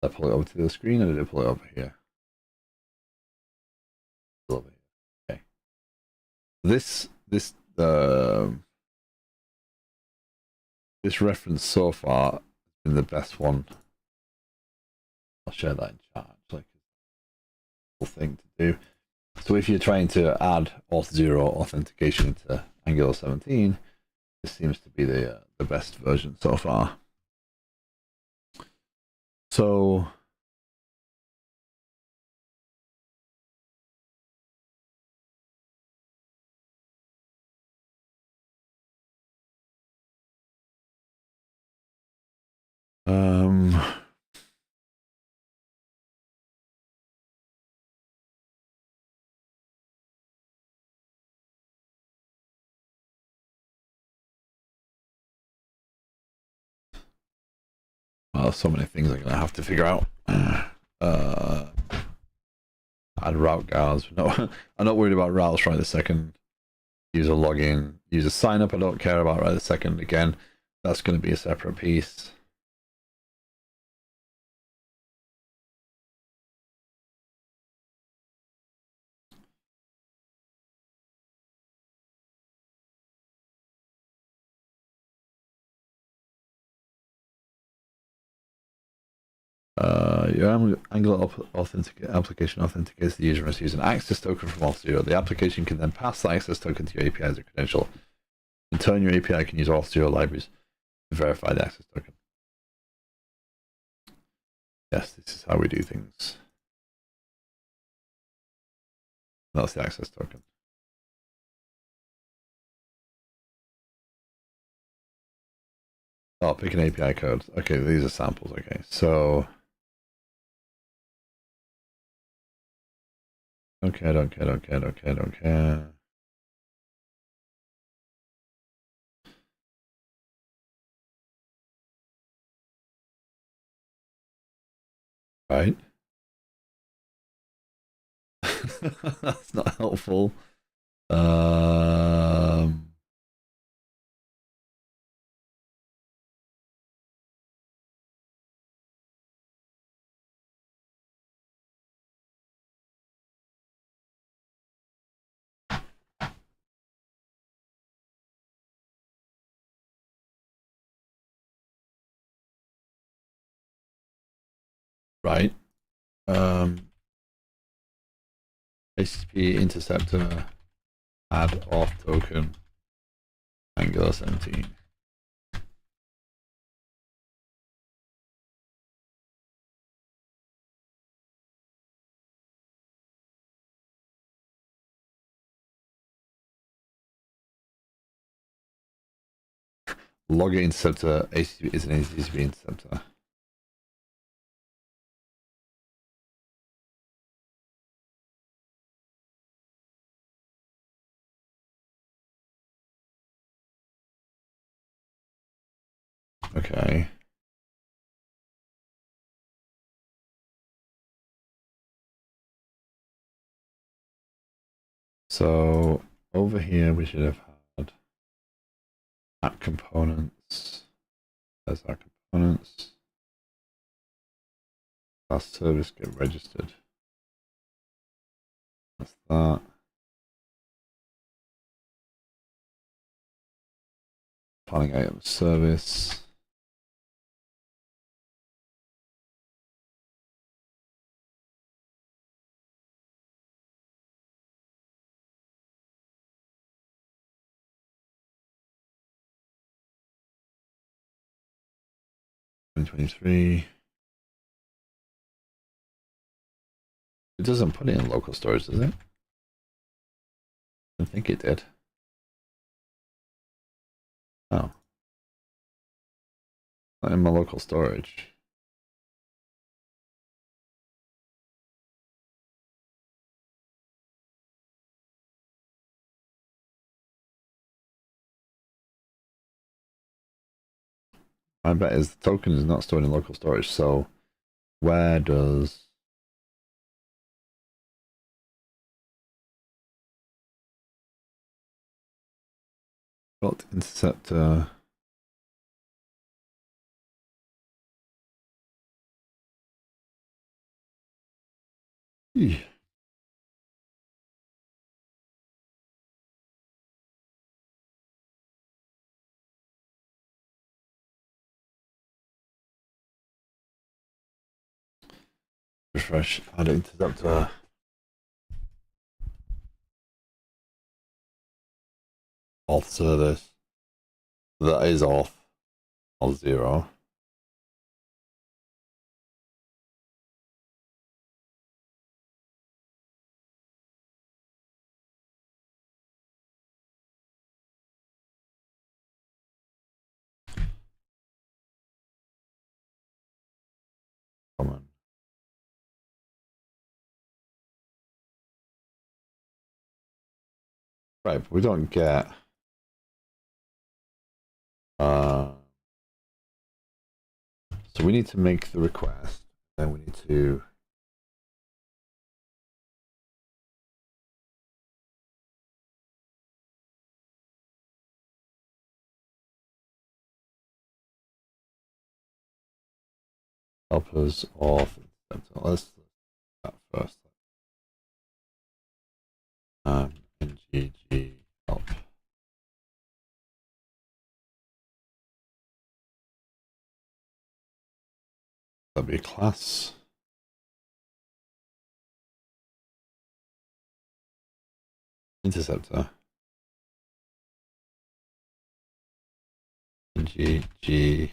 Did I pull it over to the screen, or did I pull it over here? Over here. Okay. This reference so far has been the best one. I'll share that in chat. It's like a cool thing to do. So if you're trying to add Auth0 authentication to Angular 17, this seems to be the best version so far. So well, so many things I'm going to have to figure out. Add route guards. No, I'm not worried about routes right this second. User login, user sign up, I don't care about right this second. Again, that's going to be a separate piece. Your Angular application authenticates the user must use an access token from Auth0. The application can then pass the access token to your API as a credential. In turn, your API can use Auth0 libraries to verify the access token. Yes, this is how we do things. That's the access token. Oh, pick an API code. Okay, these are samples. Okay, so don't care. Right. That's not helpful. Right. HTTP interceptor add auth token Angular 17. Login interceptor HTTP is an HTTP interceptor. Okay. So over here we should have had app components. There's our components. Our service get registered. That's that. Planning item service. $2023. It doesn't put it in local storage, does it? I think it did. Oh. Not in my local storage. My bet is the token is not stored in local storage, so where does Bot interceptor refresh, add interceptor. Auth service. That is off. All 0. Common. Right, but we don't get so we need to make the request, then we need to help us off. Let's do that first. NGG help. That'll be a class. Interceptor. NGG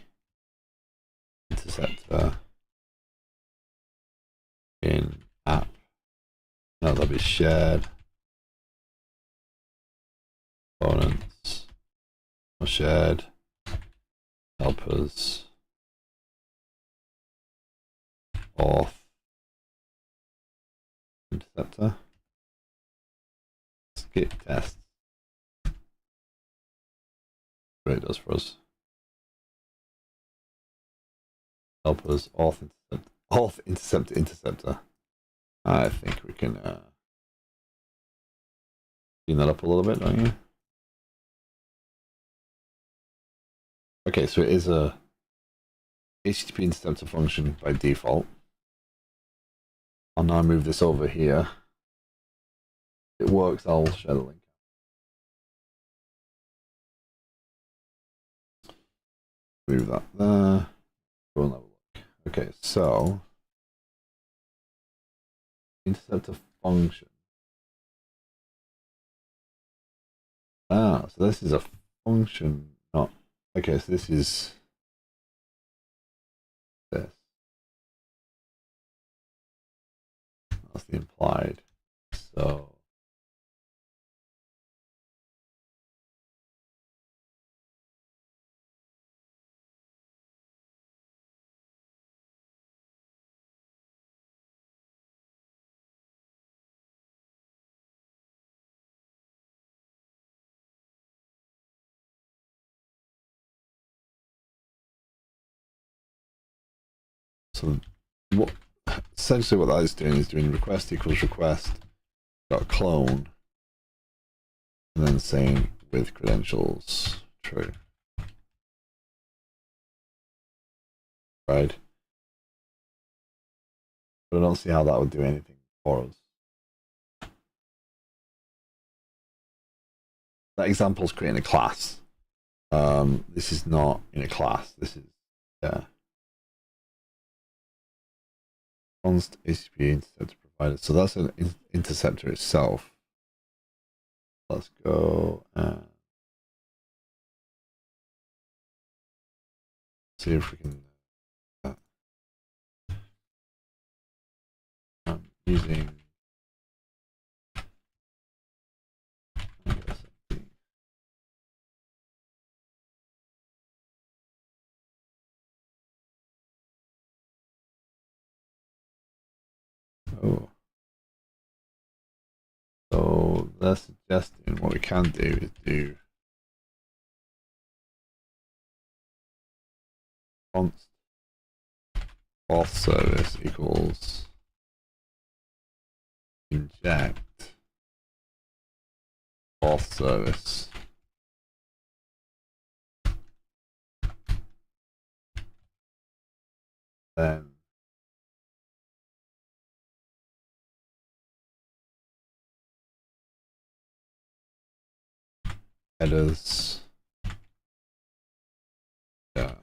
interceptor in app. No, that'll be shared components or shared helpers auth interceptor skip tests. What it does for us. Helpers auth interceptor. I think we can clean that up a little bit, don't you? Okay, so it is a HTTP interceptor function by default. I'll now move this over here. If it works, I'll share the link. Move that there. Go and have a look. Okay, so interceptor function. Ah, so this is a function, not okay. So this is this. That's the implied. So what essentially what that is doing request equals request dot clone and then saying with credentials true. Right? But I don't see how that would do anything for us. That example is creating a class. This is not in a class. This is, yeah. Const HTTP interceptor provider. So that's an interceptor itself. Let's go and see if we can. Using. Oh. So they're suggesting what we can do is do const auth service equals inject auth service. Then headers. Yeah.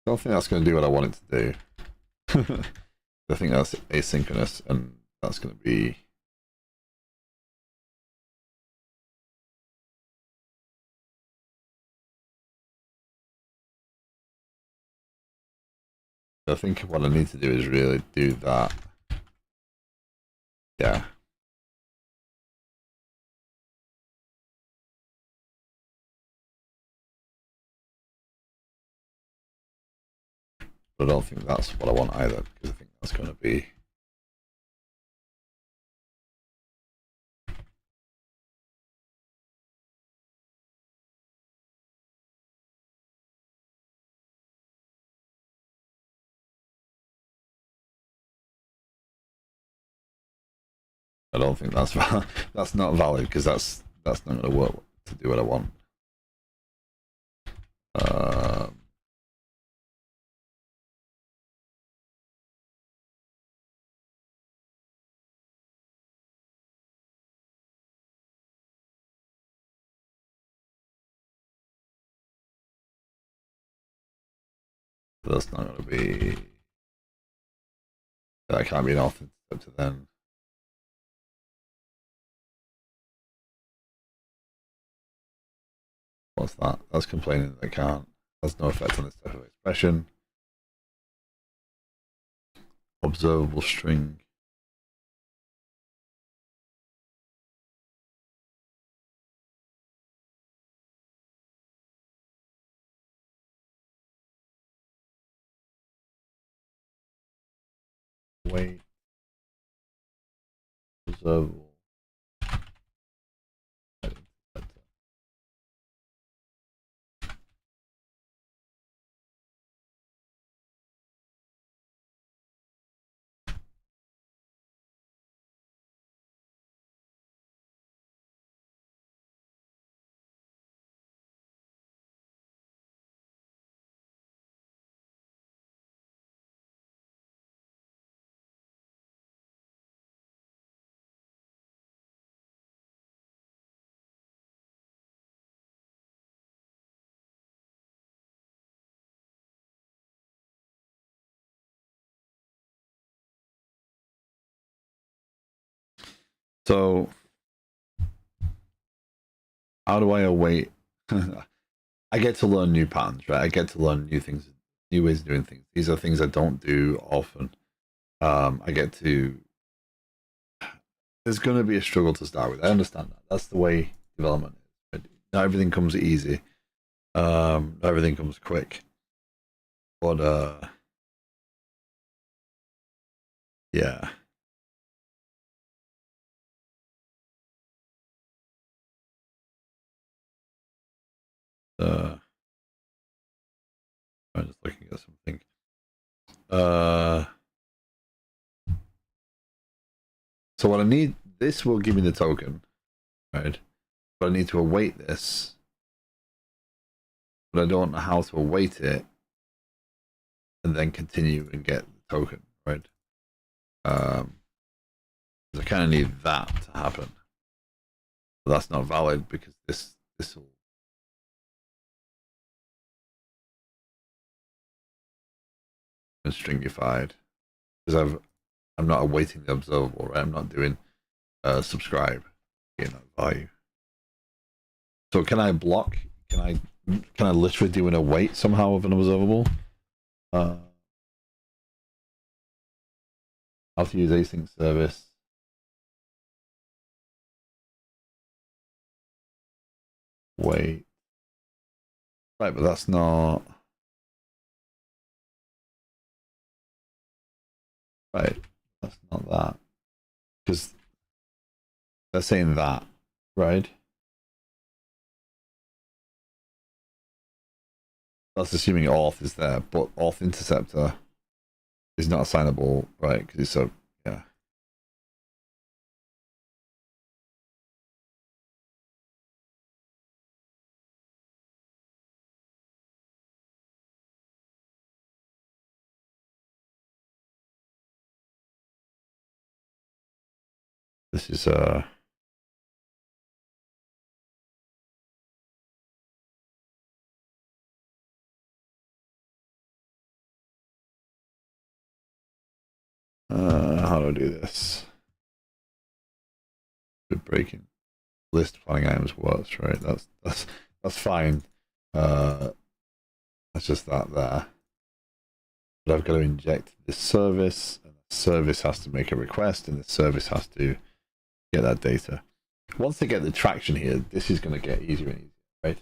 I don't think that's going to do what I want it to do. I think that's asynchronous, and that's going to be. I think what I need to do is really do that. Yeah. But I don't think that's what I want either, because I think that's going to be. I don't think that's that's not valid, because that's not going to work to do what I want. That's not going to be. That can't be an auth interceptor then. What's that? That's complaining that I can't. Has no effect on this type of expression. Observable string. Wait. Observable. So, how do I await? I get to learn new patterns, right? I get to learn new things, new ways of doing things. These are things I don't do often. I get to. There's going to be a struggle to start with. I understand that. That's the way development is. Not everything comes easy. Not everything comes quick. But yeah. I'm just looking at something. So what I need, this will give me the token, right? But I need to await this, but I don't know how to await it and then continue and get the token, right? I kind of need that to happen. But that's not valid because this will be stringified because I'm not awaiting the observable, right? I'm not doing subscribe, getting that value. So can I block? Can I literally do an await somehow of an observable? How to use async service. Wait. Right, but that's not right. That's not that. Because they're saying that, right? That's assuming auth is there, but auth interceptor is not assignable, right? Because it's so, yeah. This is how do I do this? Good breaking list planning items works, right? That's fine. That's just that there. But I've got to inject this service, and the service has to make a request, and the service has to get that data. Once they get the traction here, this is going to get easier and easier, right?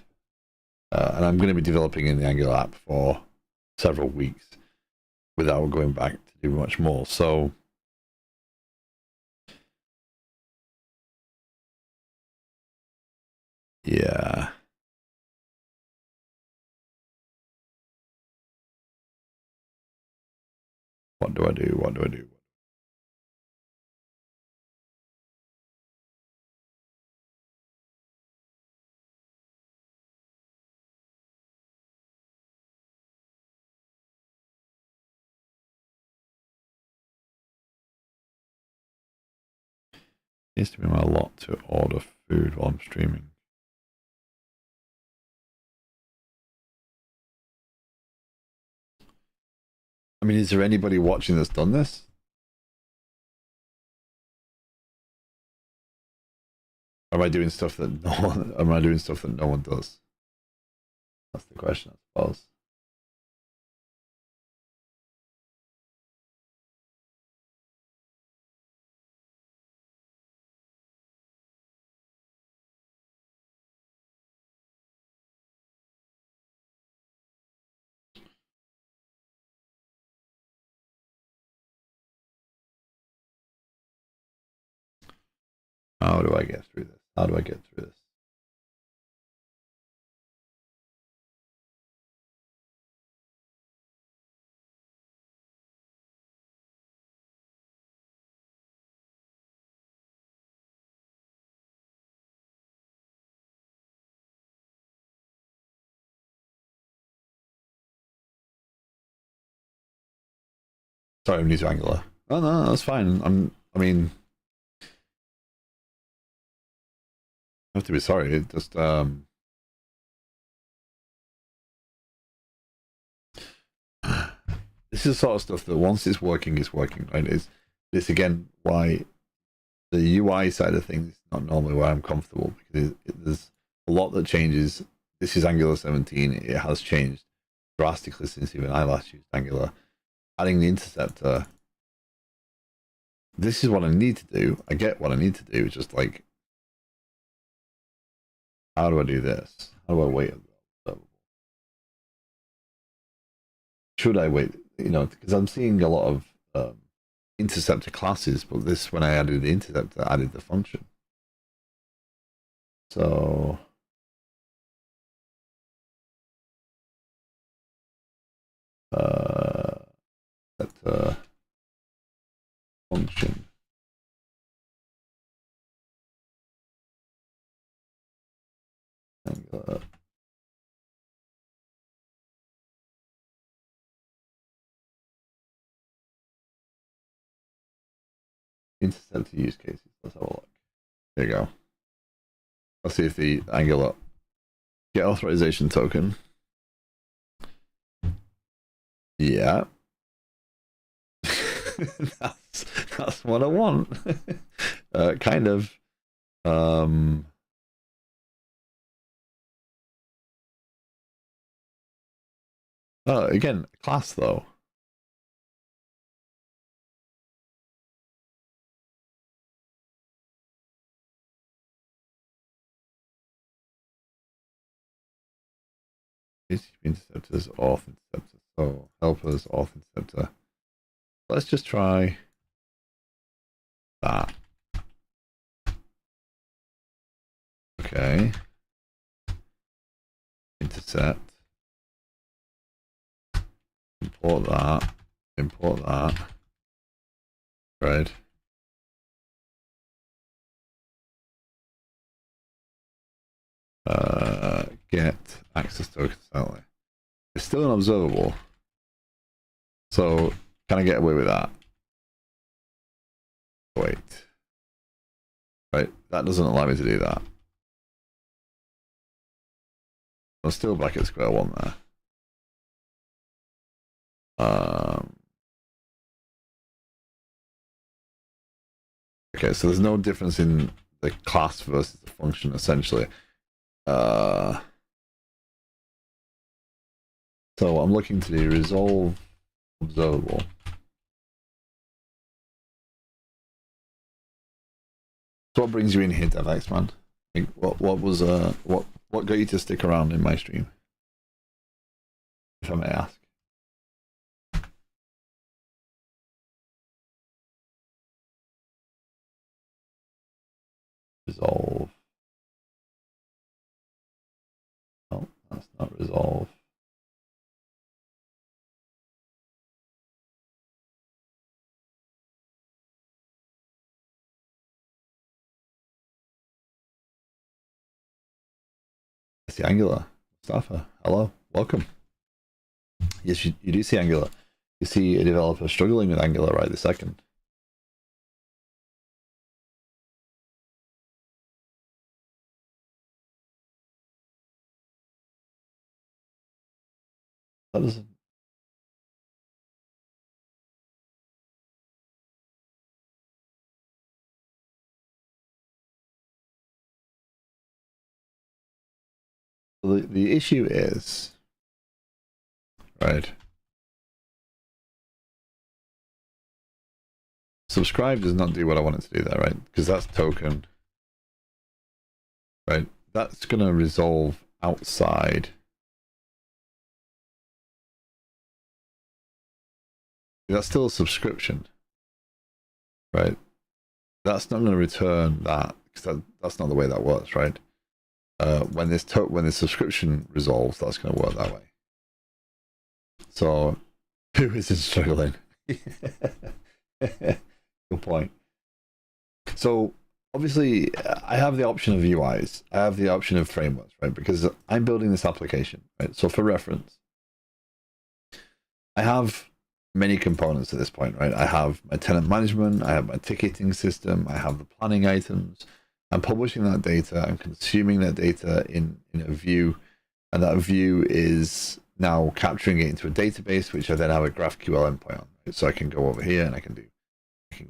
And I'm going to be developing in the Angular app for several weeks without going back to do much more. So yeah. What do I do? What do I do? Needs to be my lot to order food while I'm streaming. I mean, is there anybody watching that's done this? Or am I doing stuff that no one? Am I doing stuff that no one does? That's the question, I suppose. How do I get through this? How do I get through this? Sorry, I'm new to Angular. Oh no, that's fine. I mean, I have to be sorry. It just this is the sort of stuff that once it's working, right? It's again why the UI side of things is not normally where I'm comfortable because there's a lot that changes. This is Angular 17. It has changed drastically since even I last used Angular. Adding the interceptor. This is what I need to do. I get what I need to do. It's just like, how do I do this? How do I wait? Should I wait? You know, because I'm seeing a lot of interceptor classes, but this, when I added the interceptor, I added the function. So interceptor function. Angular. Interceptor use cases. Let's have a look. There you go. Let's see if the Angular get authorization token. Yeah. that's what I want. Kind of. Oh, again, class though. HTTP interceptors, auth interceptor. So helpers, auth interceptor. Let's just try that. Okay. Intercept. Import that. Import that. Right. Get access token only. It's still an observable. So can I get away with that? Wait. Right, that doesn't allow me to do that. I'm still back at square one there. Okay, so there's no difference in the class versus the function essentially. So I'm looking to do resolve observable. So what brings you in here, DevX man? What got you to stick around in my stream? If I may ask. Resolve. No, that's not resolve. I see Angular. Mustafa, hello, welcome. Yes, you do see Angular. You see a developer struggling with Angular right this second. That doesn't. The issue is, right? Subscribe does not do what I want it to do there, right? Because that's token, right? That's going to resolve outside. That's still a subscription, right? That's not going to return that because that's not the way that works, right? When this subscription resolves, that's going to work that way. So, who isn't struggling? Good point. So, obviously, I have the option of UIs. I have the option of frameworks, right? Because I'm building this application, right? So, for reference, I have many components at this point, right? I have my tenant management, I have my ticketing system, I have the planning items. I'm publishing that data, I'm consuming that data in a view, and that view is now capturing it into a database, which I then have a GraphQL endpoint on. Right? So I can go over here and I can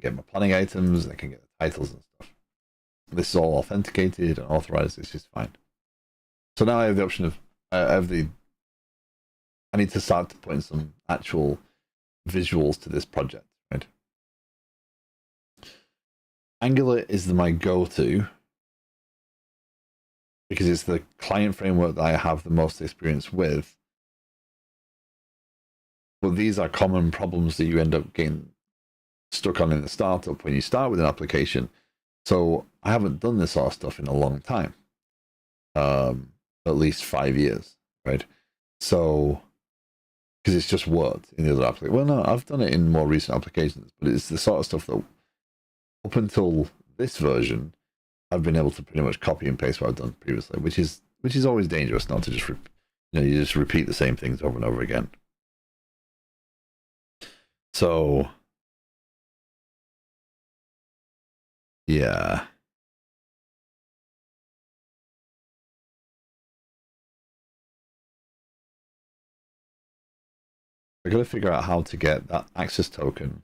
get my planning items, I can get the titles and stuff. This is all authenticated and authorized, this is fine. So now I have the option of, I need to start to put in some actual visuals to this project, right? Angular is my go-to because it's the client framework that I have the most experience with. But these are common problems that you end up getting stuck on in the startup when you start with an application. So I haven't done this sort of stuff in a long time, at least 5 years, right? So, because it's just worked in the other application. Well, no, I've done it in more recent applications, but it's the sort of stuff that up until this version, I've been able to pretty much copy and paste what I've done previously, which is always dangerous, not to just you just repeat the same things over and over again. So yeah. We're going to figure out how to get that access token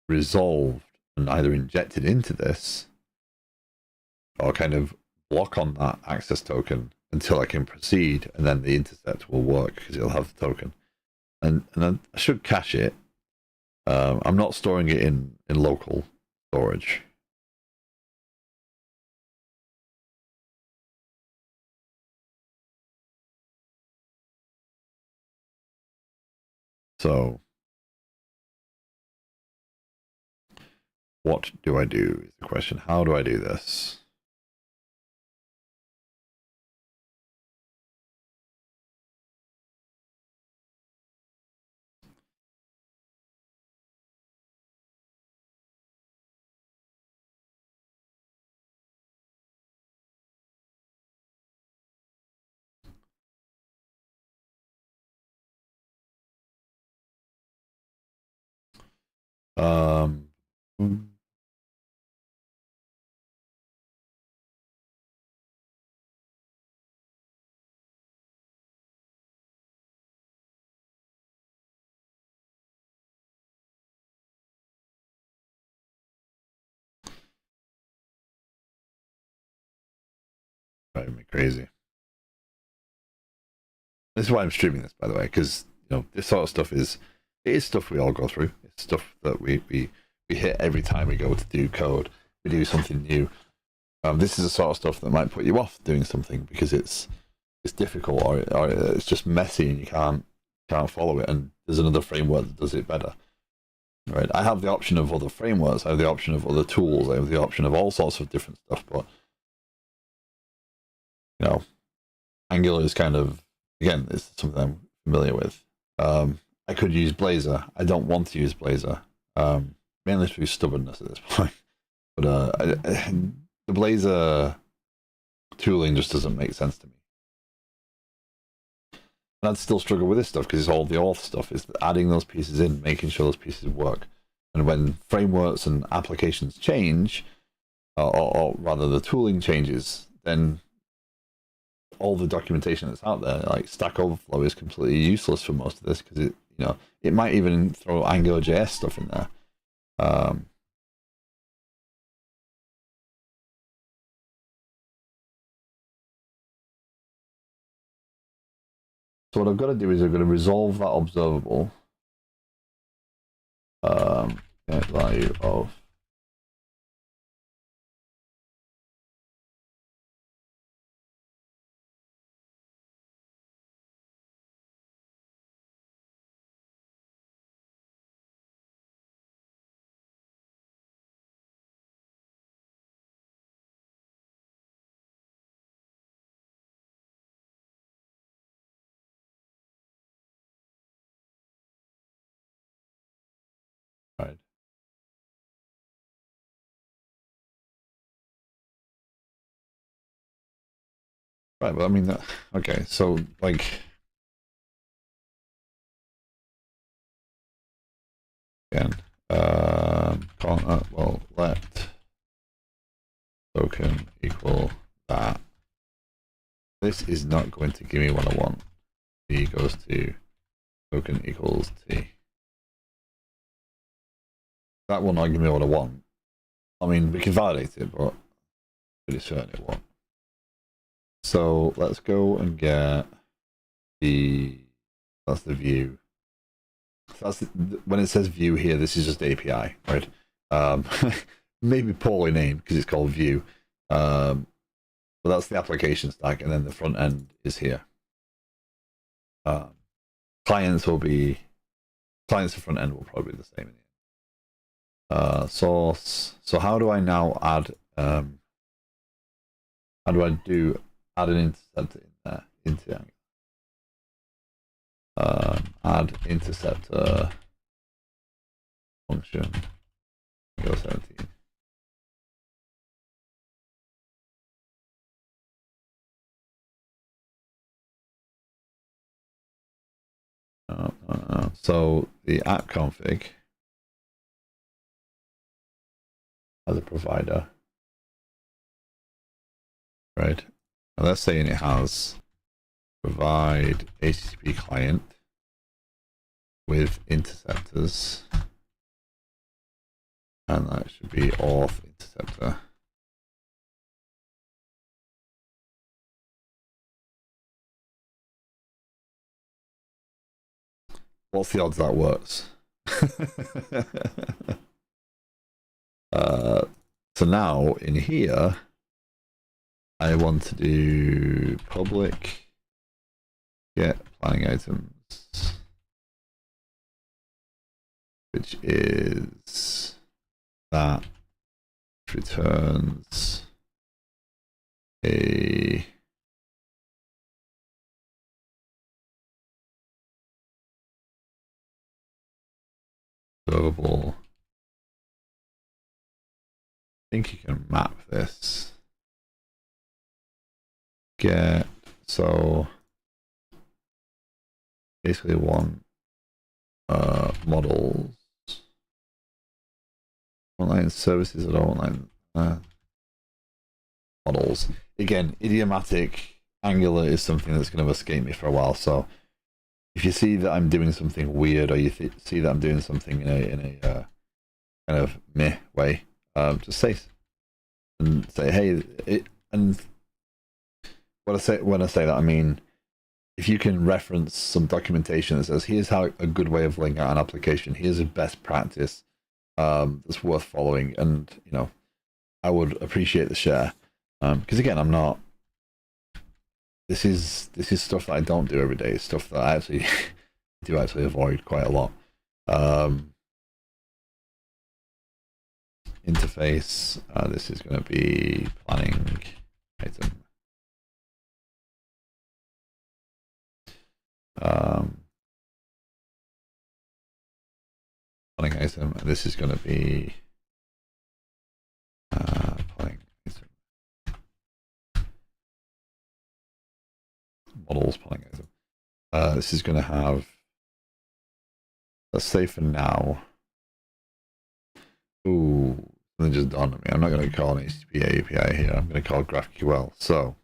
resolved and either injected into this or kind of block on that access token until I can proceed, and then the intercept will work because it'll have the token. And I should cache it. I'm not storing it in local storage. So what do I do is the question. How do I do this? Driving me crazy. This is why I'm streaming this, by the way, because this sort of stuff is stuff we all go through. It's stuff that we hit every time we go to do code. We do something new. This is the sort of stuff that might put you off doing something because it's difficult or it's just messy and you can't follow it. And there's another framework that does it better. Right? I have the option of other frameworks. I have the option of other tools. I have the option of all sorts of different stuff. But Angular is kind of, again, it's something I'm familiar with. I could use Blazor. I don't want to use Blazor, mainly through stubbornness at this point. But the Blazor tooling just doesn't make sense to me. And I'd still struggle with this stuff because it's all the auth stuff. It's adding those pieces in, making sure those pieces work. And when frameworks and applications change, or rather the tooling changes, then all the documentation that's out there, like Stack Overflow, is completely useless for most of this because it might even throw AngularJS stuff in there. So what I've got to do is I've got to resolve that observable value of right. Right, well, I mean, okay, so, like, again, well, let token equal that. This is not going to give me what I want. T goes to token equals T. That will not give me what I want. I mean, we can validate it, but pretty certain it won't. So let's go and get that's the view. So when it says view here, this is just API, right? Maybe poorly named because it's called view. But that's the application stack, and then the front end is here. Clients and front end will probably be the same in the end. Source. So how do I now add? How do I add an intercept in there into Angular? add interceptor function. Go 17. So the app config as a provider, right? And let's say it has provide HTTP client with interceptors, and that should be auth interceptor. What's the odds that works? So now in here, I want to do public get planning items, which is that returns a observable. I think you can map this. Get, so basically one models, online services, or online models. Again, idiomatic Angular is something that's going to escape me for a while. So if you see that I'm doing something weird, or you see that I'm doing something in a kind of meh way, just say hey. And when I say that, I mean, if you can reference some documentation that says here's how a good way of laying out an application, here's a best practice that's worth following, and I would appreciate the share, because again, I'm not. This is stuff that I don't do every day. It's stuff that I actually do avoid quite a lot. Interface. This is going to be planning item. Planning item. And this is going to be planning item. Models planning item. This is going to have. Let's say for now. Ooh, something just dawned on me. I'm not going to call an HTTP API here. I'm going to call it GraphQL. So.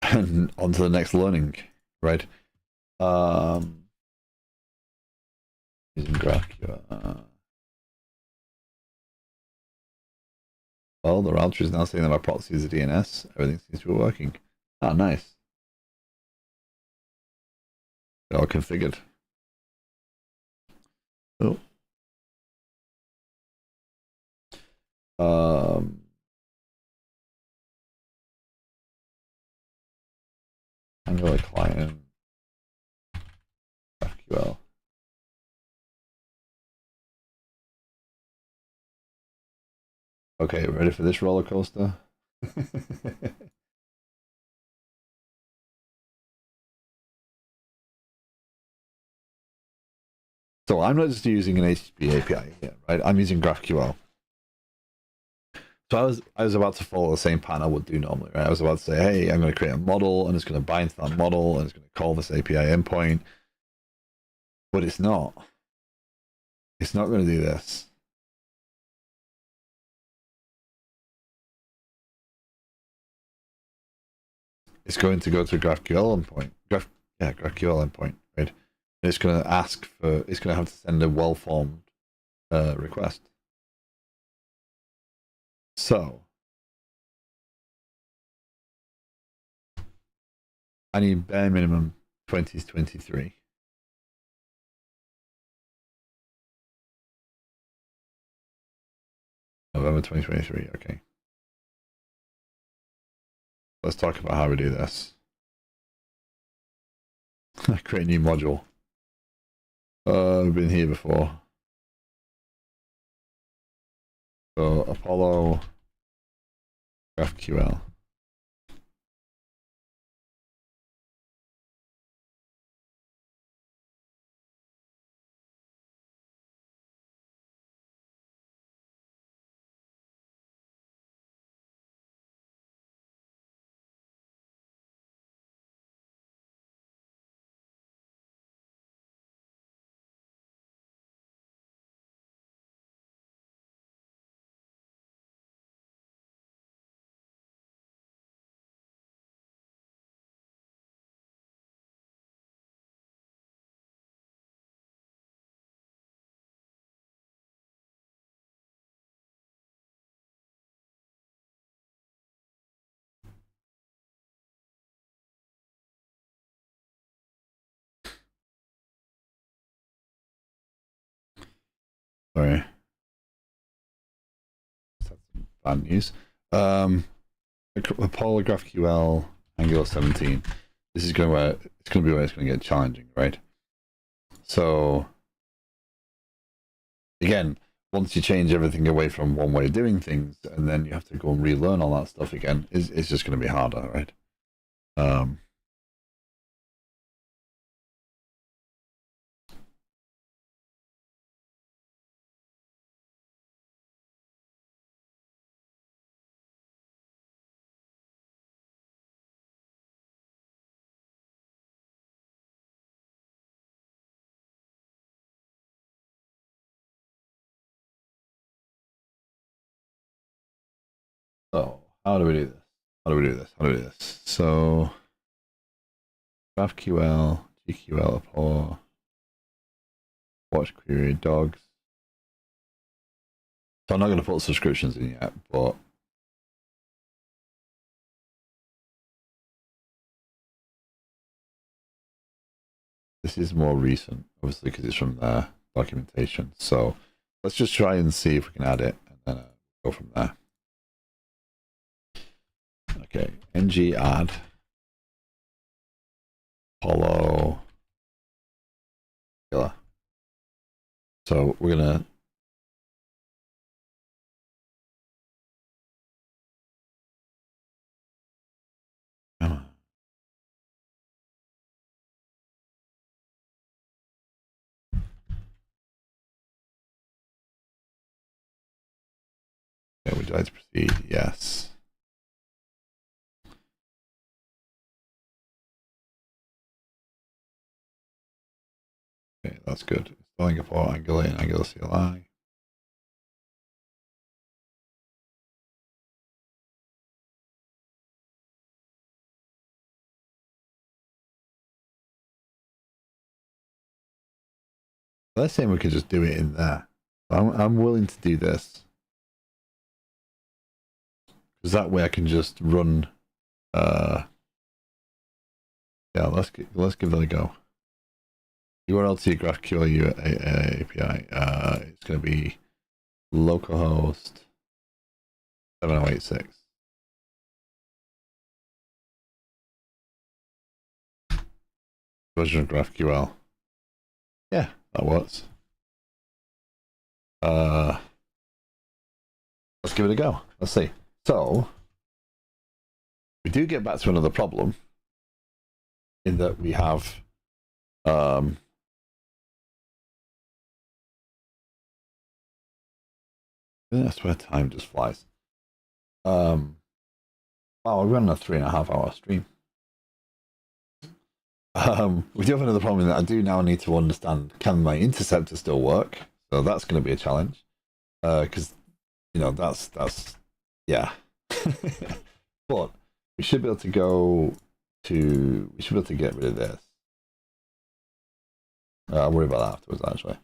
And on to the next learning, right? Using GraphQL. Well, the router is now saying that my proxy is a DNS. Everything seems to be working. Ah, nice. They're all configured. Oh. Angular client. GraphQL. Okay, ready for this roller coaster? So I'm not just using an HTTP API here, right? I'm using GraphQL. So I was about to follow the same pattern I would do normally, right? I was about to say, hey, I'm going to create a model, and it's going to bind to that model, and it's going to call this API endpoint. But it's not. It's not going to do this. It's going to go to a GraphQL endpoint. GraphQL endpoint, right? And it's going to ask for. It's going to have to send a well-formed request. So I need bare minimum 20 to 23. November 2023. Okay. Let's talk about how we do this. Create a new module. We've been here before. So Apollo GraphQL. Sorry. That's bad news. Apollo GraphQL Angular 17. This is going where it's going to be where it's going to get challenging, right? So again, once you change everything away from one way of doing things, and then you have to go and relearn all that stuff again, it's just going to be harder, right? So how do we do this? How do we do this? How do we do this? So GraphQL, GQL, Apollo, watch query, dogs. So I'm not going to put subscriptions in yet, but this is more recent, obviously, because it's from their documentation. So let's just try and see if we can add it, and then go from there. Okay, ng add Apollo killer. So we're gonna would you like to proceed? Yes. Okay, that's good. Installing Apollo Angular and Angular CLI. Let's say we could just do it in there. I'm willing to do this, because that way I can just run. Yeah, let's give that a go. URL to GraphQL API. It's going to be localhost 7086. Version of GraphQL. Yeah, that works. Let's give it a go. Let's see. So we do get back to another problem in that we have I swear time just flies. Wow, we're running a 3.5 hour stream. We do have another problem that I do now need to understand, can my interceptor still work? So that's going to be a challenge. Because, you know, that's yeah. But we should be able to we should be able to get rid of this. I'll worry about that afterwards, actually.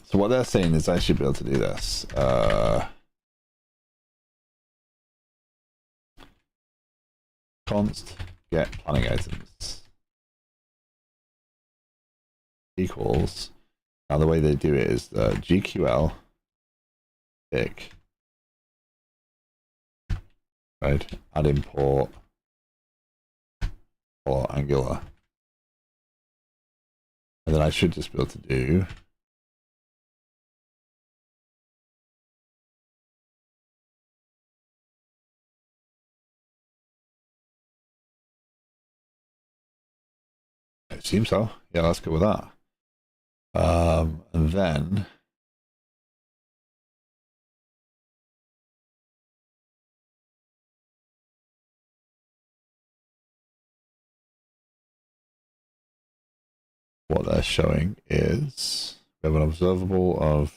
So what they're saying is I should be able to do this. Const get planning items equals. Now the way they do it is GQL pick right? Add import or Angular. And then I should just be able to do it seems so. Yeah, let's go with that. And then what they're showing is we have an observable of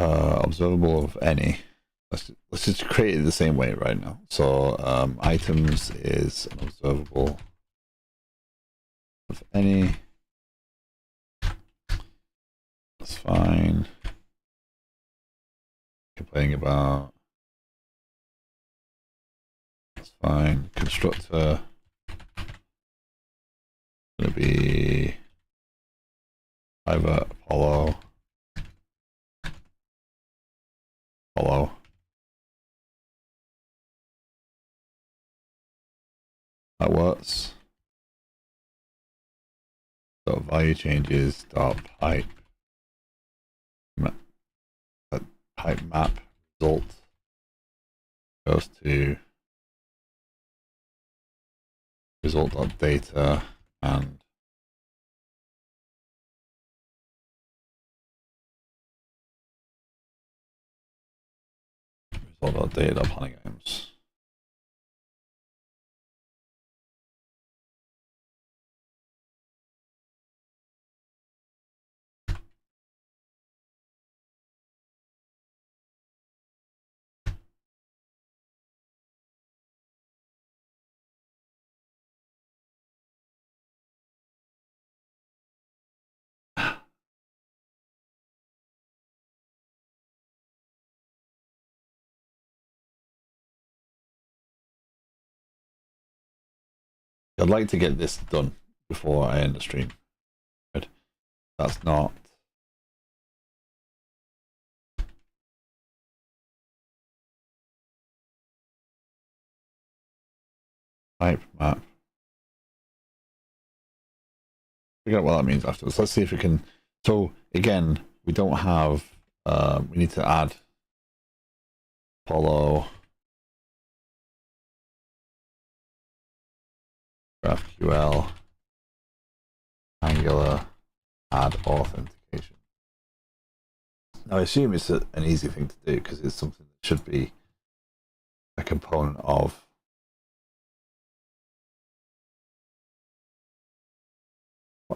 observable of any. Let's just create it the same way right now. So items is an observable of any. That's fine. Complaining about. That's fine. Constructor gonna be private Apollo. That works. So value changes dot pipe pipe map result goes to result.data and result.data.planning items. I'd like to get this done before I end the stream. Right? That's not. Pipe map. Figure out what that means afterwards. Let's see if we can. So again, we don't have. We need to add Apollo, GraphQL, Angular, add authentication. Now I assume it's an easy thing to do because it's something that should be a component of.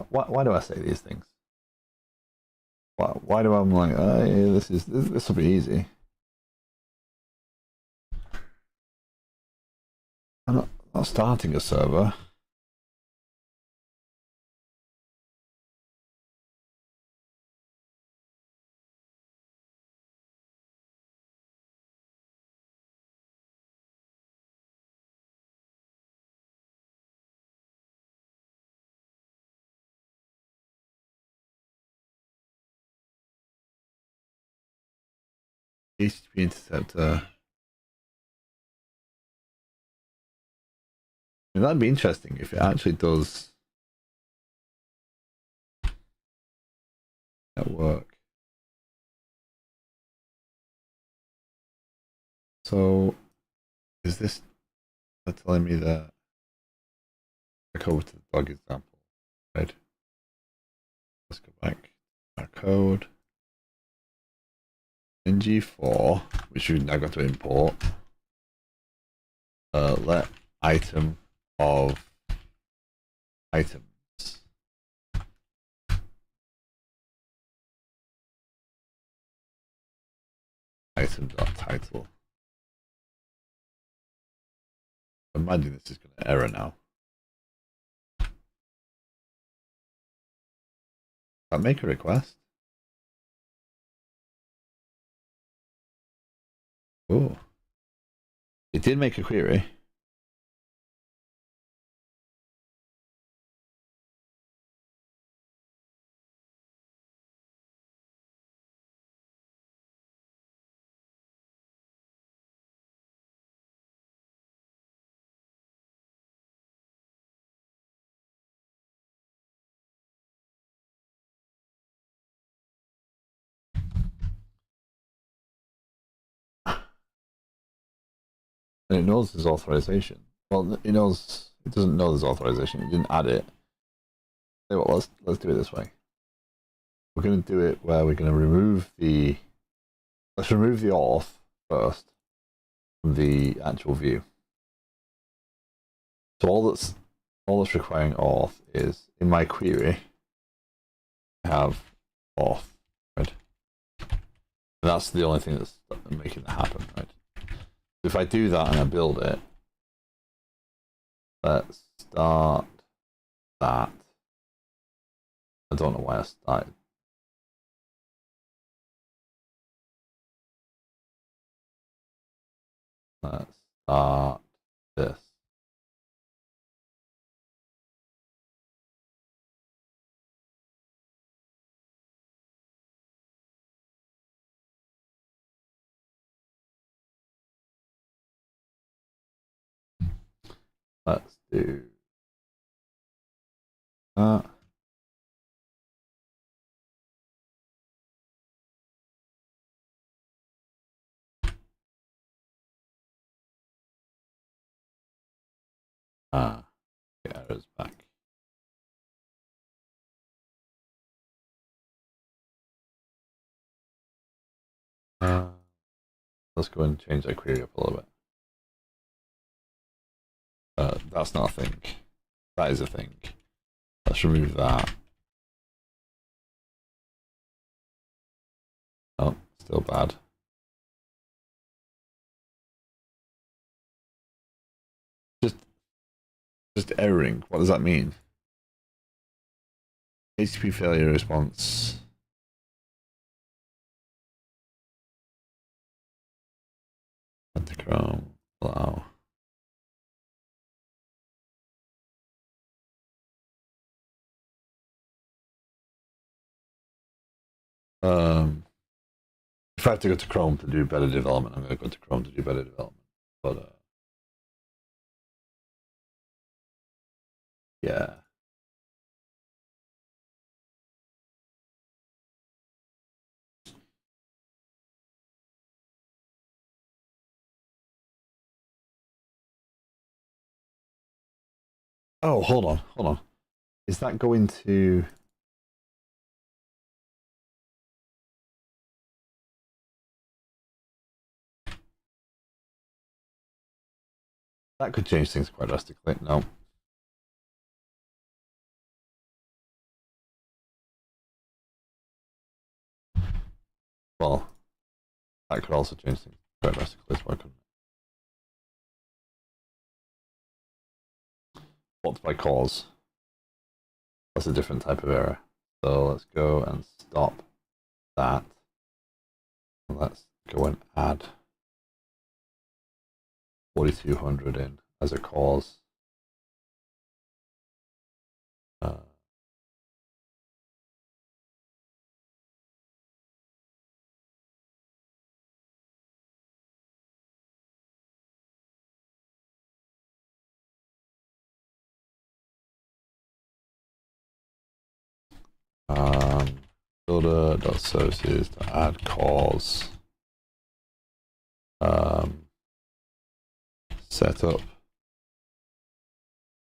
Why do I say these things? Why do I'm like, oh, yeah, this will be easy. I'm not starting a server. HTTP interceptor. I mean, that'd be interesting if it actually does network. So, is this telling me that? Back over to the dog example, right? Let's go back to our code. In G4, which we've now got to import, let item of items item.title imagining this is going to error now. I'll make a request. Oh, it did make a query. And it knows there's authorization. Well, it knows it doesn't know there's authorization. It didn't add it. Well, let's do it this way. We're going to do it where we're going to remove the. Let's remove the auth first from the actual view. So all that's requiring auth is in my query. I have auth, right? And that's the only thing that's making that happen, right? If I do that and I build it, let's start that. I don't know why I started. Let's start this. Let's do that. Get errors back. Let's go and change that query up a little bit. That's not a thing. That is a thing. Let's remove that. Oh, still bad. Just erroring. What does that mean? HTTP failure response. Add to Chrome. Allow. If I have to go to Chrome to do better development, I'm going to go to Chrome to do better development. But yeah. Oh, hold on. Is that going to? That could change things quite drastically. No. Well, that could also change things quite drastically. So I couldn't. What's by cause? That's a different type of error. So let's go and stop that. And let's go and add 4200 in as a cause. Builder.services to add calls. Setup.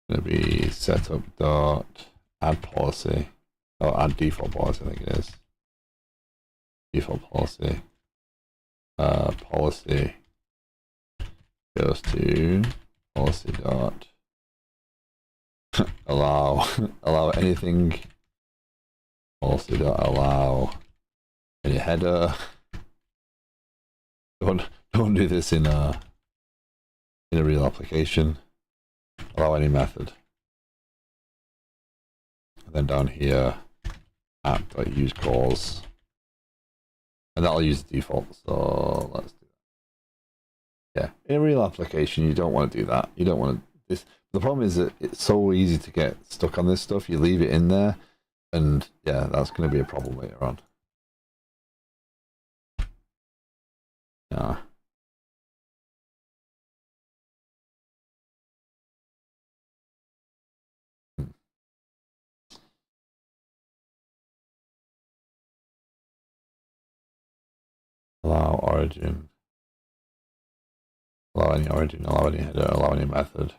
Going to be setup dot add policy. Oh, add default policy, I think it is. Default policy. Policy goes to policy dot allow anything. Policy dot allow any header. Don't do this in a real application. allow any method. And then down here, app.useCalls. And that'll use the default. So let's do that. Yeah, in a real application, you don't want to do that. You don't want to. The problem is that it's so easy to get stuck on this stuff. You leave it in there, and yeah, that's going to be a problem later on. Yeah. Allow origin. Allow any origin. Allow any header. Allow any method.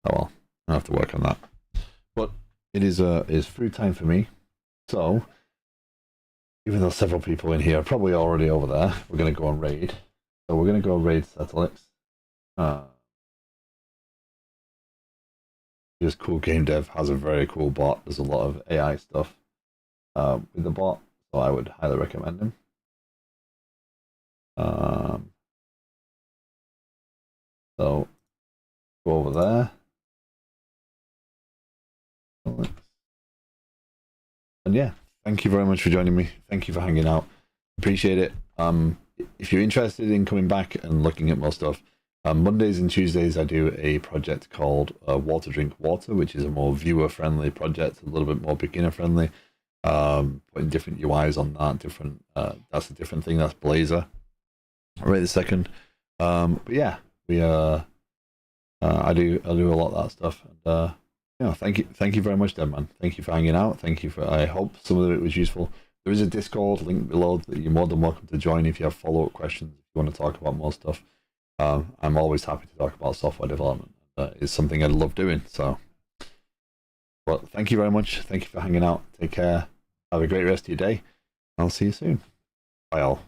Oh well, I have to work on that. But it is free time for me. So even though several people in here are probably already over there, we're going to go on raid. So we're going to go raid Satellix. This Cool Game Dev has a very cool bot. There's a lot of AI stuff with the bot, so I would highly recommend him. So go over there. And yeah, thank you very much for joining me. Thank you for hanging out. Appreciate it. If you're interested in coming back and looking at more stuff, Mondays and Tuesdays I do a project called Water Drink Water, which is a more viewer-friendly project, a little bit more beginner-friendly. Putting different UIs on that, that's a different thing. That's Blazor. Right this second. But yeah, I do a lot of that stuff. And yeah, thank you very much, Deadman. Thank you for hanging out. I hope some of it was useful. There is a Discord link below that you're more than welcome to join if you have follow-up questions, if you want to talk about more stuff. I'm always happy to talk about software development. It's something I love doing. So, but thank you very much. Thank you for hanging out. Take care. Have a great rest of your day. I'll see you soon. Bye all.